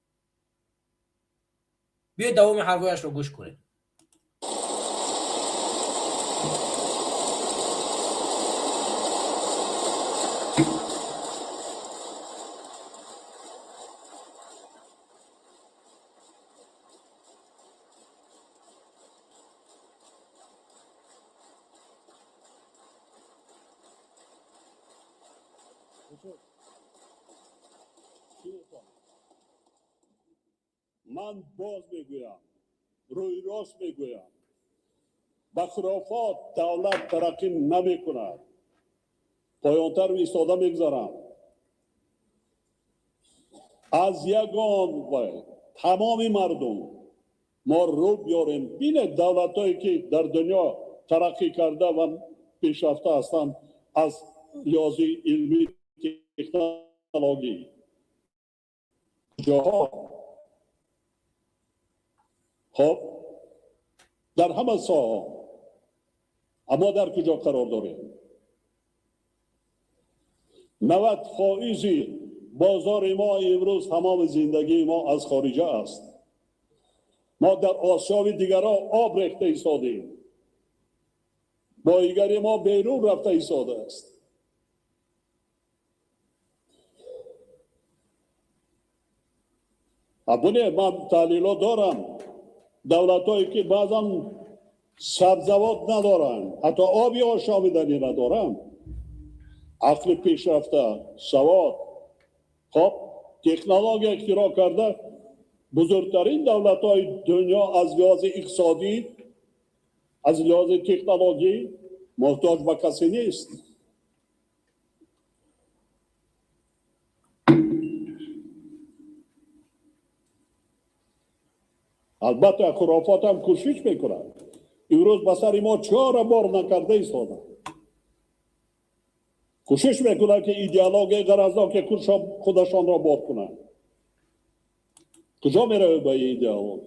بیاید دوام حرفایش رو گوش کنید. من باز میگویم، روی راست میگویم، با خرافات دولت ترقی نمی کند. پایانتر ایستاده میگذارم. از یگان و تمام مردم ما رو بیاریم. بینید دولت هایی که در دنیا ترقی کرده و پیشرفته هستند از لحاظ علمی تکنولوژی جاها، خب در همه ساحه، اما در کجا قرار داریم؟ 90% بازار ما امروز تمام زندگی ما از خارجه است. ما در آسیای دیگرها آب ریخته ایستادیم، بایگری ما بیرون رفته ایستاده است. ابونه من تحلیلات دارم، دولت هایی که بعضا سبزوات ندارن، حتی آبی آشامیدنی ندارن، عقل پیشرفته، سواد، خب تکنولوژی اختراع کرده، بزرگترین دولت های دنیا از لحاظ اقتصادی، از لحاظ تکنولوژی محتاج به کسی نیست. البته خرافات هم کوشش میکنند. امروز بسر ما 4 بار نکرده ایستادند. کوشش میکنند که ایدئولوژی غرضا که خودشان را باد کنند. کجا میره به ایدئولوژی؟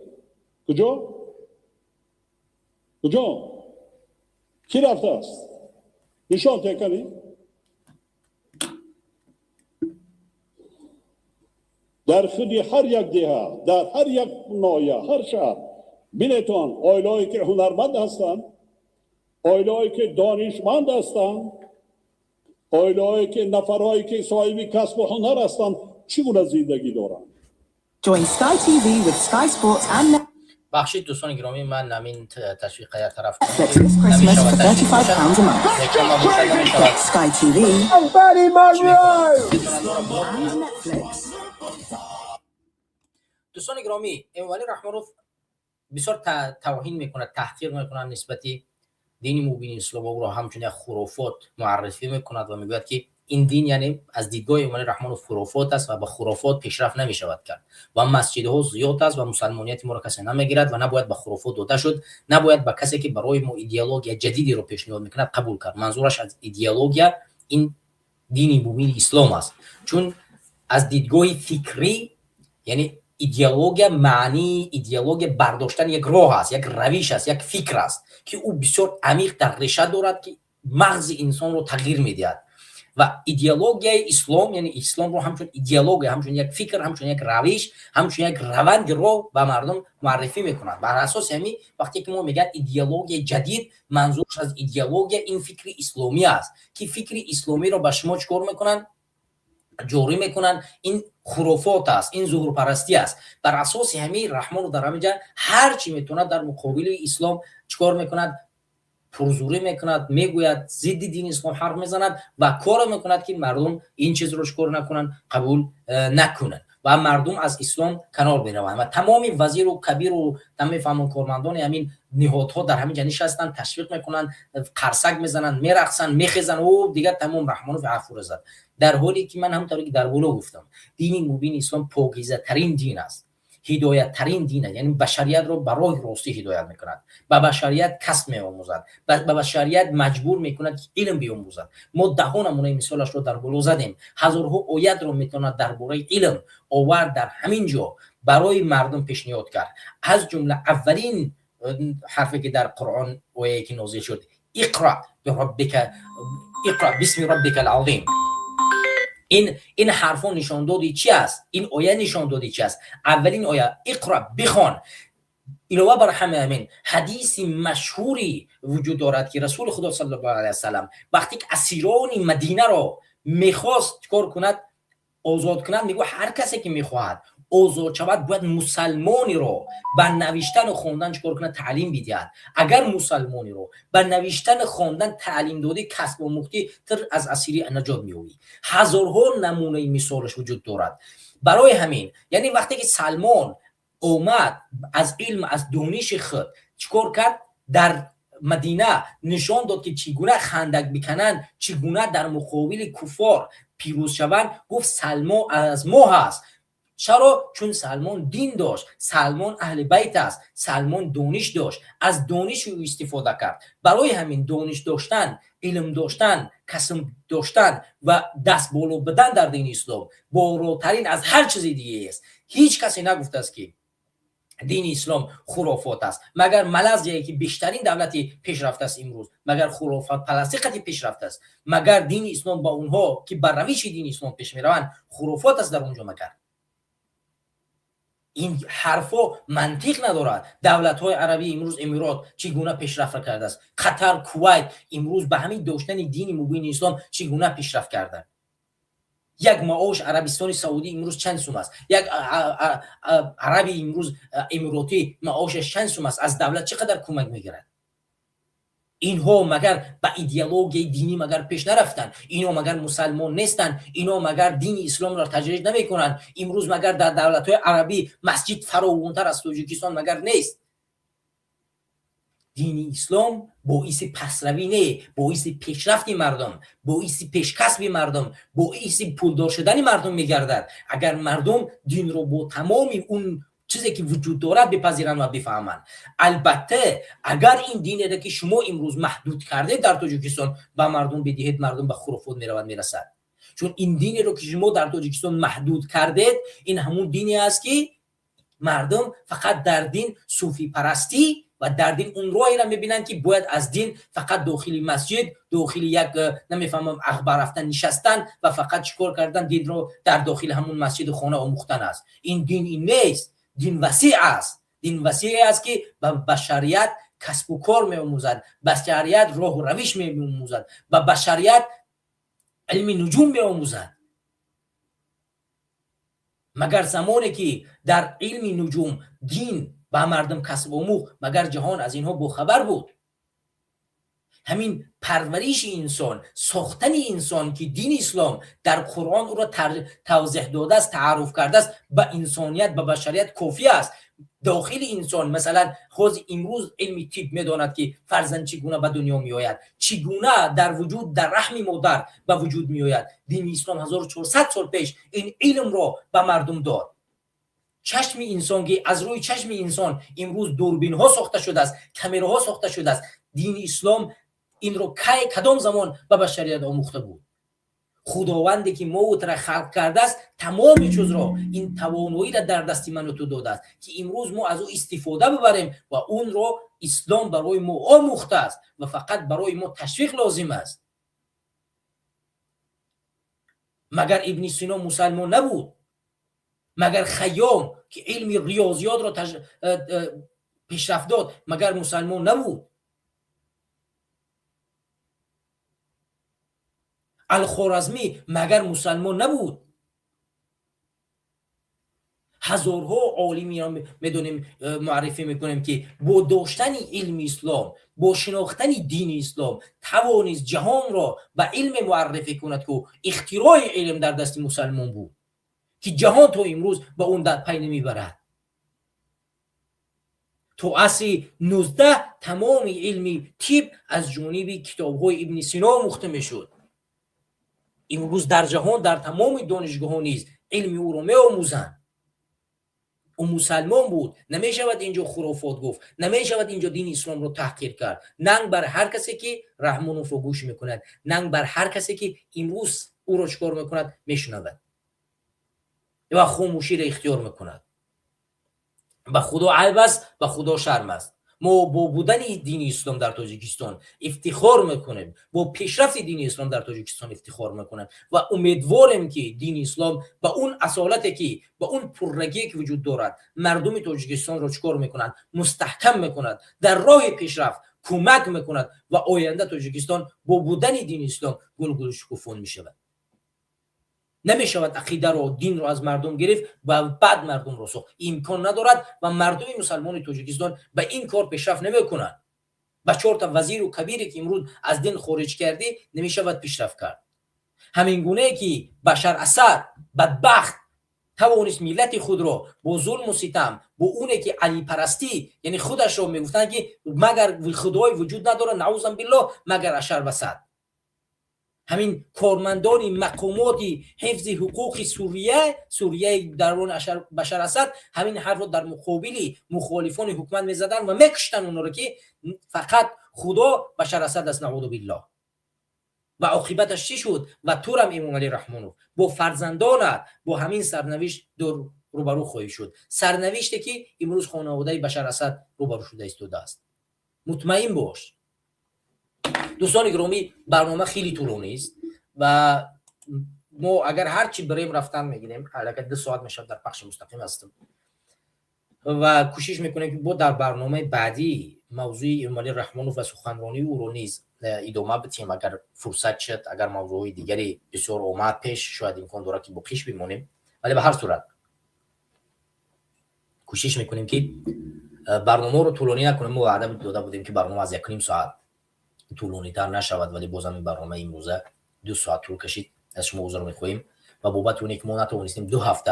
کجا؟ کی رفته است؟ نشان تکنی؟ در خودی هر یک دهه، در هر یک ناحیه، هر شهر بینتون آیلایی که هنرمند هستند، آیلایی که دانشمند هستند، آیلایی که نفرهایی که صاحب کسب و هنر هستند چگونه زندگی دارند. Join Sky TV with Sky Sports and بخشید دوستان گرامی، من نمین تشویق هر طرف Netflix this Christmas for £35 a month. Sky TV and Netflix. دوستان گرامی، ولی رحمانوف بسیار توهین میکنه، تحقیر میکنه نسبتی دین مبین اسلام او را همچنین خرافات معرفی میکند و میگوید که این دین یعنی از دیدگاه امام رحمانوف خرافات است و با خرافات پیشرفت نمیشود کرد و مسجدها زیاد است و مسلمانیت ما را کسی نمیگیرد و نباید با خرافات داده شد، نباید با کسی که برای ما ایدئولوژی جدیدی رو پیشنهاد میکند قبول کرد. منظورش از ایدئولوژی این دین مبین اسلام است، چون از دیدگاه فکری یعنی ایدئولوژی معنی ایدئولوژی برداشتن یک راه است، یک روش است، یک فکر است که او بسیار عمیق در ریشه دارد که مغز انسان رو تغییر میدهد و ایدئولوژی اسلام یعنی اسلام رو همچون ایدئولوژی، همچون یک فکر، همچون یک روش، همچون یک روند رو به مردم معرفی میکنند. بر اساس همین وقتی که ما میگن ایدئولوژی جدید، منظورش از ایدئولوژی این فکر اسلامی است که فکر اسلامی رو به شما چکار میکنن؟ جوری میکنن این خرافات است، این ظهور پرستی است. بر اساس همین رحمان در همینجا هر چی میتونه در مقابل اسلام چیکار میکند؟ پرزوری میکند، میگوید ضد دین اسلام حرف میزند و کار میکند که مردم این چیز رو چیکار نکنن؟ قبول نکنن و مردم از اسلام کنار بروند و تمام وزیر و کبیر و تمام فهمان کارمندان همین نهادها در همین جنیش هستند، تشویق میکنن، قرصک میزنن، میرقصن، میخزن و دیگه تمام رحمانوف عفو زد. در حالی که من همونطوری که در بالا گفتم دین مبین اسلام پاکیزه ترین دین است، هدایت ترین دین است، یعنی بشریت رو برای راستی هدایت میکند، به بشریت کسب میآموزد، به بشریت مجبور میکند که علم بیاموزد. ما ده نمونه مثالش رو در بالا زدیم، هزارها آیت رو میتواند درباره علم آورد در همین جا برای مردم پیشنهاد کرد. از جمله اولین حرفی که در قرآن آیه که نازل شد، اقرأ بسم ربک العظیم، این حرفا نشان دادی چی است؟ این آیه نشان دادی چی است؟ اولین آیه اقرأ بخوان. علاوه بر همین حدیث مشهوری وجود دارد که رسول خدا صلی الله علیه و سلم وقتی که اسیران مدینه را میخواست کار کند، آزاد کند، میگه هر کسی که میخواهد آزاد شود باید مسلمانی رو به نوشتن و خواندن چیکار کنه؟ تعلیم بدهد. اگر مسلمانی رو به نوشتن خواندن تعلیم دادی، کسب و مختی تر از اسیری نجات میوی. هزارها نمونه مثالش وجود دارد. برای همین یعنی وقتی که سلمان اومد از علم از دانش خود چیکار کرد در مدینه نشان داد که چگونه خندق بکنن، چگونه در مقابل کفار پیروز شوند. گفت سلمان از ما هست. چرا؟ چون سلمان دین داشت، سلمان اهل بیت است، سلمان دانش داشت، از دانش او استفاده کرد. برای همین دانش داشتن، علم داشتن، کسب داشتن و دست بالا بدن در دین اسلام بالاترین از هر چیز دیگه است. هیچ کسی نگفته است که دین اسلام خرافات است، مگر مالزی که بیشترین دولتی پیشرفته است امروز، مگر خرافات پرستی قضیه پیشرفته است، مگر دین اسلام با اونها که بر روش دین اسلام پیش میروند خرافات است در اونجا. مگر این حرفا منطق ندارد. دولت‌های عربی امروز امارات چگونه پیشرفت کرده است، قطر، کویت امروز به همین داشتن دین مبین اسلام چگونه پیشرفت کرده. یک معاش عربستان سعودی امروز چند سوم است؟ یک عربی امروز اماراتی معاشش چند سوم است؟ از دولت چقدر کمک میگیرد؟ اینها مگر به ایدئولوژی دینی مگر پیش نرفتن؟ اینا مگر مسلمان نیستن؟ اینا مگر دین اسلام را تجریح نمیکنن؟ امروز مگر در دولت‌های عربی مسجد فراوانتر از تاجیکستان مگر نیست؟ دین اسلام باعث پسروی نه، باعث پیشرفت مردم، باعث پیشکسب مردم، باعث پولدار شدن مردم میگردد. اگر مردم دین رو با تمام اون چیزی که وجود دارد بپذیرند و بفهمند. البته اگر این دینی را که شما امروز محدود کرده در تاجیکستان به مردم بدهید، مردم به خرافات میرسد. چون این دینی رو که شما در تاجیکستان محدود کردید، این همون دینی است که مردم فقط در دین صوفی پرستی و در دین اون راهی را میبینن که باید از دین فقط داخل مسجد، داخل یک نمیفهمم اخبار رفتن نشستن و فقط چیکار کردن دین رو در داخل همون مسجد خانه آموختن است. این دین این نیست. دین وسیع است. دین وسیع است که به بشریت کسب و کار میآموزد، بشریت راه و روش میآموزد، به بشریت علم نجوم میآموزد. مگر زمانی که در علم نجوم دین با مردم کسب آموخت، مگر جهان از اینها باخبر بود؟ همین پرورش انسان، ساختن انسان که دین اسلام در قرآن او را توضیح داده است، تعارف کرده است، به انسانیت، به بشریت کافی است. داخل انسان مثلا خود امروز علم طب میداند که فرزند چگونه به دنیا می آید، چگونه در وجود در رحم مادر به وجود می آید. دین اسلام 1400 سال پیش این علم را به مردم داد. چشم انسان که از روی چشم انسان امروز دوربین ها ساخته شده است، کامراها ساخته شده است. دین اسلام این رو کدام زمان به بشریت آموخته بود؟ خداوندی که موت را خلق کرده است تمام چیز را، این توانایی را در دست من و تو داده است که امروز ما از او استفاده ببریم و اون را اسلام برای ما آموخته است و فقط برای ما تشویق لازم است. مگر ابن سینا مسلمان نبود؟ مگر خیام که علم ریاضیات را پیشرفت داد مگر مسلمان نبود؟ الخوارزمی مگر مسلمان نبود؟ هزارها عالمی را میدونیم معرفی میکنیم که با داشتن علم اسلام، با شناختن دین اسلام توانست جهان را به علم معرفی کند که اختراع علم در دست مسلمان بود که جهان تا امروز به اون در پی نمیبرد. تو عصر 19 تمام علم طب از جانب کتاب‌های ابن سینا آموخته میشد. امروز در جهان در تمام دانشگاه‌ها نیز علم او را می‌آموزند. او مسلمان بود. نمی‌شود اینجا خرافات گفت، نمی‌شود اینجا دین اسلام رو تحقیر کرد. ننگ بر هر کسی که رحمانوف رو گوش میکند، ننگ بر هر کسی که امروز او را چکار میکند میشنود و خاموشی را اختیار میکند. به خدا عیب است، به خدا شرم است. ما با بودن دین اسلام در تاجیکستان افتخار میکنیم، با پیشرفت دین اسلام در تاجیکستان افتخار میکنیم و امیدواریم که دین اسلام با اون اصالتی که با اون پررگی که وجود دارد مردم تاجیکستان را چکار میکنند؟ مستحکم میکند، در راه پیشرفت کمک میکند و آینده تاجیکستان با بودن دین اسلام گل شکوفان میشود. نمیشود عقیده رو، دین رو از مردم گرفت و بعد مردم رو ساخت. امکان ندارد و مردم مسلمان تاجیکستان به این کار پیشرفت نمیکنند. با 4 تا وزیر و کبیری که امروز از دین خارج کرده نمیشود پیشرفت کرد. همین گونه که بشار اسد بدبخت توانست ملت خود را با ظلم و ستم، با اونه که علی پرستی، یعنی خودش را میگفتن که مگر خدای وجود نداره نعوذ بالله مگر اشر و صد. همین کارمندان مقامات حفظ حقوق سوریه درون بشار اسد همین حرف رو در مقابل مخالفان حکومت میزدن و میکشتن اونا رو که فقط خدا بشار اسد است نعوذ بالله. و عاقبتش چی شد؟ و تو هم امام علی رحمانو با فرزندانت با همین سرنوشت روبرو خواهی شد. سرنوشتی که امروز خانواده بشار اسد روبرو شده ایستاده است. مطمئن باش. دوستان گرامی، برنامه خیلی طولانی است و ما اگر هر چی بریم رفتن میگیریم، حداقل 2 ساعت میشه در پخش مستقیم هستم و کوشش میکنیم که با در برنامه بعدی موضوع امام علی رحمانو و سخنرانی او رو نیز ادامه بدیم. اگر فرصت شد، اگر موضوع دیگری بسیار اومد پیش، شاید امکان داره که با پیش بمونیم، ولی به هر صورت کوشش میکنیم که برنامه رو طولانی نکنیم. ما وعده داده بودیم که برنامه از 1.5 ساعت طولانی تر نشود، ولی بازم این برنامه امروزه 2 ساعت طول کشید. از شما عذر میخواهیم و بابت اون که ما نتوانستیم 2 هفته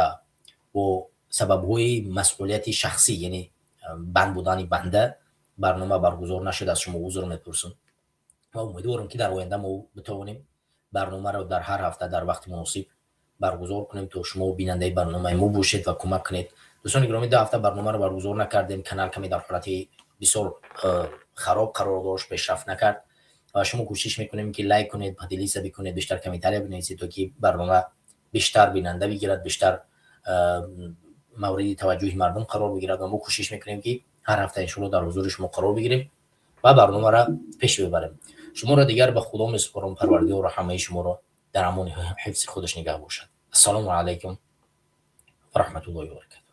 با سبب‌های مسئولیت شخصی، یعنی بند بودن بنده، برنامه برگزار نشد. از شما عذر میپرسم و امیدوارم که در آینده ما بتوانیم برنامه رو در هر هفته در وقت مناسب برگزار کنیم تا شما بیننده برنامه ما باشید و کمک کنید. دوستان گرامی، 2 هفته برنامه رو برگزار نکردیم، کانال کمی در حالت بسیار خراب قرار داشت، پیشرفت نکرد و شما کوشش میکنیم که لایک کنید، پادلیسه بکنید، بیشتر کامنت بنویسید تا که برنامه بیشتر بیننده بگیرد، بیشتر مورد توجه مردم قرار بگیرد و ما کوشش میکنیم که هر هفته ان شاء الله در حضور شما قرار بگیریم و برنامه را پیش ببریم. شما را دیگر به خدا میسپارم، پروردگار و همه شما را در امان حفظ خودش نگه باشد. السلام علیکم و رحمت الله و برکاته.